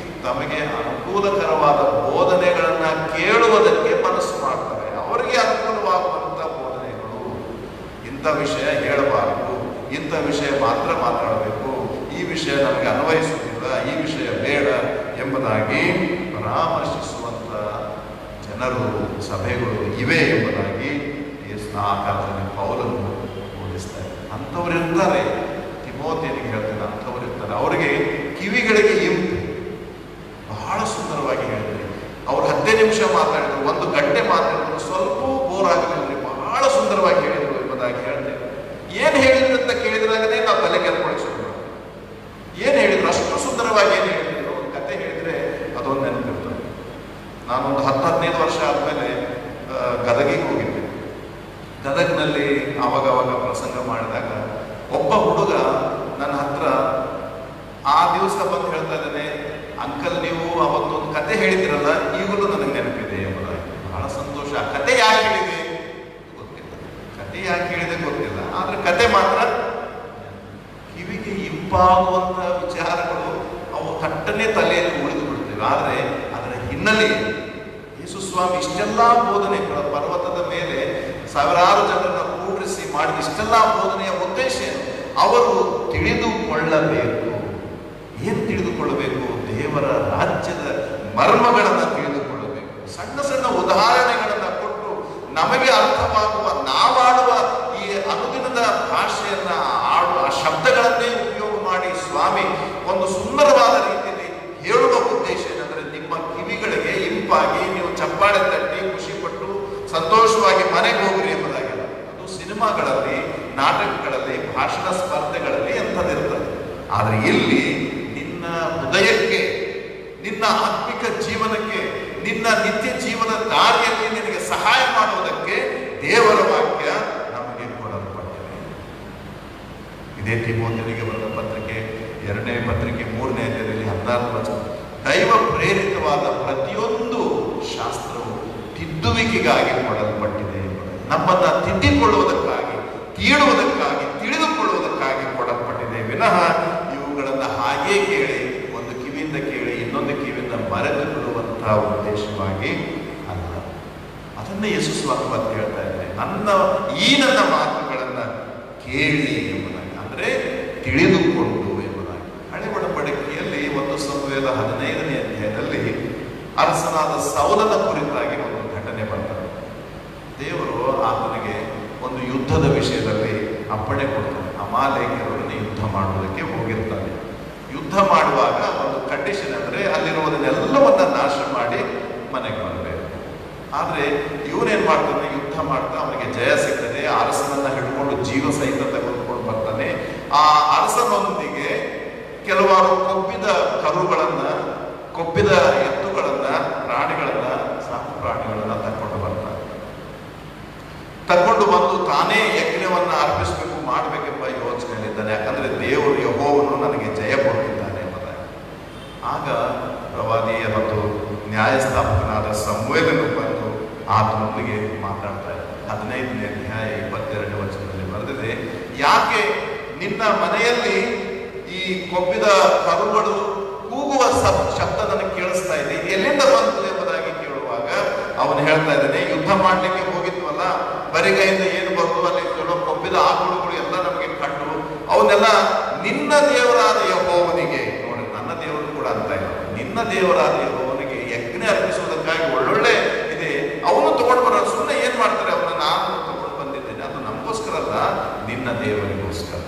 ತಮಗೆ ಅನುಕೂಲಕರವಾದ ಬೋಧನೆಗಳನ್ನ ಕೇಳುವುದಕ್ಕೆ ಮನಸ್ಸು ಮಾಡ್ತಾರೆ. ಅವರಿಗೆ ಅನುಕೂಲವಾಗುವಂತ ಬೋಧನೆಗಳು, ಇಂಥ ವಿಷಯ ಹೇಳಬಾರದು, ಇಂಥ ವಿಷಯ ಮಾತ್ರ ಮಾತಾಡಬೇಕು, ಈ ವಿಷಯ ನಮಗೆ ಅನ್ವಯಿಸುವುದಿಲ್ಲ, ಈ ವಿಷಯ ಬೇಡ ಎಂಬುದಾಗಿ ಪರಾಮರ್ಶಿಸುವಂತ ಜನರು, ಸಭೆಗಳು ಇವೆ ಎಂಬುದಾಗಿ ಆ ಕಾಲದಲ್ಲಿ ಪೌಲನು ಬೋಧಿಸ್ತಾರೆ. ಅಂಥವ್ರು ಇರ್ತಾರೆ, ತಿಮೋಥಿಯನಿಗೆ ಹೇಳ್ತಾರೆ, ಅಂಥವ್ರು ಇರ್ತಾರೆ. ಅವರಿಗೆ ಕಿವಿಗಳಿಗೆ ಇಂಪು. ಬಹಳ ಸುಂದರವಾಗಿ ಹೇಳಿದ್ರಿ. ಅವ್ರು 15 ನಿಮಿಷ ಮಾತಾಡಿದ್ರು, 1 ಗಂಟೆ ಮಾತಾಡಿದ್ರು, ಸ್ವಲ್ಪ ಬೋರ್ ಆಗಲಿಲ್ಲ, ಬಹಳ ಸುಂದರವಾಗಿ ಹೇಳಿದ್ರು ಎಂಬುದಾಗಿ ಹೇಳ್ತೇವೆ. ಏನು ಹೇಳಿದ್ರು ಅಂತ ಕೇಳಿದ್ರಾಗನೇ ನಾವು ತಲೆ ಕೆಲ್ಕೊಳ್ಳಿ ಶುರು ಮಾಡ್ತೀವಿ. ಏನು ಹೇಳಿದ್ರು, ಅಷ್ಟು ಸುಂದರವಾಗಿ ಏನು ಹೇಳಿದ್ರು, ಒಂದು ಕತೆ ಹೇಳಿದ್ರೆ ಅದೊಂದು ನೆನಪಿರ್ತದೆ. ನಾನೊಂದು 10-15 ವರ್ಷ ಆದಮೇಲೆ ಗದಗಿಗೆ ಹೋಗಿದ್ದೆ. ಗದಗ್ನಲ್ಲಿ ಆವಾಗ ಪ್ರಸಂಗ ಮಾಡಿದಾಗ ಒಬ್ಬ ಹುಡುಗ ನನ್ನ ಹತ್ರ ಆ ದಿವಸ ಬಂದು ಹೇಳ್ತಾ ಇದ್ದಾನೆ, ಅಂಕಲ್ ನೀವು ಅವತ್ತೊಂದು ಕತೆ ಹೇಳಿದಿರಲ್ಲ, ಈಗಲೂ ನನಗೆ ನೆನಪಿದೆ ಎಂಬುದಾಗಿ. ಬಹಳ ಸಂತೋಷ. ಆ ಕತೆ ಯಾಕೆ ಹೇಳಿದೆ ಗೊತ್ತಿಲ್ಲ, ಕತೆ ಯಾಕೆ ಹೇಳಿದೆ ಗೊತ್ತಿಲ್ಲ, ಆದ್ರೆ ಕತೆ ಮಾತ್ರ ಕಿವಿಗೆ ಇಂಪಾಗುವಂತ ವಿಚಾರಗಳು ಅವು ಥಟ್ಟನೆ ತಲೆಯಲ್ಲಿ ಉಳಿದು ಬಿಡ್ತೇವೆ. ಆದರೆ ಅದರ ಹಿನ್ನೆಲೆ ಯೇಸುಸ್ವಾಮಿ ಇಷ್ಟೆಲ್ಲ ಬೋಧನೆ, ಪರ್ವತದ ಮೇಲೆ ಸಾವಿರಾರು ಜನರನ್ನ ಕೂಡಿಸಿ ಮಾಡಿದ ಇಷ್ಟೆಲ್ಲ ಬೋಧನೆಯ ಉದ್ದೇಶ ಅವರು ತಿಳಿದುಕೊಳ್ಳಬೇಕು. ಏನು ತಿಳಿದುಕೊಳ್ಳಬೇಕು? ದೇವರ ರಾಜ್ಯದ ಮರ್ಮಗಳನ್ನು ತಿಳಿದುಕೊಳ್ಳಬೇಕು. ಸಣ್ಣ ಸಣ್ಣ ಉದಾಹರಣೆಗಳನ್ನು ಕೊಟ್ಟು ನಮಗೆ ಅರ್ಥವಾಗುವ, ನಾವಾಡುವ ಈ ಅನುದಿನದ ಭಾಷೆಯನ್ನ ಆಡುವ ಶಬ್ದಗಳನ್ನೇ ಉಪಯೋಗ ಮಾಡಿ ಸ್ವಾಮಿ ಒಂದು ಸುಂದರವಾದ ರೀತಿಯಲ್ಲಿ ಹೇಳುವ ಉದ್ದೇಶ ಏನಂದ್ರೆ, ನಿಮ್ಮ ಕಿವಿಗಳಿಗೆ ಇಂಪಾಗಿ ನೀವು ಚಪ್ಪಾಳೆ ತಟ್ಟಿ ಖುಷಿಪಟ್ಟು ಸಂತೋಷವಾಗಿ ಮನೆಗೆ ಹೋಗ್ರಿ ಎಂಬುದಾಗಿಲ್ಲ. ಅದು ಸಿನಿಮಾಗಳಲ್ಲಿ, ನಾಟಕಗಳಲ್ಲಿ, ಭಾಷಣ ಸ್ಪರ್ಧೆಗಳಲ್ಲಿ ಎಂಥದಿರ್ತದೆ. ಆದರೆ ಇಲ್ಲಿ ನಿನ್ನ ಹೃದಯಕ್ಕೆ, ನಿನ್ನ ಆತ್ಮಿಕ ಜೀವನಕ್ಕೆ, ನಿನ್ನ ನಿತ್ಯ ಜೀವನ ದಾರಿಯಲ್ಲಿ ನಿನಗೆ ಸಹಾಯ ಮಾಡುವುದಕ್ಕೆ ದೇವರ ವಾಕ್ಯ ನಮಗೆ ಕೊಡಲ್ಪಟ್ಟಿದೆ. ಇದೇ ತಿಮೋಥಿಯನಿಗೆ ಬರೆದ ಪತ್ರಿಕೆ 2ನೇ ಪತ್ರಿಕೆ 3ನೇ ಅಧ್ಯಾಯದಲ್ಲಿ 16ನೇ ವಚನ, ದೈವ ಪ್ರೇರಿತವಾದ ಪ್ರತಿಯೊಂದು ಶಾಸ್ತ್ರವು ತಿದ್ದುವಿಕೆಗಾಗಿ ಕೊಡಲ್ಪಟ್ಟಿದೆ. ನಮ್ಮನ್ನ ತಿದ್ದಿಕೊಳ್ಳುವುದಕ್ಕಾಗಿ, ತೀಡುವುದಕ್ಕಾಗಿ, ತಿಳಿದುಕೊಳ್ಳುವುದಕ್ಕಾಗಿ ಕೊಡಲ್ಪಟ್ಟಿದೆ ವಿನಃ ಇವುಗಳನ್ನು ಹಾಗೇ ಕೇಳಿ, ಒಂದು ಕಿವಿಯಿಂದ ಕೇಳಿ ಇನ್ನೊಂದು ಕಿವಿಯಿಂದ ಮರೆತು ಬಿಡುವಂತಹ ಉದ್ದೇಶವಾಗಿ ಅಲ್ಲ. ಅದನ್ನೇ ಯೇಸುಸ್ವಾಮಿ ಅಂತ ಹೇಳ್ತಾ ಇದ್ದಾರೆ, ನನ್ನ ಮಾತುಗಳನ್ನ ಕೇಳಿ ಎಂಬುದಾಗಿ, ಅಂದ್ರೆ ತಿಳಿದುಕೊಂಡು ಎಂಬುದಾಗಿ. ಹಳೆ ಒಡಂಬಡಿಕೆಯಲ್ಲಿ 1 ಸಮುವೇಲ 15ನೇ ಅಧ್ಯಾಯದಲ್ಲಿ ಅರಸನಾದ ಸೌಲನ ಕುರಿತಾಗಿ ಒಂದು ಘಟನೆ ಅಮಾಲೇಕ್ಯರೊಡನೆ ಯುದ್ಧ ಮಾಡುವುದಕ್ಕೆ ಹೋಗಿರ್ತಾನೆ. ಯುದ್ಧ ಮಾಡುವಾಗ ಒಂದು ಕಂಡೀಷನ್ ಅಂದರೆ ಅಲ್ಲಿರುವುದನ್ನೆಲ್ಲವನ್ನ ನಾಶ ಮಾಡಿ ಮನೆಗೆ ಬರಬೇಕು. ಆದರೆ ಇವನೇನ್ ಮಾಡ್ತಾನೆ, ಯುದ್ಧ ಮಾಡ್ತಾ ಅವನಿಗೆ ಜಯ ಸಿಗ್ತದೆ. ಅರಸನನ್ನ ಹಿಡ್ಕೊಂಡು ಜೀವ ಸಹಿತ ತೆಗೆದುಕೊಂಡು ಬರ್ತಾನೆ. ಆ ಅರಸನೊಂದಿಗೆ ಕೆಲವಾರು ಕೊಬ್ಬಿದ ಕರುಗಳನ್ನ, ಕೊಬ್ಬಿದ ಎತ್ತುಗಳನ್ನ, ಪ್ರಾಣಿಗಳನ್ನ, ಸಾಕು ಪ್ರಾಣಿಗಳನ್ನ ತಕೊಂಡು ಬರ್ತಾನೆ. ತಕೊಂಡು ಬಂದು ತಾನೇ ಯಜ್ಞವನ್ನ ಅರ್ಪಿಸಬೇಕು, ಮಾಡಬೇಕೆಂಬ ಯೋಚನೆಯಲ್ಲಿದ್ದಾನೆ. ಯಾಕಂದ್ರೆ ದೇವರು ಯೆಹೋವನು ನನಗೆ ಜಯ ಕೊಟ್ಟಿದ್ದಾನೆ ಎಂಬುದಾಗಿ. ಆಗ ಪ್ರವಾದಿಯ ಮತ್ತು ನ್ಯಾಯಸ್ಥಾಪಕನಾದ ಸಮುವೇಲನು ಬಂದು ಆತನೊಂದಿಗೆ ಮಾತಾಡ್ತಾರೆ. 15ನೇ ಅಧ್ಯಾಯ 22ನೇ ವಚನದಲ್ಲಿ ಬರೆದಿದೆ, ಯಾಕೆ ನಿನ್ನ ಮನೆಯಲ್ಲಿ ಈ ಕೊಬ್ಬಿದ ಕರುಗಳು ಕೂಗುವ ಶಬ್ದ ನನಗೆ ಕೇಳಿಸ್ತಾ ಇದೆ, ಎಲ್ಲಿಂದ ಬಂತು ಎಂಬುದಾಗಿ ಕೇಳುವಾಗ ಅವನು ಹೇಳ್ತಾ ಇದ್ದಾನೆ, ಯುದ್ಧ ಮಾಡ್ಲಿಕ್ಕೆ ಹೋಗಿದ್ವಲ್ಲ, ಬರಿಗೈಯಿಂದ ಏನು ಬಂದು ಅಲ್ಲಿ ಕೆಲವು ಕೊಬ್ಬಿದ ಆಕಳುಗಳು ಎಲ್ಲ ನಮಗೆ ಕಂಡು, ಅವನ್ನೆಲ್ಲ ನಿನ್ನ ದೇವರಾದ ಯೆಹೋವನಿಗೆ, ನೋಡಿ ನನ್ನ ದೇವರು ಕೂಡ ಅಂತ ಇಲ್ಲ, ನಿನ್ನ ದೇವರಾದ ಯೆಹೋವನಿಗೆ ಯಜ್ಞ ಅರ್ಪಿಸುವುದಕ್ಕಾಗಿ ಒಳ್ಳೊಳ್ಳೆ ಇದೆ, ಅವನು ತಗೊಂಡು ಬರೋದು. ಸುಮ್ಮನೆ ಏನ್ ಮಾಡ್ತಾರೆ, ಅವನ್ನ ನಾನು ತಗೊಂಡು ಬಂದಿದ್ದೇನೆ, ಅದು ನಮಗೋಸ್ಕರ ಅಲ್ಲ, ನಿನ್ನ ದೇವರಿಗೋಸ್ಕರ.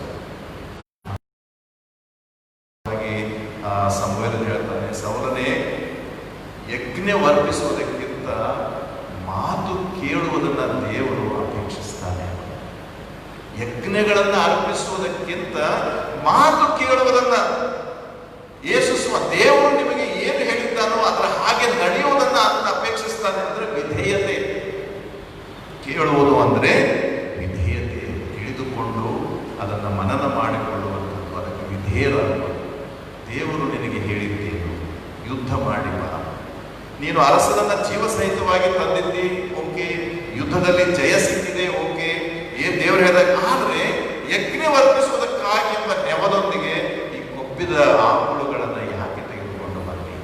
ಸಮುವೇಲನು ಹೇಳ್ತಾನೆ, ಸೌಲನೇ, ಯಜ್ಞವರ್ಪಿಸುವುದಕ್ಕಿಂತ ಮಾತು ಕೇಳುವುದನ್ನ ದೇವರು ಅಪೇಕ್ಷಿಸ್ತಾನೆ. ಯಜ್ಞಗಳನ್ನ ಅರ್ಪಿಸುವುದಕ್ಕಿಂತ ಮಾತು ಕೇಳುವುದನ್ನ, ಯೇಸುಸ್ವ ದೇವರು ನಿಮಗೆ ಏನು ಹೇಳಿದ್ದಾನೋ ಅದರ ಹಾಗೆ ನಡೆಯುವುದನ್ನ ಅದನ್ನ ಅಪೇಕ್ಷಿಸ್ತಾನೆ. ಅಂದ್ರೆ ವಿಧೇಯತೆ. ಕೇಳುವುದು ಅಂದ್ರೆ ವಿಧೇಯತೆ, ತಿಳಿದುಕೊಂಡು ಅದನ್ನ ಮನನ ಮಾಡಿಕೊಳ್ಳುವಂಥದ್ದು, ಅದಕ್ಕೆ ವಿಧೇಯರಾಗುವುದು. ದೇವರು ನಿನಗೆ ಹೇಳಿದ್ದೇನು, ಯುದ್ಧ ಮಾಡಿ ಬಾ. ನೀನು ಅರಸನನ್ನ ಜೀವ ಸಹಿತವಾಗಿ ತಂದಿದ್ದಿ, ಓಕೆ, ಯುದ್ಧದಲ್ಲಿ ಜಯ ಸಿಕ್ಕಿದೆ, ಓಕೆ, ಏನ್ ದೇವರು ಹೇಳಿದಾಗ. ಆದ್ರೆ ಯಜ್ಞವರ್ಪಿಸುವುದಕ್ಕಾಗಿ ಎಂಬ ನೆವದೊಂದಿಗೆ ಈ ಕೊಬ್ಬಿದ ಆಕಳುಗಳನ್ನ ಯಾಕೆ ತೆಗೆದುಕೊಂಡು ಬನ್ನಿ?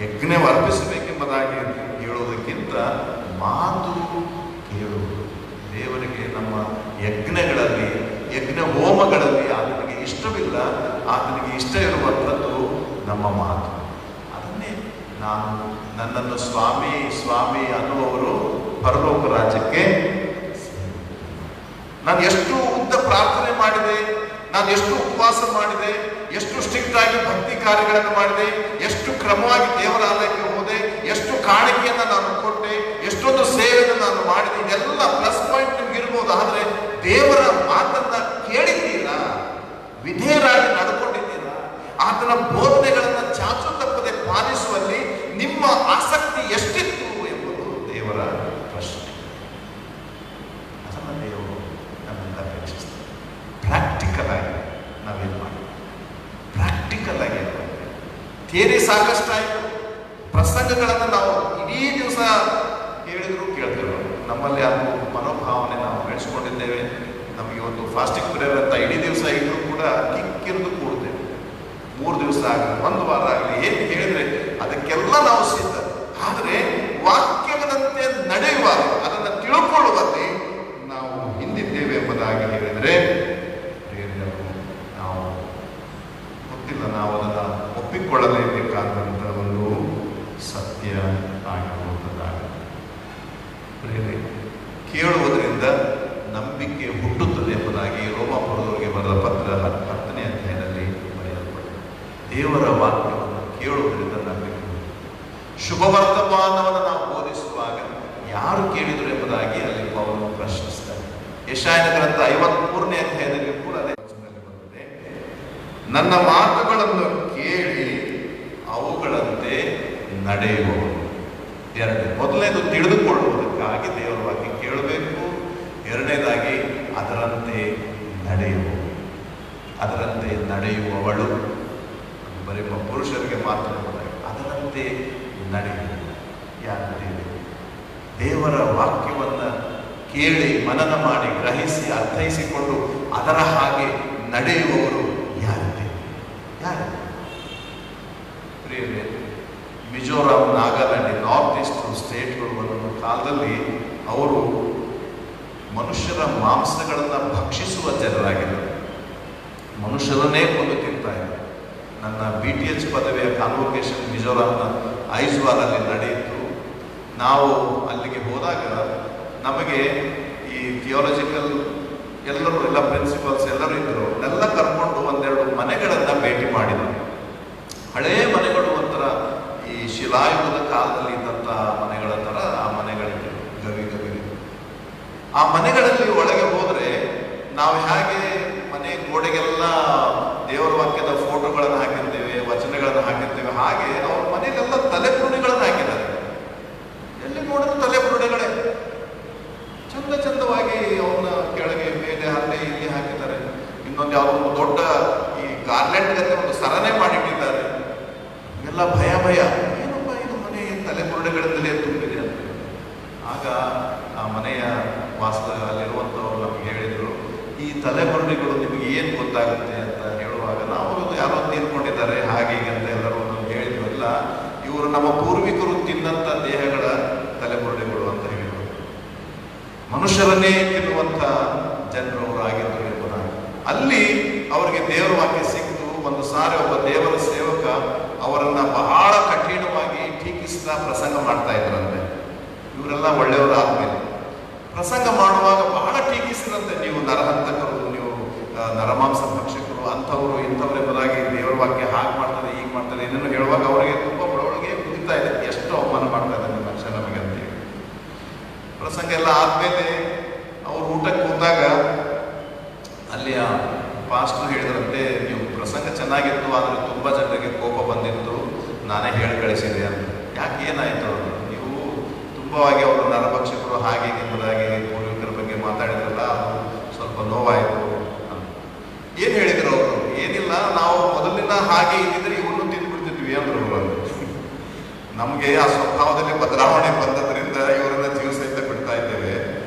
ಯಜ್ಞವರ್ಪಿಸಬೇಕೆಂಬುದಾಗಿ ಹೇಳುವುದಕ್ಕಿಂತ ಮಾತು ಕೇಳುವುದು. ದೇವರಿಗೆ ನಮ್ಮ ಯಜ್ಞಗಳಲ್ಲಿ, ಯಜ್ಞ ಹೋಮಗಳಲ್ಲಿ ಆತನಿಗೆ ಇಷ್ಟವಿಲ್ಲ. ಆತನಿಗೆ ಇಷ್ಟ ಇರುವಂಥದ್ದು ನಮ್ಮ ಮಾತು. ಅದನ್ನೇ ನಾನು, ನನ್ನನ್ನು ಸ್ವಾಮಿ ಸ್ವಾಮಿ ಅನ್ನುವವರು ಪರಲೋಕ ರಾಜ್ಯಕ್ಕೆ, ನಾನು ಎಷ್ಟು ಉದ್ದ ಪ್ರಾರ್ಥನೆ ಮಾಡಿದೆ, ನಾನು ಎಷ್ಟು ಉಪವಾಸ ಮಾಡಿದೆ, ಎಷ್ಟು ಸ್ಟ್ರಿಕ್ಟ್ ಆಗಿ ಭಕ್ತಿ ಕಾರ್ಯಗಳನ್ನು ಮಾಡಿದೆ, ಎಷ್ಟು ಕ್ರಮವಾಗಿ ದೇವರ ಆಲಯಕ್ಕೆ ಹೋದೆ, ಎಷ್ಟು ಕಾಣಿಕೆಯನ್ನ ನಾನು ಕೊಟ್ಟೆ, ಎಷ್ಟೊಂದು ಸೇವೆಯನ್ನು ನಾನು ಮಾಡಿದೆ, ಇದೆಲ್ಲ ಪ್ಲಸ್ ಪಾಯಿಂಟ್ ನಿಮ್ಗೆ ಇರ್ಬೋದು. ಆದ್ರೆ ದೇವರ ಮಾತನ್ನ ಕೇಳಿದ್ದೀರಾ? ವಿಧೇಯರಾಗಿ ನಡ್ಕೊಂಡಿದ್ದೀರಾ? ಆತನ ಬೋಧನೆಗಳನ್ನ ಚಾಚು ತಪ್ಪದೆ ಪಾಲಿಸುವಲ್ಲಿ ನಿಮ್ಮ ಆಸಕ್ತಿ ಎಷ್ಟಿತ್ತು ಎಂಬುದು ದೇವರ ಪ್ರಶ್ನೆ. ಅದನ್ನ ದೇವರು ನಮ್ಮಿಂದ ಅಪೇಕ್ಷಿಸ್ತಾರೆ. ಪ್ರಾಕ್ಟಿಕಲ್ ಆಗಿ ನಾವೇನು ಮಾಡಿ, ಪ್ರಾಕ್ಟಿಕಲ್ ಆಗಿ ಥಿಯರಿ ಸಾಕಷ್ಟಾಯಿತು, ಪ್ರಸಂಗಗಳನ್ನು ನಾವು ಇಡೀ ದಿವಸ ಹೇಳಿದ್ರು ಕೇಳ್ತೇವೆ. ನಮ್ಮಲ್ಲಿ ಅದು ಮನೋಭಾವನೆ ನಾವು ಬೆಳೆಸ್ಕೊಂಡಿದ್ದೇವೆ. ನಮಗೆ ಒಂದು ಫಾಸ್ಟಿಂಗ್ ಪ್ರೇಯರ್ ಅಂತ ಇಡೀ ದಿವಸ ಇದ್ರೂ ಕೂಡ ಕಿಕ್ಕಿರಿದು ಕೂಡ್ತೇವೆ. 3 ದಿವಸ ಆಗಲಿ, 1 ವಾರ ಆಗಲಿ, ಏನು ಹೇಳಿದ್ರೆ ಅದಕ್ಕೆಲ್ಲ ನಾವು ಸಿದ್ಧ. ಆದರೆ ವಾಕ್ಯದಂತೆ ನಡೆಯುವಾಗ, ಅದನ್ನು ತಿಳ್ಕೊಳ್ಳುವಲ್ಲಿ ನಾವು ಹಿಂದಿದ್ದೇವೆ ಎಂಬುದಾಗಿ ಹೇಳಿದರೆ ನಾವು ಗೊತ್ತಿಲ್ಲ, ನಾವು ಅದನ್ನು ಒಪ್ಪಿಕೊಳ್ಳಲೇಬೇಕಾದಂಥ ಒಂದು ಸತ್ಯ ಆಗಿರುವಂಥದ್ದಾಗುತ್ತೆ. ಕೇಳುವುದರಿಂದ ನಂಬಿಕೆ ಹುಟ್ಟುತ್ತದೆ ಎಂಬುದಾಗಿ ರೋಮಾಪುರದವರಿಗೆ ಬರೆದ ಪತ್ರ 10ನೇ ಅಧ್ಯಾಯದಲ್ಲಿ ಬರೆಯಲ್ಪಟ್ಟಿದೆ. ದೇವರ ವಾಕ್ಯವನ್ನು ಕೇಳುವುದರಿಂದ ನಂಬಿಕೆ. ಶುಭವರ್ತಮಾನವನ್ನು ನಾವು ಬೋಧಿಸುವಾಗ ಯಾರು ಕೇಳಿದರು ಎಂಬುದಾಗಿ ಅಲ್ಲಿ ಪೌಲನು ಪ್ರಶ್ನಿಸ್ತಾರೆ. ಯೆಶಾಯನ ಗ್ರಂಥ 53ನೇ ಅಧ್ಯಾಯದಲ್ಲಿ ಕೂಡ ಅದೇ ವಚನದಲ್ಲಿ ಬರುತ್ತದೆ, ನನ್ನ ಮಾತುಗಳನ್ನು ಕೇಳಿ ಅವುಗಳಂತೆ ನಡೆಯುವವರು. ಮೊದಲನೇದು ತಿಳಿದುಕೊಳ್ಳುವುದಕ್ಕಾಗಿ ದೇವರ ವಾಕ್ಯ ಕೇಳಬೇಕು. ಎರಡನೇದಾಗಿ ಅದರಂತೆ ನಡೆಯುವವರು, ಅದರಂತೆ ನಡೆಯುವವಳು. ಬರೀ ಪುರುಷರಿಗೆ ಮಾತ್ರ ಅದರಂತೆ ನಡೆಯುವುದು. ಯಾಕೆ? ದೇವರ ವಾಕ್ಯವನ್ನು ಕೇಳಿ ಮನನ ಮಾಡಿ ಗ್ರಹಿಸಿ ಅರ್ಥೈಸಿಕೊಂಡು ಅದರ ಹಾಗೆ ನಡೆಯುವವರು ಯಾರಿದೆ? ಪ್ರಿಯರೇ, ಮಿಜೋರಾಂ, ನಾಗಾಲ್ಯಾಂಡ್, ನಾರ್ತ್ ಈಸ್ಟ್ ಸ್ಟೇಟ್ಗಳು ಒಂದೊಂದು ಕಾಲದಲ್ಲಿ ಅವರು ಮನುಷ್ಯರ ಮಾಂಸಗಳನ್ನು ಭಕ್ಷಿಸುವ ಜನರಾಗಿದ್ದರು. ಮನುಷ್ಯರನ್ನೇ ಕೊಂದು ತಿಂತಾ ಇದ್ದಾರೆ. ನನ್ನ BTH ಪದವಿಯ ಕಾನ್ವೊಕೇಶನ್ ಮಿಜೋರಾಂನ ಐಜ್ವಾಲಲ್ಲಿ ನಡೆಯಿತು. ನಾವು ಅಲ್ಲಿಗೆ ಹೋದಾಗ ನಮಗೆ ಈ ಥಿಯಾಲಜಿಕಲ್ ಎಲ್ಲರೂ, ಎಲ್ಲ ಪ್ರಿನ್ಸಿಪಲ್ಸ್ ಎಲ್ಲರೂ ಇದ್ದರು. ಎಲ್ಲ ಕರ್ಕೊಂಡು ಒಂದೆರಡು ಮನೆಗಳನ್ನು ಭೇಟಿ ಮಾಡಿದರು. ಹಳೆಯ ಮನೆಗಳು, ಒಂಥರ ಈ ಶಿಲಾಯುಗದ ಕಾಲದಲ್ಲಿ ಇದ್ದಂಥ ಮನೆಗಳ ಥರ ಆ ಮನೆಗಳಿದ್ದವು, ಗವಿ ಗವಿ. ಆ ಮನೆಗಳಲ್ಲಿ ಒಳಗೆ ಹೋದರೆ ನಾವು ಹೇಗೆ ಮನೆ ಗೋಡೆಗೆಲ್ಲ ದೇವರ ವಾಕ್ಯದ ಫೋಟೋಗಳನ್ನು ಹಾಕಿರ್ತೇವೆ, ವಚನಗಳನ್ನು ಹಾಕಿರ್ತೇವೆ, ಹಾಗೆ ಅವ್ರ ಮನೆಯಲ್ಲೆಲ್ಲ ತಲೆಬುರುಡೆಗಳನ್ನು ಹಾಕಿದ್ದಾರೆ. ಎಲ್ಲಿ ನೋಡಿದ್ರು ತಲೆಬುರುಡೆಗಳೇ, ಚಂದ ಚಂದವಾಗಿ ಅವನ್ನ ಕೆಳಗೆ ಮೇಲೆ ಅಲ್ಲೇ ಇಲ್ಲಿ ಹಾಕಿದ್ದಾರೆ. ಇನ್ನೊಂದು ಯಾವುದೋ ಒಂದು ದೊಡ್ಡ ಈ ಗಾರ್ಲೆಂಡ್ ಗತೆ ಒಂದು ಸರನೆ ಮಾಡಿಟ್ಟಿದ್ದಾರೆ. ಎಲ್ಲ ಭಯ ಭಯ, ಏನಪ್ಪ ಇದು ಮನೆ ತಲೆಬುರುಡೆಗಳಿಂದಲೇ ತುಂಬಿದೆ ಅಂತ. ಆಗ ಆ ಮನೆಯ ಅಲ್ಲಿರುವಂಥವ್ರು ನಮ್ಗೆ ಹೇಳಿದರು, ಈ ತಲೆಬುರುಡೆಗಳು ನಿಮಗೆ ಏನು ಗೊತ್ತಾಗುತ್ತೆ ಅಂತ ಹೇಳುವಾಗ ನಾವು ಯಾರೋ ತೀರ್ಕೊಂಡಿದ್ದಾರೆ ಹಾಗೆ ಹೀಗೆ ಅಂತ ಎಲ್ಲರೂ ಹೇಳಿದ್ರು. ಇಲ್ಲ, ಇವರು ನಮ್ಮ ಪೂರ್ವಿಕರು ತಿನ್ನಂಥ ದೇಹಗಳ ತಲೆಬುರುಡೆಗಳು ಅಂತ ಹೇಳಿದರು. ಮನುಷ್ಯರನ್ನೇ ತಿನ್ನುವಂಥ ಜನರು ಅವರು ಆಗಿದ್ದರು ಎಂಬುದಾಗಿ. ಅಲ್ಲಿ ಅವರಿಗೆ ದೇವರ ವಾಕ್ಯ ಸಿಕ್ತು. ಒಂದು ಸಾರಿ ಒಬ್ಬ ದೇವರ ಸೇವಕ ಅವರನ್ನ ಬಹಳ ಕಠಿಣವಾಗಿ ಟೀಕಿಸ್ತಾ ಪ್ರಸಂಗ ಮಾಡ್ತಾ ಇದ್ರಂತೆ. ಇವರೆಲ್ಲ ಒಳ್ಳೆಯವರು ಆದ್ಮೇಲೆ ಪ್ರಸಂಗ ಮಾಡುವಾಗ ಬಹಳ ಟೀಕಿಸಿದಂತೆ, ನೀವು ನರಹಂತಕರು, ನೀವು ನರಮಾಂಸ ಭಕ್ಷಕರು, ಅಂಥವರು ಇಂಥವ್ರು ಎಂಬುದಾಗಿ ದೇವರ ವಾಕ್ಯ ಹಾಗೆ ಮಾಡ್ತಾರೆ ಹೀಗೆ ಮಾಡ್ತಾರೆ ಏನೇನು ಹೇಳುವಾಗ ಅವರಿಗೆ ತುಂಬ ಒಳಗೆ ಕುದಿತಾ ಇದೆ, ಎಷ್ಟು ಅವಮಾನ ಮಾಡ್ತಾ ಇದ್ದಾರೆ ಮನುಷ್ಯ ನಮಗೆ ಅಂತೇಳಿ. ಪ್ರಸಂಗ ಎಲ್ಲ ಆದ್ಮೇಲೆ ಅವರು ಊಟಕ್ಕೆ ಕೂತಾಗ ಅಲ್ಲಿ ಆ ಪಾಸ್ಟರ್ ಹೇಳಿದ್ರಂತೆ, ನೀವು ಪ್ರಸಂಗ ಚೆನ್ನಾಗಿತ್ತು, ಆದರೆ ತುಂಬ ಜನರಿಗೆ ಕೋಪ ಬಂದಿತ್ತು, ನಾನೇ ಹೇಳಿ ಕಳಿಸಿದೆ ಅಂತ. ಯಾಕೆ ಏನಾಯಿತು ಅವರು? ನೀವು ತುಂಬವಾಗಿ ಅವರು ನರಭಕ್ಷಕರು ಹಾಗೆ ಎಂಬುದಾಗಿ ಪೂರ್ವಿಕರ ಬಗ್ಗೆ ಮಾತಾಡಿದ್ರಲ್ಲ, ಅದು ಸ್ವಲ್ಪ ನೋವಾಯಿತು ಅಂತ. ಏನು ಹೇಳಿದ್ರು ಅವರು? ಏನಿಲ್ಲ, ನಾವು ಮೊದಲಿನ ಹಾಗೆ ಇದ್ದಿದ್ರೆ ಇವನ್ನೂ ತಿಂದ್ಬಿಡ್ತಿದ್ವಿ ಅಂದ್ರು. ನಮಗೆ ಆ ಸ್ವಭಾವದಲ್ಲಿ ಬದಲಾವಣೆ ಬಂದದ್ರಿಂದ ಇವರನ್ನ ಜೀವ ಸಹಿತ ಬಿಡ್ತಾ ಇದ್ದೇವೆ.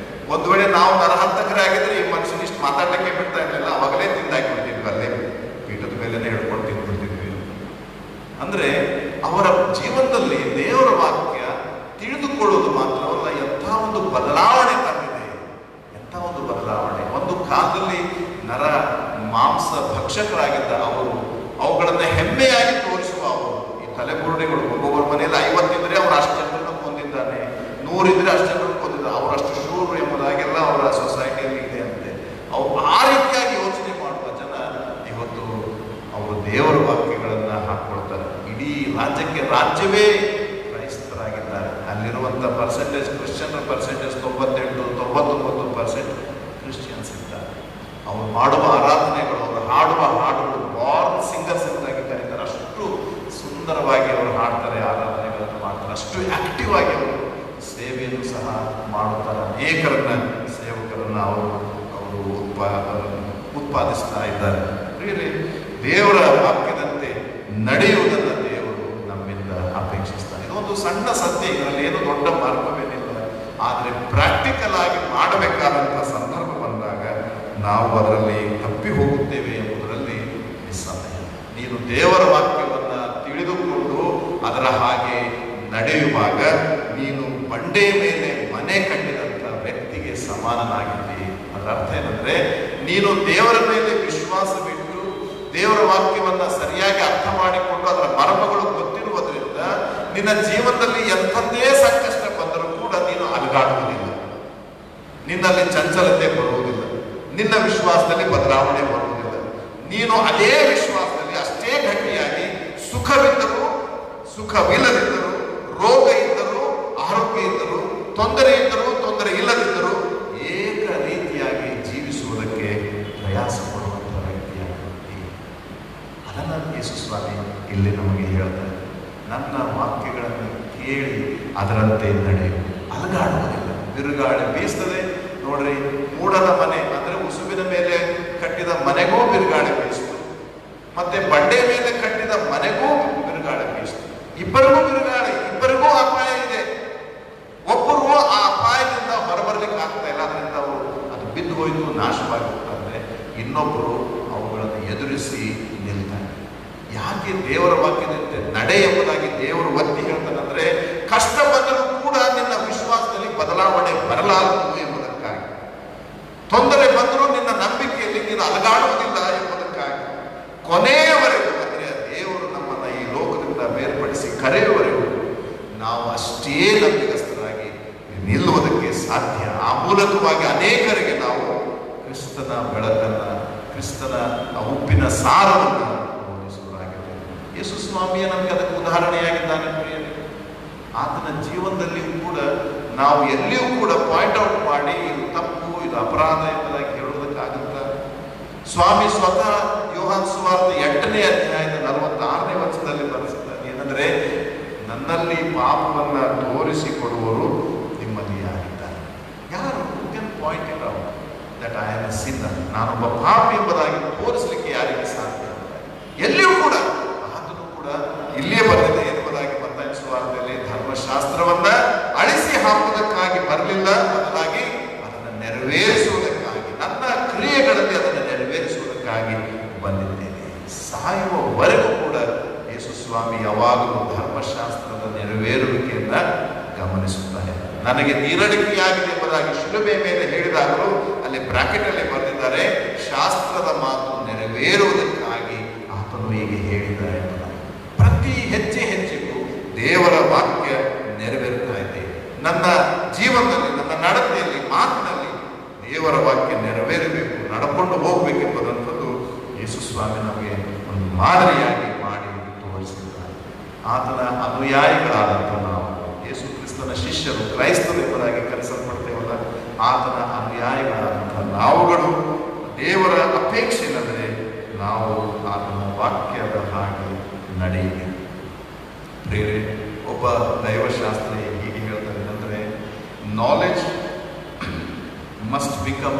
ಒಂದು ವೇಳೆ ನಾವು ನರಹಂತಕರೇ ಆಗಿದ್ರೆ ಈ ಮನುಷ್ಯನ ಇಷ್ಟು ಮಾತಾಡಲಿಕ್ಕೆ ಬಿಡ್ತಾ ಇರಲಿಲ್ಲ, ಅವಾಗಲೇ ತಿಂದಾಕ್ಬಿಡ್ತಿದ್ವಿ, ಅಲ್ಲೇ ಪೀಠದ ಮೇಲೆನೇ ಹಿಡ್ಕೊಂಡು ತಿಂದ್ಬಿಡ್ತಿದ್ವಿ. ಅಂದ್ರೆ ಅವರ ಜೀವನದಲ್ಲಿ ದೇವರ ವಾಕ್ಯ ತಿಳಿದುಕೊಳ್ಳುವುದು ಮಾತ್ರವಲ್ಲ, ಎಂಥ ಒಂದು ಬದಲಾವಣೆ ತಂದಿದೆ, ಎಂಥ ಒಂದು ಬದಲಾವಣೆ. ಒಂದು ಕಾಲದಲ್ಲಿ ನರ ಮಾಂಸ ಭಕ್ಷಕರಾಗಿದ್ದ ಅವರು ಅವುಗಳನ್ನ ಹೆಮ್ಮೆಯಾಗಿ ತೋರಿಸುವ ಅವರು, ಈ ತಲೆಬುರುಡೆಗಳು ಒಬ್ಬೊಬ್ಬರ ಮನೆಯಲ್ಲಿ 50 ಇದ್ರೆ ಅವ್ರು ಅಷ್ಟು ಜನರನ್ನು ಕೊಂದಿದ್ದಾನೆ, 100 ಇದ್ರೆ ಅಷ್ಟು ಜನರನ್ನು ಕೊಂದಿದ್ದಾರೆ, ಅವರಷ್ಟು ಶೂರು ಎಂಬುದಾಗೆಲ್ಲ ಅವರ ಸೊಸೈಟಿಯಲ್ಲಿ ಇದೆ ಅಂತೆ. ಅವ್ರು ಆ ರೀತಿಯಾಗಿ ಯೋಚನೆ ಮಾಡುವ ಜನ ಇವತ್ತು ಅವರು ದೇವರ ವಾಕ್ಯಗಳನ್ನ ಹಾಕೊಳ್ತಾರೆ. ಇಡೀ ರಾಜ್ಯಕ್ಕೆ ರಾಜ್ಯವೇ ಕ್ರೈಸ್ತರಾಗಿದ್ದಾರೆ. ಅಲ್ಲಿರುವಂಥ ಪರ್ಸೆಂಟೇಜ್, ಕ್ರಿಶ್ಚಿಯನ್ರ ಪರ್ಸೆಂಟೇಜ್ 98-99% ಕ್ರಿಶ್ಚಿಯನ್ಸ್ ಇದ್ದಾರೆ. ಅವರು ಮಾಡುವ ಆರಾಧನೆಗಳು, ಅವರು ಹಾಡುವ ಹಾಡುಗಳು ಬಾರ್ನ್ ಸಿಂಗರ್ಸ್ ಎಂಬುದಾಗಿ ಕರೀತಾರೆ. ಅಷ್ಟು ಸುಂದರವಾಗಿ ಅವರು ಹಾಡ್ತಾರೆ, ಆರಾಧನೆಗಳನ್ನು ಮಾಡ್ತಾರೆ, ಅಷ್ಟು ಆಕ್ಟಿವ್ ಆಗಿ ಅವರು ಸೇವೆಯನ್ನು ಸಹ ಮಾಡುತ್ತಾರೆ. ಅನೇಕರನ್ನ ಸೇವಕರನ್ನ ಅವರು ಉತ್ಪಾದಿಸ್ತಾ ಇದ್ದಾರೆ. ದೇವರ ವಾಕ್ಯದಂತೆ ನಡೆಯುವುದನ್ನು ದೇವರು ನಮ್ಮಿಂದ ಅಪೇಕ್ಷಿಸ್ತಾರೆ. ಇದೊಂದು ಸಣ್ಣ ಸತ್ಯ, ಇದರಲ್ಲಿ ಏನು ದೊಡ್ಡ ಮಾರ್ಗವೇನಿಲ್ಲ. ಆದರೆ ಪ್ರಾಕ್ಟಿಕಲ್ ಆಗಿ ಮಾಡಬೇಕಾದಂಥ ಸಂದರ್ಭ ಬಂದಾಗ ನಾವು ಅದರಲ್ಲಿ ತಪ್ಪಿ ಹೋಗುತ್ತೇವೆ ಎಂಬುದರಲ್ಲಿ ನಿಸ್ಸಂದೇಹ. ನೀನು ದೇವರ ವಾಕ್ಯವನ್ನು ತಿಳಿದುಕೊಂಡು ಅದರ ಹಾಗೆ ನಡೆಯುವಾಗ ನೀನು ಬಂಡೆ ಮೇಲೆ ಮನೆ ಕಟ್ಟಿದಂಥ ವ್ಯಕ್ತಿಗೆ ಸಮಾನನಾಗಿದ್ದಿ. ಅದರ ಅರ್ಥ ಏನಂದ್ರೆ, ನೀನು ದೇವರ ಮೇಲೆ ವಿಶ್ವಾಸವಿಟ್ಟು ದೇವರ ವಾಕ್ಯವನ್ನ ಸರಿಯಾಗಿ ಅರ್ಥ ಮಾಡಿಕೊಂಡು ಅದರ ಮರ್ಮಗಳು ಗೊತ್ತಿರುವುದರಿಂದ ನಿನ್ನ ಜೀವನದಲ್ಲಿ ಎಂಥದ್ದೇ ಸಂಕಷ್ಟ ಬಂದರೂ ಕೂಡ ನೀನು ಅಲುಗಾಡುವುದಿಲ್ಲ, ನಿನ್ನಲ್ಲಿ ಚಂಚಲತೆ ಬರುವುದಿಲ್ಲ, ನಿನ್ನ ವಿಶ್ವಾಸದಲ್ಲಿ ಬದಲಾವಣೆ ಬರುವುದಿಲ್ಲ. ನೀನು ಅದೇ ವಿಶ್ವಾಸದಲ್ಲಿ ಅಷ್ಟೇ ಗಟ್ಟಿಯಾಗಿ ಸುಖವಿದ್ದರೂ ಸುಖವಿಲ್ಲದಿದ್ದರೂ, ರೋಗ ಇದ್ದರೂ ಆರೋಗ್ಯ ಇದ್ದರೂ, ತೊಂದರೆ ಇದ್ದರೂ ತೊಂದರೆ ಇಲ್ಲದಿದ್ದರೂ ಏಕ ರೀತಿಯಾಗಿ ಜೀವಿಸುವುದಕ್ಕೆ ಪ್ರಯಾಸ ಪಡುವಂಥ ವ್ಯಕ್ತಿಯಾಗಿ ಅದನ್ನು ಯೇಸು ಸ್ವಾಮಿ ಇಲ್ಲಿ ನಮಗೆ ಹೇಳ್ತಾರೆ. ನನ್ನ ವಾಕ್ಯಗಳನ್ನು ಕೇಳಿ ಅದರಂತೆ ನಡೆಯು, ಅಲುಗಾಡುವುದಿಲ್ಲ. ಬಿರುಗಾಳಿ ಬೀಸ್ತದೆ ನೋಡ್ರಿ, ಮೂಡದ ಮನೆ ಅಂದ್ರೆ ಉಸುಬಿನ ಮೇಲೆ ಕಟ್ಟಿದ ಮನೆಗೂ ಬಿರುಗಾಳಿ ಬೀಸ್ತು, ಮತ್ತೆ ಬಂಡೆ ಮೇಲೆ ಕಟ್ಟಿದ ಮನೆಗೂ ಬಿರುಗಾಳಿ ಬೀಸ್ತು. ಇಬ್ಬರಿಗೂ ಬಿರುಗಾಳಿ, ಇಬ್ಬರಿಗೂ ಅಪಾಯ ಇದೆ. ಒಬ್ಬರು ಆ ಅಪಾಯದಿಂದ ಹೊರಬರ್ಲಿಕ್ಕೆ ಆಗ್ತಾ ಇಲ್ಲ, ಅದರಿಂದ ಅವರು ಅದು ಬಿದ್ದು ಹೋಯ್ತು, ನಾಶವಾಗಿರ್ತಾರೆ. ಇನ್ನೊಬ್ಬರು ಅವುಗಳನ್ನು ಎದುರಿಸಿ ನಿಲ್ತಾರೆ. ಯಾಕೆ ದೇವರ ವಾಕ್ಯದಂತೆ ನಡೆ ಎಂಬುದಾಗಿ ದೇವರು ಒತ್ತಿ ಹೇಳ್ತಾನಂದ್ರೆ, ಕಷ್ಟ ಬಂದರೂ ಕೂಡ ನಿನ್ನ ವಿಶ್ವಾಸದಲ್ಲಿ ಬದಲಾವಣೆ ಬರಲಾರದು ಎಂಬುದಕ್ಕಾಗಿ, ತೊಂದರೆ ಬಂದರೂ ನಿನ್ನ ನಂಬಿಕೆಯಲ್ಲಿ ನೀನು ಅಲುಗಾಡುವುದಿಲ್ಲ ಎಂಬುದಕ್ಕಾಗಿ, ಕೊನೆಯವರೆಗೂ ಅಂದರೆ ದೇವರು ನಮ್ಮನ್ನ ಈ ಲೋಕದಿಂದ ಬೇರ್ಪಡಿಸಿ ಕರೆಯುವವರೆಗೂ ನಾವು ಅಷ್ಟೇ ನಂಬಿಕಸ್ಥರಾಗಿ ನಿಲ್ಲುವುದಕ್ಕೆ ಸಾಧ್ಯ. ಆ ಮೂಲಕವಾಗಿ ಅನೇಕರಿಗೆ ನಾವು ಕ್ರಿಸ್ತನ ಬೆಳಕನ್ನು, ಕ್ರಿಸ್ತನ ಉಪ್ಪಿನ ಸಾರವನ್ನು ಬೋಧಿಸುವರಾಗಿದೆ. ಯೇಸು ಸ್ವಾಮಿಯ ನಮಗೆ ಅದಕ್ಕೆ ಉದಾಹರಣೆಯಾಗಿದ್ದಾನೆ ಪ್ರಿಯರೇ. ಆತನ ಜೀವನದಲ್ಲಿಯೂ ಕೂಡ ನಾವು ಎಲ್ಲಿಯೂ ಕೂಡ ಪಾಯಿಂಟ್ ಔಟ್ ಮಾಡಿ ಇದು ತಪ್ಪು, ಇದು ಅಪರಾಧ ಎಂಬುದಾಗಿ ಹೇಳುವುದಕ್ಕಾಗುತ್ತ? ಸ್ವಾಮಿ ಸ್ವತಃ ಯೋಹಾನ್ ಸುವಾರ್ತೆ 8ನೇ ಅಧ್ಯಾಯದ 46ನೇ ವಚನದಲ್ಲಿ ಬರೆಸಿದ್ದಾರೆ. ಏನಂದ್ರೆ, ನನ್ನಲ್ಲಿ ಪಾಪವನ್ನ ತೋರಿಸಿಕೊಡುವವರು ನಿಮ್ಮಲ್ಲಿ ಯಾರಿದ್ದಾರೆ? ಯಾರು can point it out that I am A Sinner? ನಾನೊಬ್ಬ ಪಾಪಿ ಎಂಬುದಾಗಿ ತೋರಿಸಲಿಕ್ಕೆ ಯಾರಿಗೆ ಸಾಧ್ಯ? ಎಲ್ಲಿಯೂ ಕೂಡ ಆತನು ಕೂಡ ಇಲ್ಲಿಯೇ ಬಂದಿದೆ ಎಂಬುದಾಗಿ ಮತ್ತಾಯ ಸುವಾರ್ತೆಯಲ್ಲಿ ಧರ್ಮಶಾಸ್ತ್ರವನ್ನ ಅಳಿಸಿ ಹಾಕುವುದಕ್ಕಾಗಿ ಬರಲಿಲ್ಲ, ಬದಲಾಗಿ ಅದನ್ನು ನೆರವೇರಿಸುವುದಕ್ಕಾಗಿ, ನನ್ನ ಕ್ರಿಯೆಗಳಲ್ಲಿ ಅದನ್ನು ನೆರವೇರಿಸುವುದಕ್ಕಾಗಿ ಬಂದಿದ್ದೇನೆ. ಸಾಯುವವರೆಗೂ ಕೂಡ ಯೇಸು ಸ್ವಾಮಿ ಯಾವಾಗಲೂ ಧರ್ಮಶಾಸ್ತ್ರದ ನೆರವೇರುವಿಕೆಯನ್ನ ಗಮನಿಸುತ್ತಾರೆ. ನನಗೆ ನೀರಡಿಕೆಯಾಗಿದೆ ಎಂಬುದಾಗಿ ಶಿಲುಬೆ ಮೇಲೆ ಹೇಳಿದಾಗಲೂ ಅಲ್ಲಿ ಬ್ರಾಕೆಟ್ ಅಲ್ಲಿ ಬರೆದಿದ್ದಾರೆ, ಶಾಸ್ತ್ರದ ಮಾತು ನೆರವೇರುವುದಕ್ಕಾಗಿ ಆತನು ಹೀಗೆ ಹೇಳಿದ್ದಾರೆ ಎಂಬುದಾಗಿ. ಪ್ರತಿ ಹೆಜ್ಜೆ ಹೆಜ್ಜೆಗೂ ದೇವರ ವಾಕ್ಯ ನೆರವೇರುತ್ತಾ ಇದೆ. ನನ್ನ ಜೀವನದಲ್ಲಿ, ನನ್ನ ನಡತೆಯಲ್ಲಿ, ಮಾತಿನಲ್ಲಿ ದೇವರ ವಾಕ್ಯ ನೆರವೇರಬೇಕು, ನಡ್ಕೊಂಡು ಹೋಗಬೇಕೆಂಬುದಂಥದ್ದು ಯೇಸು ಸ್ವಾಮಿ ನಮಗೆ ಒಂದು ಮಾದರಿಯಾಗಿ ಮಾಡಿ ತೋರಿಸಿದ್ದಾರೆ. ಆತನ ಅನುಯಾಯಿಗಳಾದಂಥ ನಾವು, ಯೇಸು ಕ್ರಿಸ್ತನ ಶಿಷ್ಯರು, ಕ್ರೈಸ್ತರು ಎಂಬುದಾಗಿ ಕರೆಸಲ್ಪಡ್ತೇವಲ್ಲ, ಆತನ ಅನುಯಾಯಿಗಳಾದಂಥ ನಾವುಗಳು ದೇವರ ಅಪೇಕ್ಷೆ ಏನಂದರೆ ನಾವು ಆತನ ವಾಕ್ಯದ ಹಾಗೆ ನಡೆಯಬೇಕು. ಬೇರೆ ಒಬ್ಬ ದೈವಶಾಸ್ತ್ರಿ ಹೀಗೆ ಹೇಳ್ತಾರೆ, ಏನಂದರೆ, knowledge must become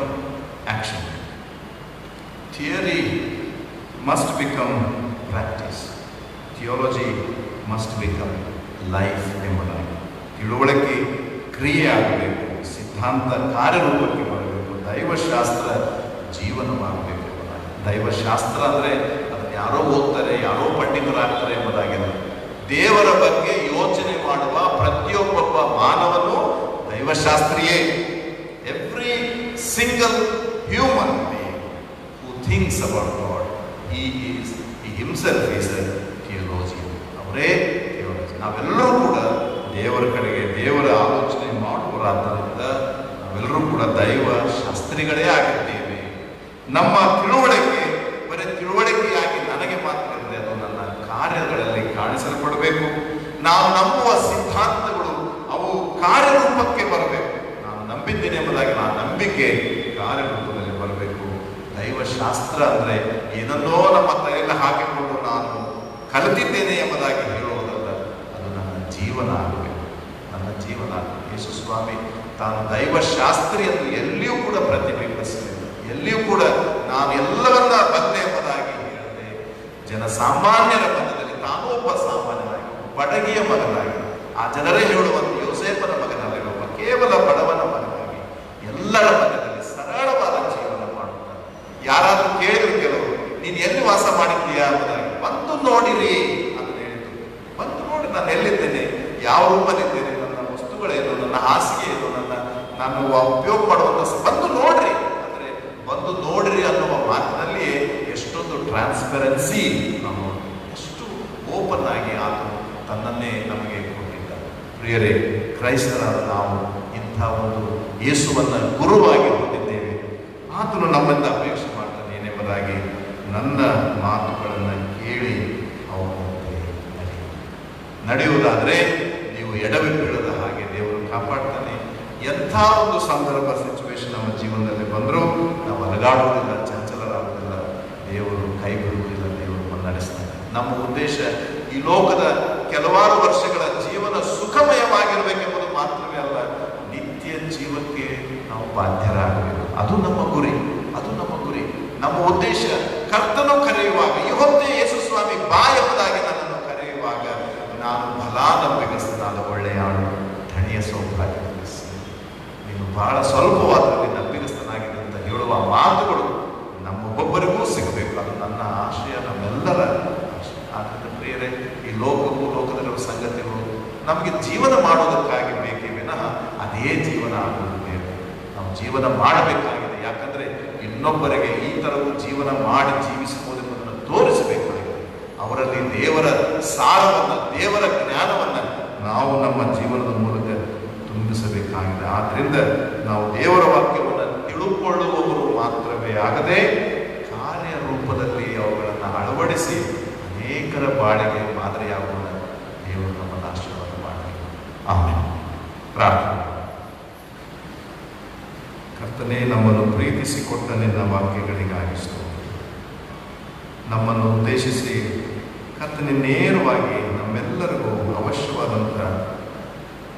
action, theory must become practice, theology must become life ಎಂಬುದಾಗಿ. ತಿಳುವಳಿಕೆ ಕ್ರಿಯೆ ಆಗಬೇಕು, ಸಿದ್ಧಾಂತ ಕಾರ್ಯರೂಪಕ್ಕೆ ಬರಬೇಕು, ದೈವಶಾಸ್ತ್ರ ಜೀವನವಾಗಬೇಕು ಎಂಬುದಾಗಿ. ದೈವಶಾಸ್ತ್ರ ಅಂದರೆ ಅದನ್ನು ಯಾರೋ ಓದ್ತಾರೆ, ಯಾರೋ ಪಂಡಿತರಾಗ್ತಾರೆ ಎಂಬುದಾಗಿದೆ. ದೇವರ ಬಗ್ಗೆ ಯೋಚನೆ ಮಾಡುವ ಪ್ರತಿಯೊಬ್ಬ ಮಾನವನು ದೈವಶಾಸ್ತ್ರಿಯೇ. Every single human being who thinks about God, he himself is a theologian. ಅವರೇ ಥಿಯಾಲಜಿ. ನಾವೆಲ್ಲರೂ ಕೂಡ ದೇವರ ಕಡೆಗೆ ದೇವರ ಆಲೋಚನೆ ಮಾಡುವರಾದ್ದರಿಂದ ನಾವೆಲ್ಲರೂ ಕೂಡ ದೈವ ಶಾಸ್ತ್ರಿಗಳೇ ಆಗಿದ್ದೇವೆ. ನಮ್ಮ ತಿಳುವಳಿಕೆ ಬರೀ ತಿಳುವಳಿಕೆಯಾಗಿ ನನಗೆ ಮಾತ್ರ ಇರದೆ, ಅದು ನನ್ನ ಕಾರ್ಯಗಳಲ್ಲಿ ಕಾಣಿಸಲ್ಪಡಬೇಕು. ನಾವು ನಂಬುವ ಸಿದ್ಧಾಂತಗಳು ಅವು ಕಾರ್ಯರೂಪಕ್ಕೆ ಬರಬೇಕು. ನಾನು ನಂಬಿದ್ದೇನೆ ಎಂಬುದಾಗಿ ನಾನು ನಂಬಿಕೆ ಕಾರ್ಯರೂಪದಲ್ಲಿ ಬರಬೇಕು. ದೈವಶಾಸ್ತ್ರ ಅಂದರೆ ಏನನ್ನೋ ನಮ್ಮ ತಲೆಯಲ್ಲಿ ಹಾಕಿಕೊಂಡು ನಾನು ಕಲಿತಿದ್ದೇನೆ ಎಂಬುದಾಗಿ ಹೇಳುವುದಲ್ಲ, ಅದು ನನ್ನ ಜೀವನ ಆಗಬೇಕು, ನನ್ನ ಜೀವನ. ಯೇಸು ಸ್ವಾಮಿ ತಾನು ದೈವಶಾಸ್ತ್ರಿಯನ್ನು ಎಲ್ಲಿಯೂ ಕೂಡ ಪ್ರತಿಬಿಂಬಿಸಲಿಲ್ಲ, ಎಲ್ಲಿಯೂ ಕೂಡ ನಾನು ಎಲ್ಲವನ್ನ ಬಲ್ಲೆ ಎಂಬುದಾಗಿ ಹೇಳದೆ, ಜನಸಾಮಾನ್ಯರ ಮಧ್ಯದಲ್ಲಿ ತಾನು ಒಬ್ಬ ಸಾಮಾನ್ಯನಾಗಿ, ಬಡಗಿಯ ಮಗನಾಗಿ, ಆ ಜನರೇ ಹೇಳುವಂತ ಯೋಸೇಫನ ಮಗನಲ್ಲಿರುವ ಕೇವಲ ಬಡವನ ಮಗನಾಗಿ ಎಲ್ಲರ ಮಧ್ಯದಲ್ಲಿ ಸರಳವಾದ ಜೀವನ ಮಾಡುತ್ತಾರೆ. ಯಾರಾದರೂ ಕೇಳಿದ್ರು ಕೆಲವರು, ನೀನು ಎಲ್ಲಿ ವಾಸ ಮಾಡಿದ್ದೀಯಾ ಎಂಬುದಾಗಿ, ಬಂದು ನೋಡಿರಿ ಅಂತ ಹೇಳಿದ್ರು. ಬಂದು ನೋಡಿ ನಾನು ಎಲ್ಲಿದ್ದೇನೆ, ಯಾವ ರೂಪದಲ್ಲಿದ್ದೇನೆ, ನನ್ನ ವಸ್ತುಗಳೇನು, ನನ್ನ ಹಾಸಿಗೆ ಏನು, ನಾನು ಉಪಯೋಗ ಮಾಡುವಂತ, ಬಂದು ನೋಡ್ರಿ ಅಂದ್ರೆ ಬಂದು ನೋಡ್ರಿ ಅನ್ನುವ ಮಾತಿನಲ್ಲಿ ಎಷ್ಟೊಂದು ಟ್ರಾನ್ಸ್ಪರೆನ್ಸಿ ನಾವು, ಎಷ್ಟು ಓಪನ್ ಆಗಿ ಆತನು ತನ್ನನ್ನೇ ನಮಗೆ ಕೊಟ್ಟಿದ್ದಾರೆ. ಪ್ರಿಯರೇ, ಕ್ರೈಸ್ತರಾದ ನಾವು ಇಂಥ ಒಂದು ಯೇಸುವನ್ನ ಗುರುವಾಗಿ ಹೊಂದಿದ್ದೇವೆ. ಆತನು ನಮ್ಮಿಂದ ಅಪೇಕ್ಷೆ ಮಾಡ್ತಾನೆ ಏನೆಂಬುದಾಗಿ, ನನ್ನ ಮಾತುಗಳನ್ನು ಕೇಳಿ ಅವರಂತೆ ನಡೆಯುವುದಾದರೆ ನೀವು ಎಡವಿ ಬೀಳದ ಹಾಗೆ ದೇವರು ಕಾಪಾಡ್ತಾನೆ. ಎಂಥ ಒಂದು ಸಂದರ್ಭ, ಸಿಚುವೇಶನ್ ನಮ್ಮ ಜೀವನದಲ್ಲಿ ಬಂದರೂ ನಾವು ಅಲಗಾಡುವುದಿಲ್ಲ, ಚಂಚಲರಾಗುವುದಿಲ್ಲ, ದೇವರು ಕೈ ಬಿಡುವುದಿಲ್ಲ, ದೇವರು ಮುನ್ನಡೆಸ್ತಾನೆ. ನಮ್ಮ ಉದ್ದೇಶ ಈ ಲೋಕದ ಕೆಲವಾರು ವರ್ಷಗಳ ಜೀವನ ಸುಖಮಯವಾಗಿರಬೇಕೆಂಬುದು ಮಾತ್ರವೇ ಅಲ್ಲ, ನಿತ್ಯ ಜೀವಕ್ಕೆ ನಾವು ಬಾಧ್ಯರಾಗಬೇಕು. ಅದು ನಮ್ಮ ಗುರಿ, ಅದು ನಮ್ಮ ಗುರಿ, ನಮ್ಮ ಉದ್ದೇಶ. ಕರ್ತನು ಕರೆಯುವಾಗ, ಇವತ್ತೇ ಯೇಸು ಸ್ವಾಮಿ ಬಾ ಎಂಬುದಾಗಿ ನನ್ನನ್ನು ಕರೆಯುವಾಗ, ನಾನು ಫಲಾನಂಬಿಗಸ್ತನಾದ ಒಳ್ಳೆಯ ಆಳು, ಧಣಿಯ ಸೌಭಾಗ್ಯ, ನೀನು ಬಹಳ ಸ್ವಲ್ಪವಾದಲ್ಲಿ ನಂಬಿಗಸ್ತನಾಗಿದೆ ಅಂತ ಹೇಳುವ ಮಾತುಗಳು ನಮ್ಮೊಬ್ಬರಿಗೂ ಸಿಗಬೇಕು. ಅದು ನನ್ನ ಆಶಯ, ನಮ್ಮೆಲ್ಲರ ಆಶಯ. ಆದ್ದರಿಂದ ಪ್ರಿಯರೇ, ಈ ಲೋಕವು, ಲೋಕದಲ್ಲಿರುವ ಸಂಗತಿಗಳು ನಮಗೆ ಜೀವನ ಮಾಡೋದಕ್ಕಾಗಿ ಬೇಕೇ ವಿನಃ ಅದೇ ಜೀವನ ಆಗುವುದು ಬೇರೆ. ನಾವು ಜೀವನ ಮಾಡಬೇಕಾಗಿದೆ, ಯಾಕಂದ್ರೆ ಇನ್ನೊಬ್ಬರಿಗೆ ಈ ಥರವು ಜೀವನ ಮಾಡಿ ಜೀವಿಸಬಹುದೆಂಬುದನ್ನು ತೋರಿಸಬೇಕಾಗಿದೆ. ಅವರಲ್ಲಿ ದೇವರ ಸಾರವನ್ನು, ದೇವರ ಜ್ಞಾನವನ್ನು ನಾವು ನಮ್ಮ ಜೀವನದ ಮೂಲಕ ತುಂಬಿಸಬೇಕಾಗಿದೆ. ಆದ್ದರಿಂದ ನಾವು ದೇವರ ವಾಕ್ಯವನ್ನು ತಿಳುಕೊಳ್ಳುವವರು ಮಾತ್ರ ಆಗದೆ ಕಾರ್ಯರೂಪದಲ್ಲಿ ಅವುಗಳನ್ನು ಅಳವಡಿಸಿ ಅನೇಕರ ಬಾಳಿಗೆ ಮಾದರಿಯಾಗುವ ದೇವರು ನಮ್ಮನ್ನು ಆಶೀರ್ವಾದ ಮಾಡಲಿ. ಆಮೇಲೆ ಪ್ರಾರ್ಥನೆ. ಕರ್ತನೇ, ನಮ್ಮನ್ನು ಪ್ರೀತಿಸಿಕೊಟ್ಟ ನಿನ್ನ ವಾಕ್ಯಗಳಿಗಾಗಿ ಸ್ತೋತ್ರ. ನಮ್ಮನ್ನು ಉದ್ದೇಶಿಸಿ ಕರ್ತನೇ ನೇರವಾಗಿ ನಮ್ಮೆಲ್ಲರಿಗೂ ಅವಶ್ಯವಾದಂಥ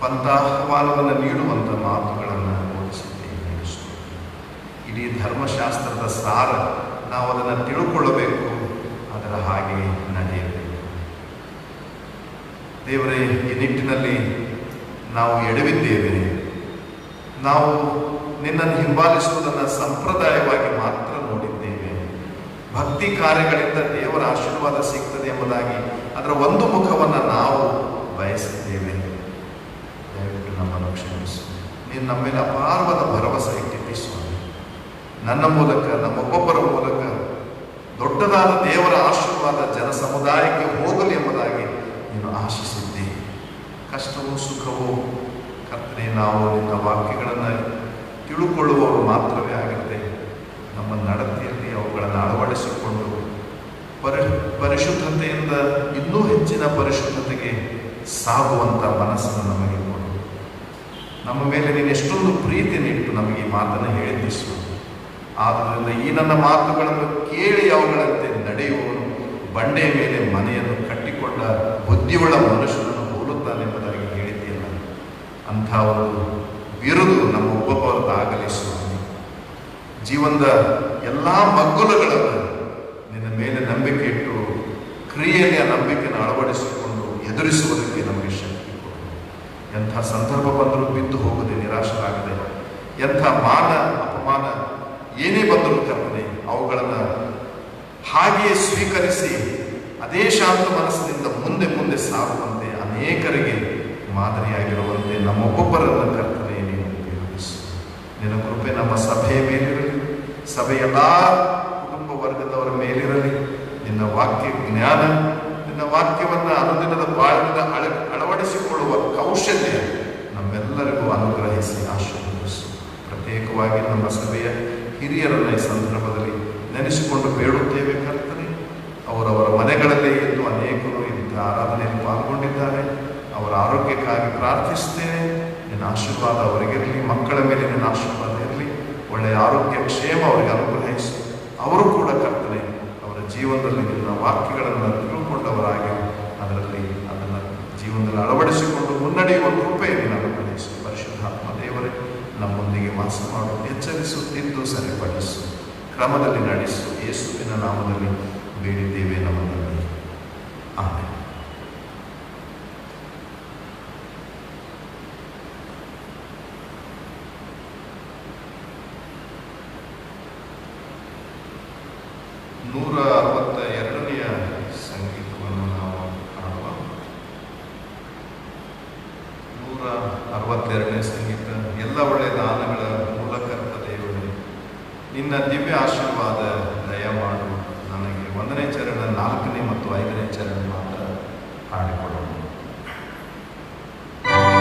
ಪಂಥಾಹ್ವಾನವನ್ನು ನೀಡುವಂಥ ಮಾತುಗಳನ್ನು ಬೋಧಿಸಿದ್ದೇವೆ. ಇಡೀ ಧರ್ಮಶಾಸ್ತ್ರದ ಸಾರ ನಾವು ಅದನ್ನು ತಿಳ್ಕೊಳ್ಳಬೇಕು, ಅದರ ಹಾಗೆ ನಡೆಯಬೇಕು. ದೇವರೇ, ಈ ನಿಟ್ಟಿನಲ್ಲಿ ನಾವು ಎಡವಿದ್ದೇವೆ. ನಾವು ನಿನ್ನನ್ನು ಹಿಂಬಾಲಿಸುವುದನ್ನು ಸಂಪ್ರದಾಯವಾಗಿ ಮಾತ್ರ ನೋಡಿದ್ದೇವೆ. ಭಕ್ತಿ ಕಾರ್ಯಗಳಿಂದ ದೇವರ ಆಶೀರ್ವಾದ ಸಿಗ್ತದೆ ಎಂಬುದಾಗಿ ಅದರ ಒಂದು ಮುಖವನ್ನು ನಾವು ಬಯಸಿದ್ದೇವೆ. ದಯವಿಟ್ಟು ನಮ್ಮನ್ನು ಕ್ಷಮಿಸು. ನೀನು ನಮ್ಮ ಮೇಲೆ ಅಪಾರವಾದ ಭರವಸೆ ಇಟ್ಟಿದ್ದಿ ಸ್ವಾಮಿ. ನನ್ನ ಮೂಲಕ, ನಮ್ಮೊಬ್ಬೊಬ್ಬರ ಮೂಲಕ ದೊಡ್ಡದಾದ ದೇವರ ಆಶೀರ್ವಾದ ಜನ ಸಮುದಾಯಕ್ಕೆ ಹೋಗಲಿ ಎಂಬುದಾಗಿ ನೀನು ಆಶಿಸಿದ್ದಿ. ಕಷ್ಟವೂ ಸುಖವೂ ಕರ್ತನೆ, ನಾವು ನಿನ್ನ ವಾಕ್ಯಗಳನ್ನು ತಿಳುಕೊಳ್ಳುವವರು ಮಾತ್ರವೇ ಆಗಿರದೆ ನಮ್ಮ ನಡತೆಯಲ್ಲಿ ಅವುಗಳನ್ನು ಅಳವಡಿಸಿಕೊಂಡು ಪರಿಶುದ್ಧತೆಯಿಂದ ಇನ್ನೂ ಹೆಚ್ಚಿನ ಪರಿಶುದ್ಧತೆಗೆ ಸಾಗುವಂಥ ಮನಸ್ಸನ್ನು ನಮಗೆ ಕೊಡು. ನಮ್ಮ ಮೇಲೆ ನೀನು ಎಷ್ಟೊಂದು ಪ್ರೀತಿನಿಟ್ಟು ನಮಗೆ ಈ ಮಾತನ್ನು ಹೇಳಿದ್ದಿ ಸ್ವಾಮಿ. ಆದ್ದರಿಂದ ಈ ನನ್ನ ಮಾತುಗಳನ್ನು ಕೇಳಿ ಅವುಗಳಂತೆ ನಡೆಯುವವನು ಬಂಡೆಯ ಮೇಲೆ ಮನೆಯನ್ನು ಕಟ್ಟಿಕೊಂಡ ಬುದ್ಧಿಯುಳ್ಳ ಮನುಷ್ಯನನ್ನು ಹೋಲುತ್ತಾನೆ ಎಂಬುದಾಗಿ ಹೇಳಿದ್ದೀಯಲ್ಲ. ಅಂಥ ಒಂದು ಬಿರುದು ನಮ್ಮ ಒಬ್ಬೊಬ್ಬರದ್ದಾಗಲಿ ಸ್ವಾಮಿ. ಜೀವನದ ಎಲ್ಲ ಮಗ್ಗುಲುಗಳನ್ನು ನಿನ್ನ ಮೇಲೆ ನಂಬಿಕೆ ಇಟ್ಟು ಕ್ರಿಯೆಯಲ್ಲಿ ಆ ನಂಬಿಕೆಯನ್ನು ಅಳವಡಿಸಿಕೊಂಡು ಎದುರಿಸುವುದಕ್ಕೆ ನಮಗೆ ಶಕ್ತಿ ಕೊಡು. ಎಂಥ ಸಂದರ್ಭ ಬಂದರೂ ಬಿದ್ದು ಹೋಗದೆ ನಿರಾಶರಾಗದೆ, ಎಂಥ ಮಾನ ಅಪಮಾನ ಏನೇ ಬಂದರೂ ಕರ್ತನೆ ಅವುಗಳನ್ನು ಹಾಗೆಯೇ ಸ್ವೀಕರಿಸಿ ಅದೇ ಶಾಂತ ಮನಸ್ಸಿನಿಂದ ಮುಂದೆ ಮುಂದೆ ಸಾಗುವಂತೆ ಅನೇಕರಿಗೆ ಮಾದರಿಯಾಗಿರುವಂತೆ ನಮ್ಮೊಬ್ಬೊಬ್ಬರನ್ನು ಕರ್ತನೆ ನೀನು ಉಪಯೋಗಿಸು. ನಿನ್ನ ಕೃಪೆ ನಮ್ಮ ಸಭೆಯ ಮೇಲಿರಲಿ, ಸಭೆಯ ಎಲ್ಲ ಕುಟುಂಬ ವರ್ಗದವರ ಮೇಲಿರಲಿ. ನಿನ್ನ ವಾಕ್ಯ ಜ್ಞಾನ, ನಿನ್ನ ವಾಕ್ಯವನ್ನು ಅನುದಿನದ ಬಾಳಿನಿಂದ ಅಳವಡಿಸಿಕೊಳ್ಳುವ ಕೌಶಲ್ಯ ನಮ್ಮೆಲ್ಲರಿಗೂ ಅನುಗ್ರಹಿಸಿ ಆಶೀರ್ವದಿಸು. ಪ್ರತ್ಯೇಕವಾಗಿ ನಮ್ಮ ಸಭೆಯ ಹಿರಿಯರನ್ನ ಈ ಸಂದರ್ಭದಲ್ಲಿ ನೆನೆಸಿಕೊಂಡು ಬೇಡುತ್ತೇವೆ ಕರ್ತನೆ. ಅವರವರ ಮನೆಗಳಲ್ಲೇ ಇದ್ದು ಅನೇಕರು ಇಂಥ ಆರಾಧನೆಯಲ್ಲಿ ಪಾಲ್ಗೊಂಡಿದ್ದಾರೆ. ಅವರ ಆರೋಗ್ಯಕ್ಕಾಗಿ ಪ್ರಾರ್ಥಿಸ್ತೇನೆ. ನಿನ್ನ ಆಶೀರ್ವಾದ ಅವರಿಗಿರಲಿ, ಮಕ್ಕಳ ಮೇಲೆ ನಿನ್ನ ಆಶೀರ್ವಾದ ಇರಲಿ, ಒಳ್ಳೆಯ ಆರೋಗ್ಯ ಕ್ಷೇಮ ಅವರಿಗೆ ಅನುಗ್ರಹಿಸಿ. ಅವರು ಕೂಡ ಕರ್ತನೆ ಅವರ ಜೀವನದಲ್ಲಿ ನಿನ್ನ ವಾಕ್ಯಗಳನ್ನು ತಿಳ್ಕೊಂಡವರಾಗಿ ಅದರಲ್ಲಿ ಅದನ್ನು ಜೀವನದಲ್ಲಿ ಅಳವಡಿಸಿಕೊಂಡು ಮುನ್ನಡೆಯುವ ಕೃಪೆಯನ್ನು ಅನುಗ್ರಹಿಸು. ಪರಿಶುದ್ಧಾತ್ಮ ದೇವರೇ, ನಮ್ಮೊಂದಿಗೆ ವಾಸ ಮಾಡು, ಎಚ್ಚರಿಸು, ತಿದ್ದು ಸರಿಪಡಿಸು, ಕ್ರಮದಲ್ಲಿ ನಡೆಸು. ಯೇಸುವಿನ ನಾಮದಲ್ಲಿ ಬೇಡಿದ್ದೇವೆ ನಮ್ಮಲ್ಲಿ. ಆಮೇಲೆ ನೂರ 62ನೇ ಸಂಗೀತವನ್ನು ನಾವು ಕಾಣುವ. 162ನೇ ಸಂಗೀತ. ಎಲ್ಲ ಒಳ್ಳೆಯ ದಾನಗಳ ಮೂಲಕರ್ತ ದೇವರೇ, ನಿನ್ನ ದಿವ್ಯ ಆಶೀರ್ವಾದ ದಯಮಾಡು. ನನಗೆ 1ನೇ ಚರಣ, 4ನೇ ಮತ್ತು 5ನೇ ಚರಣ ಮಾತ್ರ ಹಾಡಿಕೊಳ್ಳೋಣ. Oh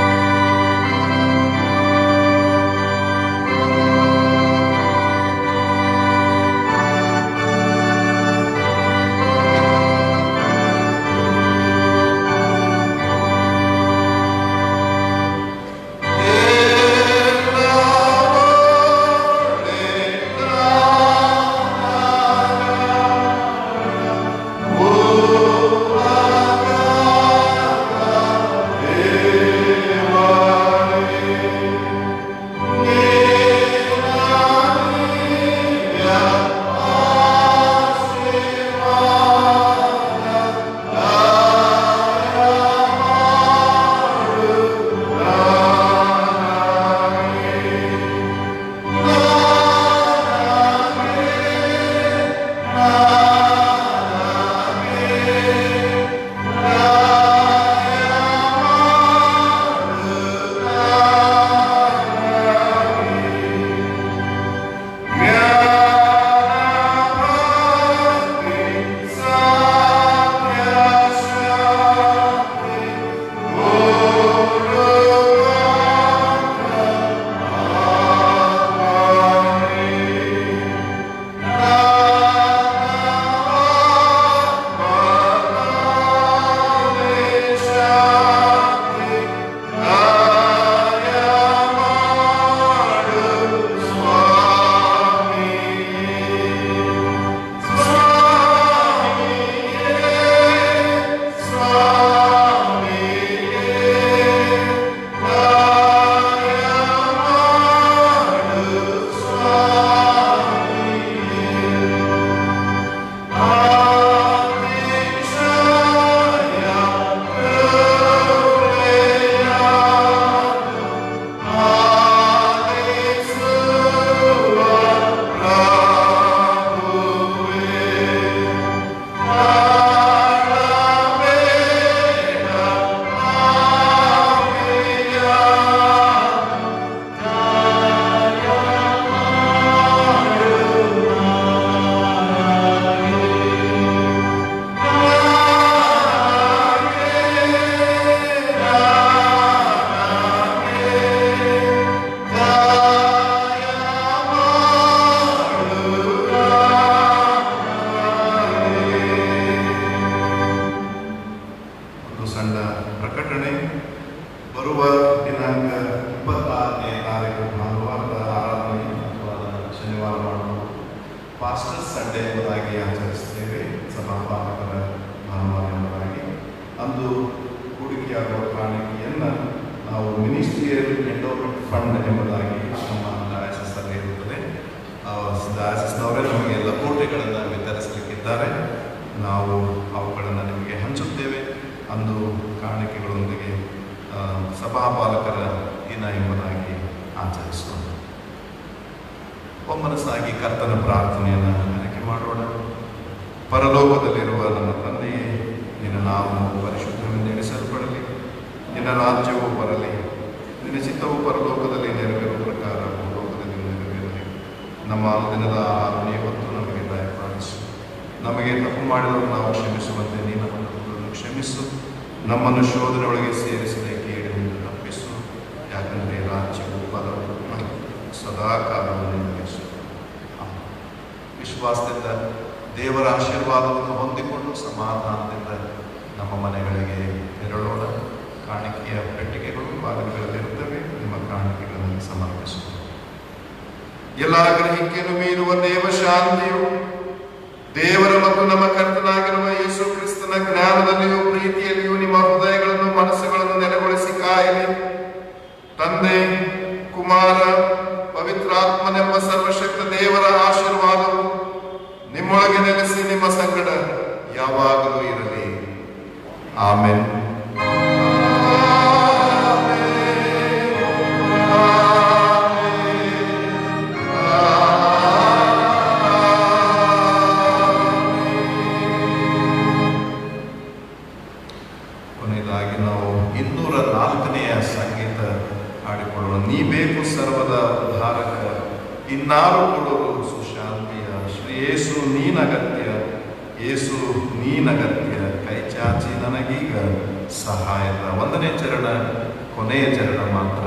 ಸಂಸ್ಥೆ ಎಂಬುದಾಗಿ ಆಚರಿಸ್ತೇವೆ, ಸಭಾಪಾಲಕರ ಭಾನುವಾರ ಎಂಬುದಾಗಿ. ಅಂದು ಹೂಡಿಕೆಯಾಗುವ ಕಾಣಿಕೆಯನ್ನು ನಾವು ಮಿನಿಸ್ಟ್ರಿಯಲ್ ಎಂಡೋಮೆಂಟ್ ಫಂಡ್ ಎಂಬುದಾಗಿ ನಮ್ಮ ಡಯಾಸಿಸಲ್ಲಿ ಇರುತ್ತದೆ. ಡಯಾಸಿಸ್ನವರೇ ನಮಗೆ ಲಕೋಟೆಗಳನ್ನು ವಿತರಿಸಲಿಕ್ಕಿದ್ದಾರೆ. ನಾವು ಅವುಗಳನ್ನು ನಿಮಗೆ ಹಂಚುತ್ತೇವೆ. ಅಂದು ಕಾಣಿಕೆಗಳೊಂದಿಗೆ ಸಭಾಪಾಲಕರ ದಿನ ಎಂಬುದಾಗಿ ಆಚರಿಸೋಣ. ಒಮ್ಮನಸ್ಸಾಗಿ ಕರ್ತನ ಪ್ರಾರ್ಥನೆಯನ್ನು ಆಯ್ಕೆ ಮಾಡೋಣ. ಪರಲೋಕದಲ್ಲಿರುವ ನನ್ನ ತಂದೆಯೇ, ನಿನ್ನ ನಾಮವು ಪರಿಶುದ್ಧವೆಂದು ಎಣಿಸಲ್ಪಡಲಿ, ನಿನ್ನ ರಾಜ್ಯವು ಬರಲಿ, ನಿನ್ನ ಚಿತ್ತವು ಪರಲೋಕದಲ್ಲಿ ನೆರವೇರುವ ಪ್ರಕಾರ ಭೂಲೋಕದಲ್ಲಿ ನೆರವೇರಲಿ. ನಮ್ಮ ದಿನದ ಆಹಾರವನ್ನು ಇವತ್ತು ನಮಗೆ ದಯಪಾಲಿಸು. ನಮಗೆ ತಪ್ಪು ಮಾಡಿದವರು ನಾವು ಕ್ಷಮಿಸುವಂತೆ ನೀನು ನಮ್ಮನ್ನು ಕ್ಷಮಿಸು. ನಮ್ಮನ್ನು ಶೋಧನೆಯೊಳಗೆ ಸೇರಿಸದೆ ಕೇಡಿನಿಂದ ತಪ್ಪಿಸು. ಯಾಕಂದರೆ ರಾಜ್ಯವು ಬಲವು ಸದಾ ಕಾಲವನ್ನು ನಿರ್ವಹಿಸು. ವಿಶ್ವಾಸದಿಂದ ದೇವರ ಆಶೀರ್ವಾದವನ್ನು ಹೊಂದಿಕೊಂಡು ಸಮಾಧಾನದಿಂದ ನಮ್ಮ ಮನೆಗಳಿಗೆ ತೆರಳೋಣ. ಕಾಣಿಕೆಯ ಪೆಟ್ಟಿಗೆಗಳು ಬಾಗಿಲುಗಳಲ್ಲಿರುತ್ತವೆ. ನಿಮ್ಮ ಕಾಣಿಕೆಗಳನ್ನು ಸಮರ್ಪಿಸು. ಎಲ್ಲ ಗ್ರಹಿಕೆಯನ್ನು ಮೀರುವ ದೇವ ಶಾಂತಿಯು ದೇವರ ಮತ್ತು ನಮ್ಮ ಕರ್ತನಾಗಿರುವ ಯೇಸು ಕ್ರಿಸ್ತನ ಜ್ಞಾನದಲ್ಲಿಯೂ ಪ್ರೀತಿಯಲ್ಲಿಯೂ ನಿಮ್ಮ ಹೃದಯಗಳನ್ನು ಮನಸ್ಸುಗಳನ್ನು ನೆಲೆಗೊಳಿಸಿ ಕಾಯಲಿ. ತಂದೆ, ಕುಮಾರ, ಪವಿತ್ರಾತ್ಮನೆಂಬ ಸರ್ವಶಕ್ತ ದೇವರ ಆಶೀರ್ವಾದವು ನಿಮ್ಮೊಳಗೆ ನೆಲೆಸಿ ನಿಮ್ಮ ಸಂಗಡ ಯಾವಾಗಲೂ ಇರಲಿ. ಆಮೆನ್. ಕೊನೆಯದಾಗಿ ನಾವು 204ನೆಯ ಸಂಗೀತ ಹಾಡಿಕೊಳ್ಳೋಣ. ನೀ ಬೇಕು ಸರ್ವದ ಉದ್ಧಾರಕ, ಇನ್ನಾರು ಕೊಡೋರು ಸುಶಾಂತಿಯ. ಶ್ರೀ ಯೇಸು ನೀನಗತ್ಯ, ಯೇಸು ನೀನಗತ್ಯ, ಕೈ ಚಾಚಿ ನನಗೀಗ ಸಹಾಯದ. 1ನೇ ಚರಣ, ಕೊನೆಯ ಚರಣ ಮಾತ್ರ